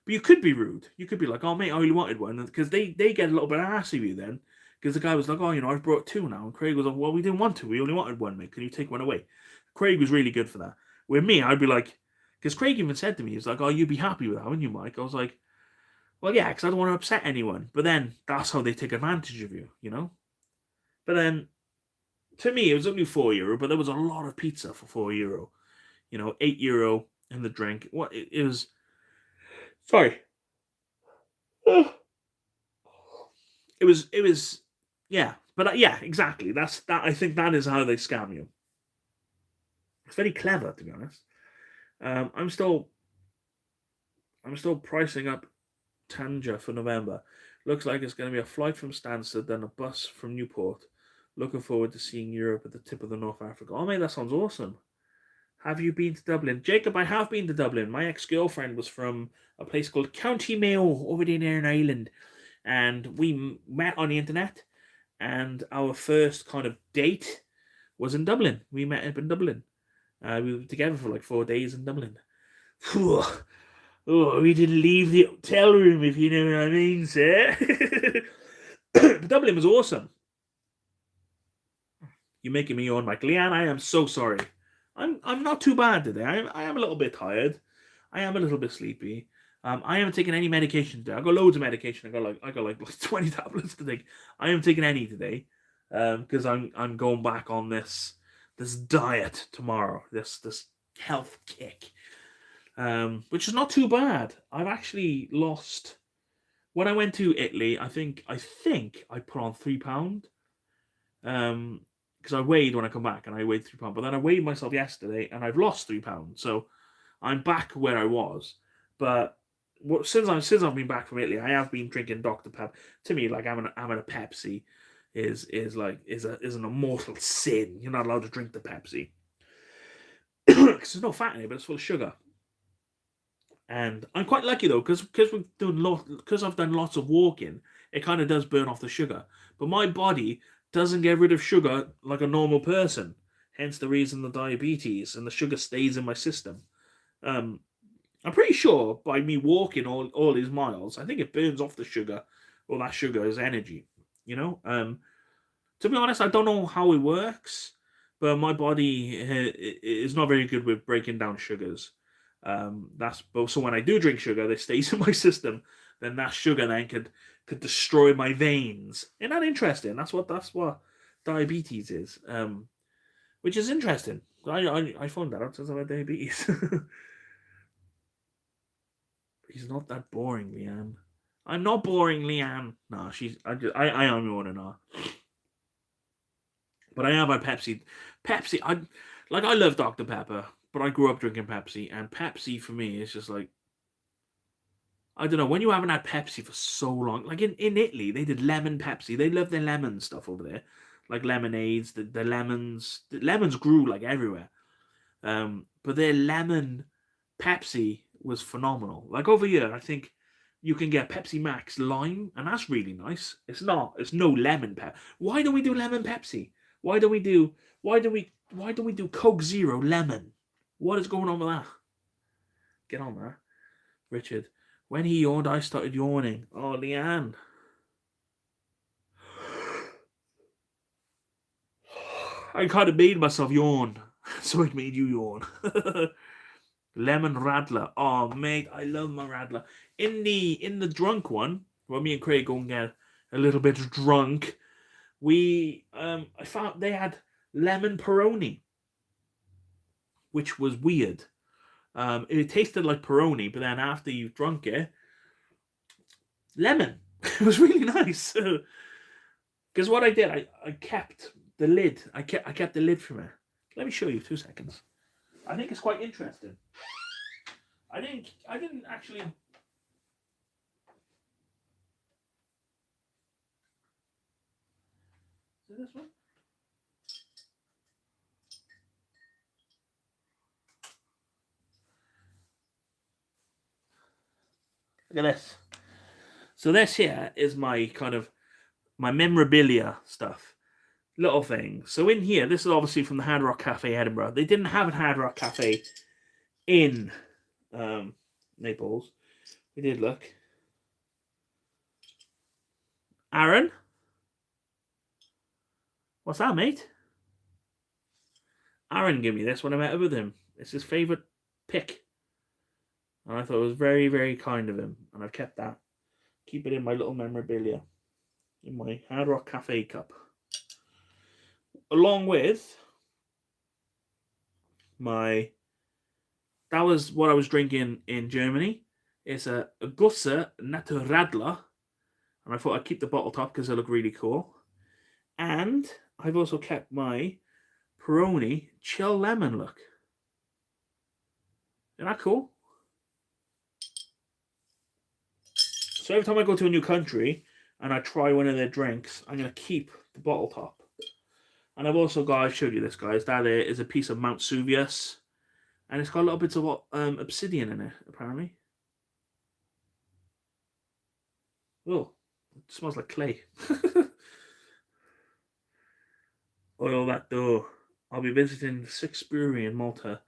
But you could be rude. You could be like, oh, mate, I only wanted one. Because they get a little bit arsey with you then. Because the guy was like, oh, I've brought two now. And Craig was like, well, we didn't want to. We only wanted one, mate. Can you take one away? Craig was really good for that. With me, I'd be like, because Craig even said to me, he's like, oh, you'd be happy with that, wouldn't you, Mike? I was like, well, yeah, because I don't want to upset anyone. But then that's how they take advantage of you, But then, to me, it was only €4, but there was a lot of pizza for €4. €8 in the drink. What it was. Sorry. It was. Yeah, but yeah, exactly. That. I think that is how they scam you. It's very clever, to be honest. I'm still pricing up Tanger for November. Looks like it's going to be a flight from Stansted, then a bus from Newport. Looking forward to seeing Europe at the tip of the North Africa. Oh, mate, that sounds awesome. Have you been to Dublin? Jacob, I have been to Dublin. My ex-girlfriend was from a place called County Mayo over there in Ireland. And we met on the internet. And our first kind of date was in Dublin. We met up in Dublin. We were together for like 4 days in Dublin. Oh, we didn't leave the hotel room, if you know what I mean, sir. Dublin was awesome. You're making me yawn, Mike. Leanne, I am so sorry. I'm not too bad today. I am a little bit tired. I am a little bit sleepy. I haven't taken any medication today. I got loads of medication. I got like 20 tablets to take. I haven't taken any today. Because I'm going back on this diet tomorrow. This health kick. Which is not too bad. I've actually lost. When I went to Italy, I think I put on £3. Because I weighed when I come back, and I weighed £3. But then I weighed myself yesterday, and I've lost £3. So I'm back where I was. But since I've been back from Italy, I have been drinking Dr. Pepper. To me, like having a Pepsi is an immortal sin. You're not allowed to drink the Pepsi. because there's no fat in it, but it's full of sugar. And I'm quite lucky though, because I've done lots of walking, it kind of does burn off the sugar. But my body doesn't get rid of sugar like a normal person. Hence the reason the diabetes, and the sugar stays in my system. Um, I'm pretty sure by me walking all these miles, I think it burns off the sugar. All that sugar is energy, you know. To be honest, I don't know how it works, but my body is not very good with breaking down sugars. So when I do drink sugar, that stays in my system. Then that sugar then could destroy my veins. Isn't that interesting? That's what diabetes is. Which is interesting. I found that out since I had diabetes. He's not that boring, Leanne. I'm not boring, Leanne. No, I am yawning now. But I have had Pepsi. Pepsi, I love Dr. Pepper, but I grew up drinking Pepsi, and Pepsi for me is just like, I don't know, when you haven't had Pepsi for so long, like in Italy, they did lemon Pepsi. They love their lemon stuff over there. Like lemonades, the lemons. The lemons grew like everywhere. But their lemon Pepsi was phenomenal. Like over here, I think you can get Pepsi Max lime, and that's really nice. It's no lemon pep. Why don't we do lemon Pepsi? Why don't we do Coke Zero lemon? What is going on with that? Get on there. Richard. When he yawned, I started yawning. Oh, Leanne. I kind of made myself yawn, so it made you yawn. Lemon Radler. Oh, mate, I love my Radler. In the drunk one, when me and Craig go and get a little bit drunk, I found they had lemon Peroni, which was weird. It tasted like Peroni, but then after you've drunk it, lemon. It was really nice. Because what I did, I kept the lid. I kept the lid from it. Let me show you 2 seconds. I think it's quite interesting. I didn't actually. Is it this one? Look at this. So this here is my memorabilia stuff. Little things. So in here, this is obviously from the Hard Rock Cafe Edinburgh. They didn't have a Hard Rock Cafe in Naples. We did look. Aaron? What's that, mate? Aaron gave me this when I met up with him. It's his favourite pick. And I thought it was very, very kind of him. And I've kept that. Keep it in my little memorabilia. In my Hard Rock Cafe cup. Along with that was what I was drinking in Germany. It's a Gusse Naturradler. And I thought I'd keep the bottle top because they look really cool. And I've also kept my Peroni Chill Lemon look. Isn't that cool? So every time I go to a new country and I try one of their drinks, I'm going to keep the bottle top. And I've also got, I showed you this, guys. That there is a piece of Mount Suvius. And it's got little bits of obsidian in it, apparently. Oh, it smells like clay. Oil that door. I'll be visiting the Sixth Brewery in Malta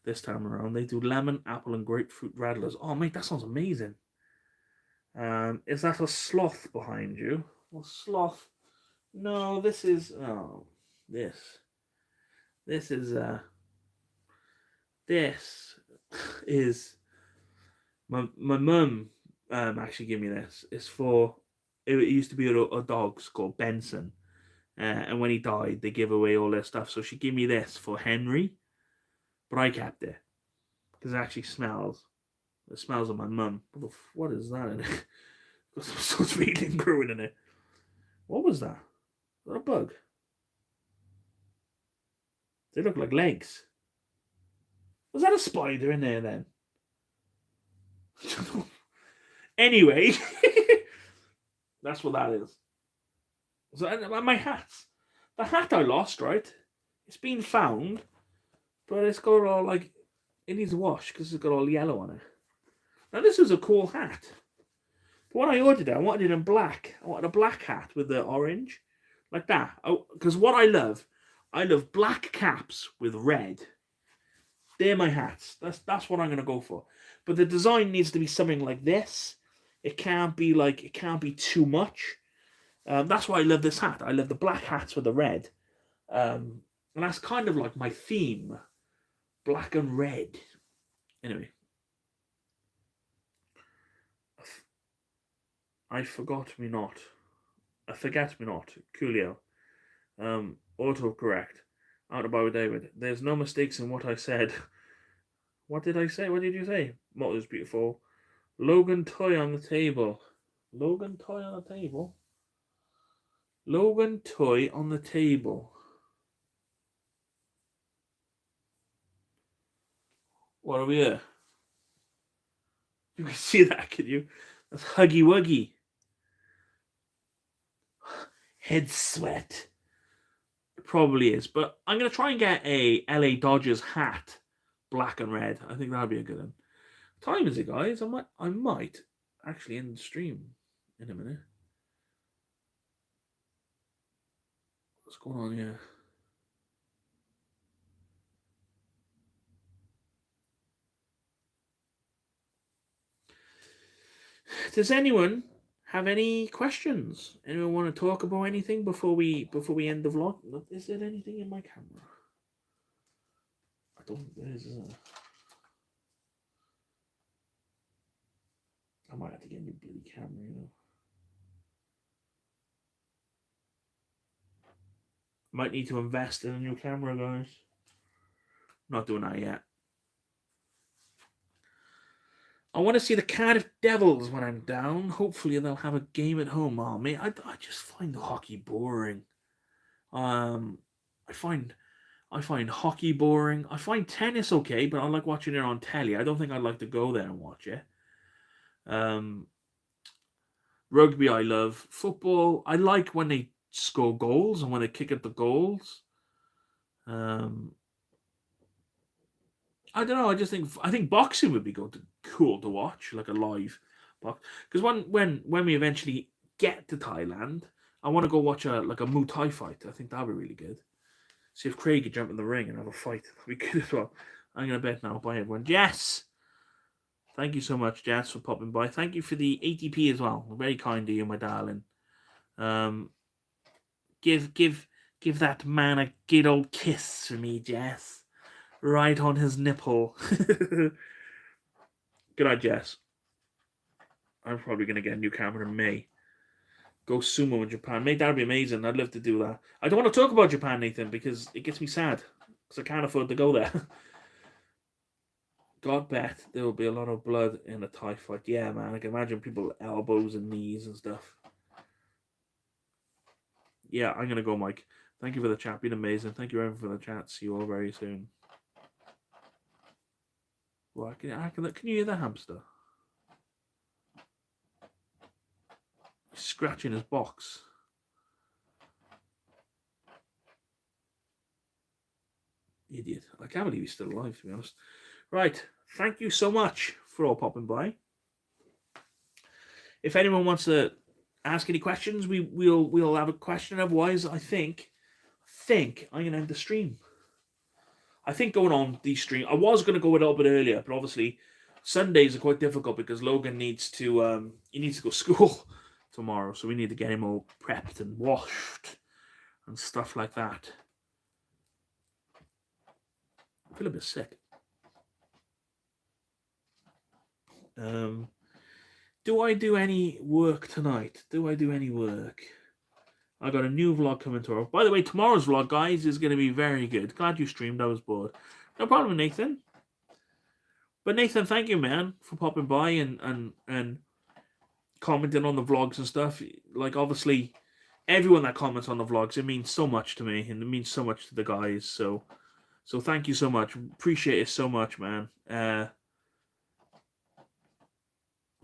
this time around. They do lemon, apple, and grapefruit radlers. Oh, mate, that sounds amazing. Is that a sloth behind you? Well, sloth. No, this is. Oh, this. This is. This is. My mum actually gave me this. It's for. It used to be a dog's called Benson. And when he died, they gave away all their stuff. So she gave me this for Henry. But I kept it. Because it actually smells. It smells of my mum. What is that in it? Got some sort of alien growing in it. What was that? Is that a bug? They look like legs. Was that a spider in there then? Anyway, that's what that is. So my hats. The hat I lost, right? It's been found But it's got all like, it needs a wash because it's got all yellow on it. Now this is a cool hat. But when I ordered it, I wanted it in black. I wanted a black hat with the orange, like that. Because what I love black caps with red. They're my hats. That's what I'm gonna go for. But the design needs to be something like this. It can't be too much. That's why I love this hat. I love the black hats with the red. And that's kind of like my theme. Black and red. Anyway. I forget me not. Coolio. Autocorrect. Out of with David. There's no mistakes in what I said. What did I say? What did you say? Motto's beautiful. Logan toy on the table. Logan toy on the table. Logan toy on the table. What are we here? You can see that, can you? That's Huggy Wuggy. Head sweat. It probably is, but I'm going to try and get a LA Dodgers hat, black and red. I think that'd be a good one. What time is it, guys? I might actually end the stream in a minute. What's going on here? Does anyone have any questions? Anyone want to talk about anything before we end the vlog? Is there anything in my camera? I don't think there is there? I might have to get a new bloody camera, you know. Might need to invest in a new camera, guys. Not doing that yet. I want to see the Cardiff Devils when I'm down. Hopefully they'll have a game at home. Oh, mate, I just find the hockey boring. I find hockey boring. I find tennis okay, but I like watching it on telly. I don't think I'd like to go there and watch it. Rugby I love. Football, I like when they score goals and when they kick at the goals. I don't know. I think boxing would be cool to watch, like a live box. Because when we eventually get to Thailand, I want to go watch a Muay Thai fight. I think that'd be really good. See if Craig could jump in the ring and have a fight. That'd be good as well. I'm gonna bet now. Bye everyone. Jess, thank you so much, Jess, for popping by. Thank you for the ATP as well. Very kind of you, my darling. Give that man a good old kiss for me, Jess. Right on his nipple. Good night, Jess. I'm probably going to get a new camera in May. Go sumo in Japan. Mate, that'd be amazing. I'd love to do that. I don't want to talk about Japan, Nathan, because it gets me sad. Because I can't afford to go there. God bet there will be a lot of blood in a Thai fight. Yeah, man. I can imagine people with elbows and knees and stuff. Yeah, I'm going to go, Mike. Thank you for the chat. Been amazing. Thank you everyone for the chat. See you all very soon. Well, can you hear the hamster? He's scratching his box. Idiot. I can't believe he's still alive, to be honest. Right. Thank you so much for all popping by. If anyone wants to ask any questions, we'll have a question. Otherwise, I think I'm gonna end the stream. I think going on the stream, I was going to go a little bit earlier, but obviously Sundays are quite difficult because Logan needs to go to school tomorrow, so we need to get him all prepped and washed and stuff like that. I feel a bit sick. Do I do any work tonight? Do I do any work? I got a new vlog coming tomorrow. By the way, tomorrow's vlog, guys, is going to be very good. Glad you streamed. I was bored. No problem, Nathan. But Nathan, thank you, man, for popping by and commenting on the vlogs and stuff. Like, obviously, everyone that comments on the vlogs, it means so much to me, and it means so much to the guys. So thank you so much. Appreciate it so much, man.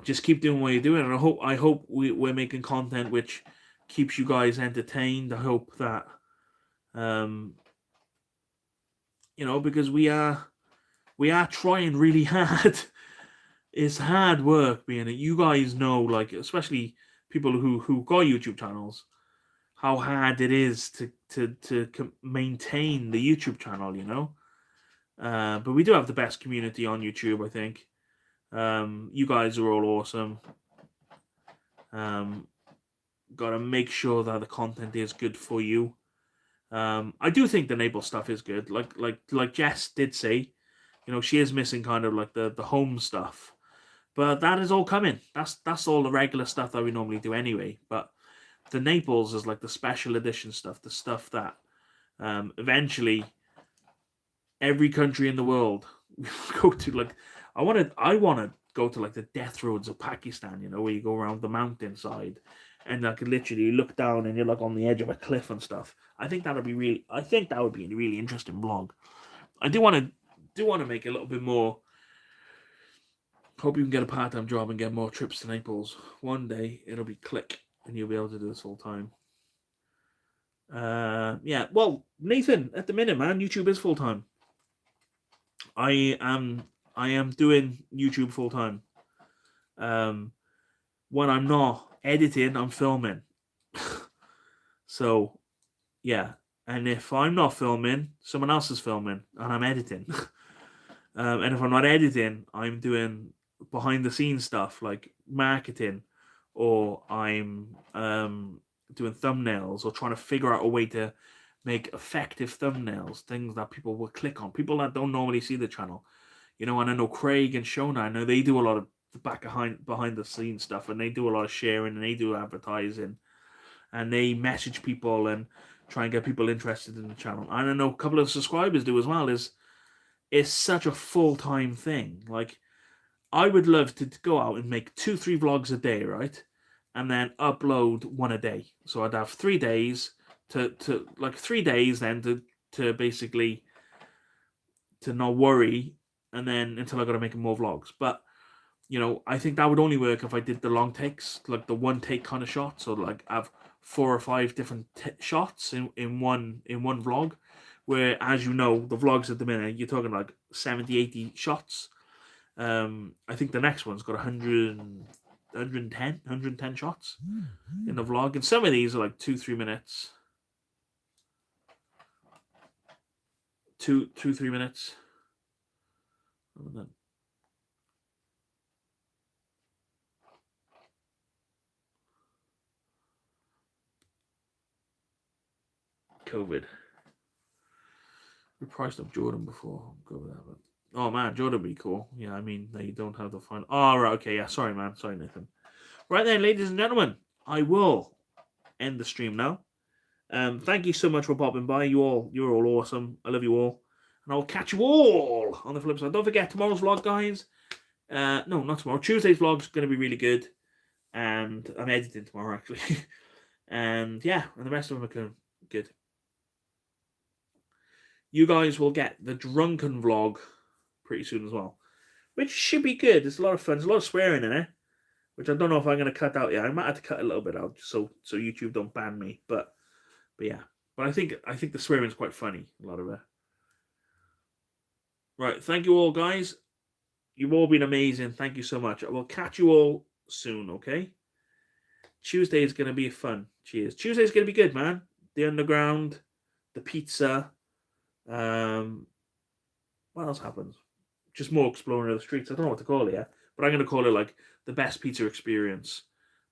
Just keep doing what you're doing, and I hope we're making content which keeps you guys entertained. I hope that because we are trying really hard. It's hard work being it. You guys know, like, especially people who got YouTube channels, how hard it is to maintain the YouTube channel. But we do have the best community on YouTube, I think. You guys are all awesome. Got to make sure that the content is good for you. I do think the Naples stuff is good. Like Jess did say, she is missing kind of like the home stuff, but that is all coming. That's all the regular stuff that we normally do anyway. But the Naples is like the special edition stuff, the stuff that eventually every country in the world go to. Like, I want to go to like the death roads of Pakistan, where you go around the mountainside and I could literally look down and you're like on the edge of a cliff and stuff. I think that would be a really interesting vlog. I do want to make a little bit more. Hope you can get a part-time job and get more trips to Naples. One day it'll be click and you'll be able to do this full time. Yeah, well, Nathan, at the minute, man, YouTube is full time. I am doing YouTube full time. When I'm not editing, I'm filming. So, yeah. And if I'm not filming, someone else is filming and I'm editing. And if I'm not editing, I'm doing behind the scenes stuff like marketing, or I'm doing thumbnails, or trying to figure out a way to make effective thumbnails, things that people will click on, people that don't normally see the channel. And I know Craig and Shona, I know they do a lot of the behind the scenes stuff, and they do a lot of sharing and they do advertising and they message people and try and get people interested in the channel. And I know a couple of subscribers do as well. It's such a full-time thing. Like, I would love to go out and make 2-3 vlogs a day, right? And then upload one a day. So I'd have 3 days to 3 days then to basically to not worry, and then until I got to make more vlogs. But I think that would only work if I did the long takes, like the one take kind of shots, or like have 4 or 5 different shots in one vlog. Where, as you know, the vlogs at the minute, you're talking like 70-80 shots. I think the next one's got 110 shots in the vlog, and some of these are like 2-3 minutes. 2-3 minutes. And then COVID. We priced up Jordan before. Go with that. But... Oh man, Jordan would be cool. Yeah, I mean, they don't have the final. Oh, right, okay, yeah. Sorry, man. Sorry, Nathan. Right then, ladies and gentlemen, I will end the stream now. Thank you so much for popping by. You're all awesome. I love you all. And I will catch you all on the flip side. Don't forget tomorrow's vlog, guys. No, not tomorrow. Tuesday's vlog's going to be really good. And I'm editing tomorrow, actually. And yeah, and the rest of them are good. You guys will get the drunken vlog pretty soon as well, which should be good. It's a lot of fun. There's a lot of swearing in it, which I don't know if I'm going to cut out yet. I might have to cut a little bit out so YouTube don't ban me. But yeah. But I think the swearing is quite funny, a lot of it. Right, thank you all, guys. You've all been amazing. Thank you so much. I will catch you all soon, okay? Tuesday is going to be fun. Cheers. Tuesday's going to be good, man. The underground, the pizza. What else happens? Just more exploring of the streets. I don't know what to call it yet, but I'm going to call it like the best pizza experience,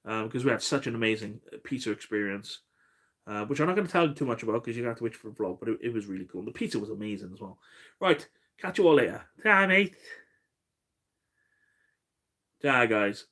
because we had such an amazing pizza experience, which I'm not going to tell you too much about because you have to wait for the vlog, but it was really cool. The pizza was amazing as well. Right, catch you all later. Ta, mate. Ta, guys.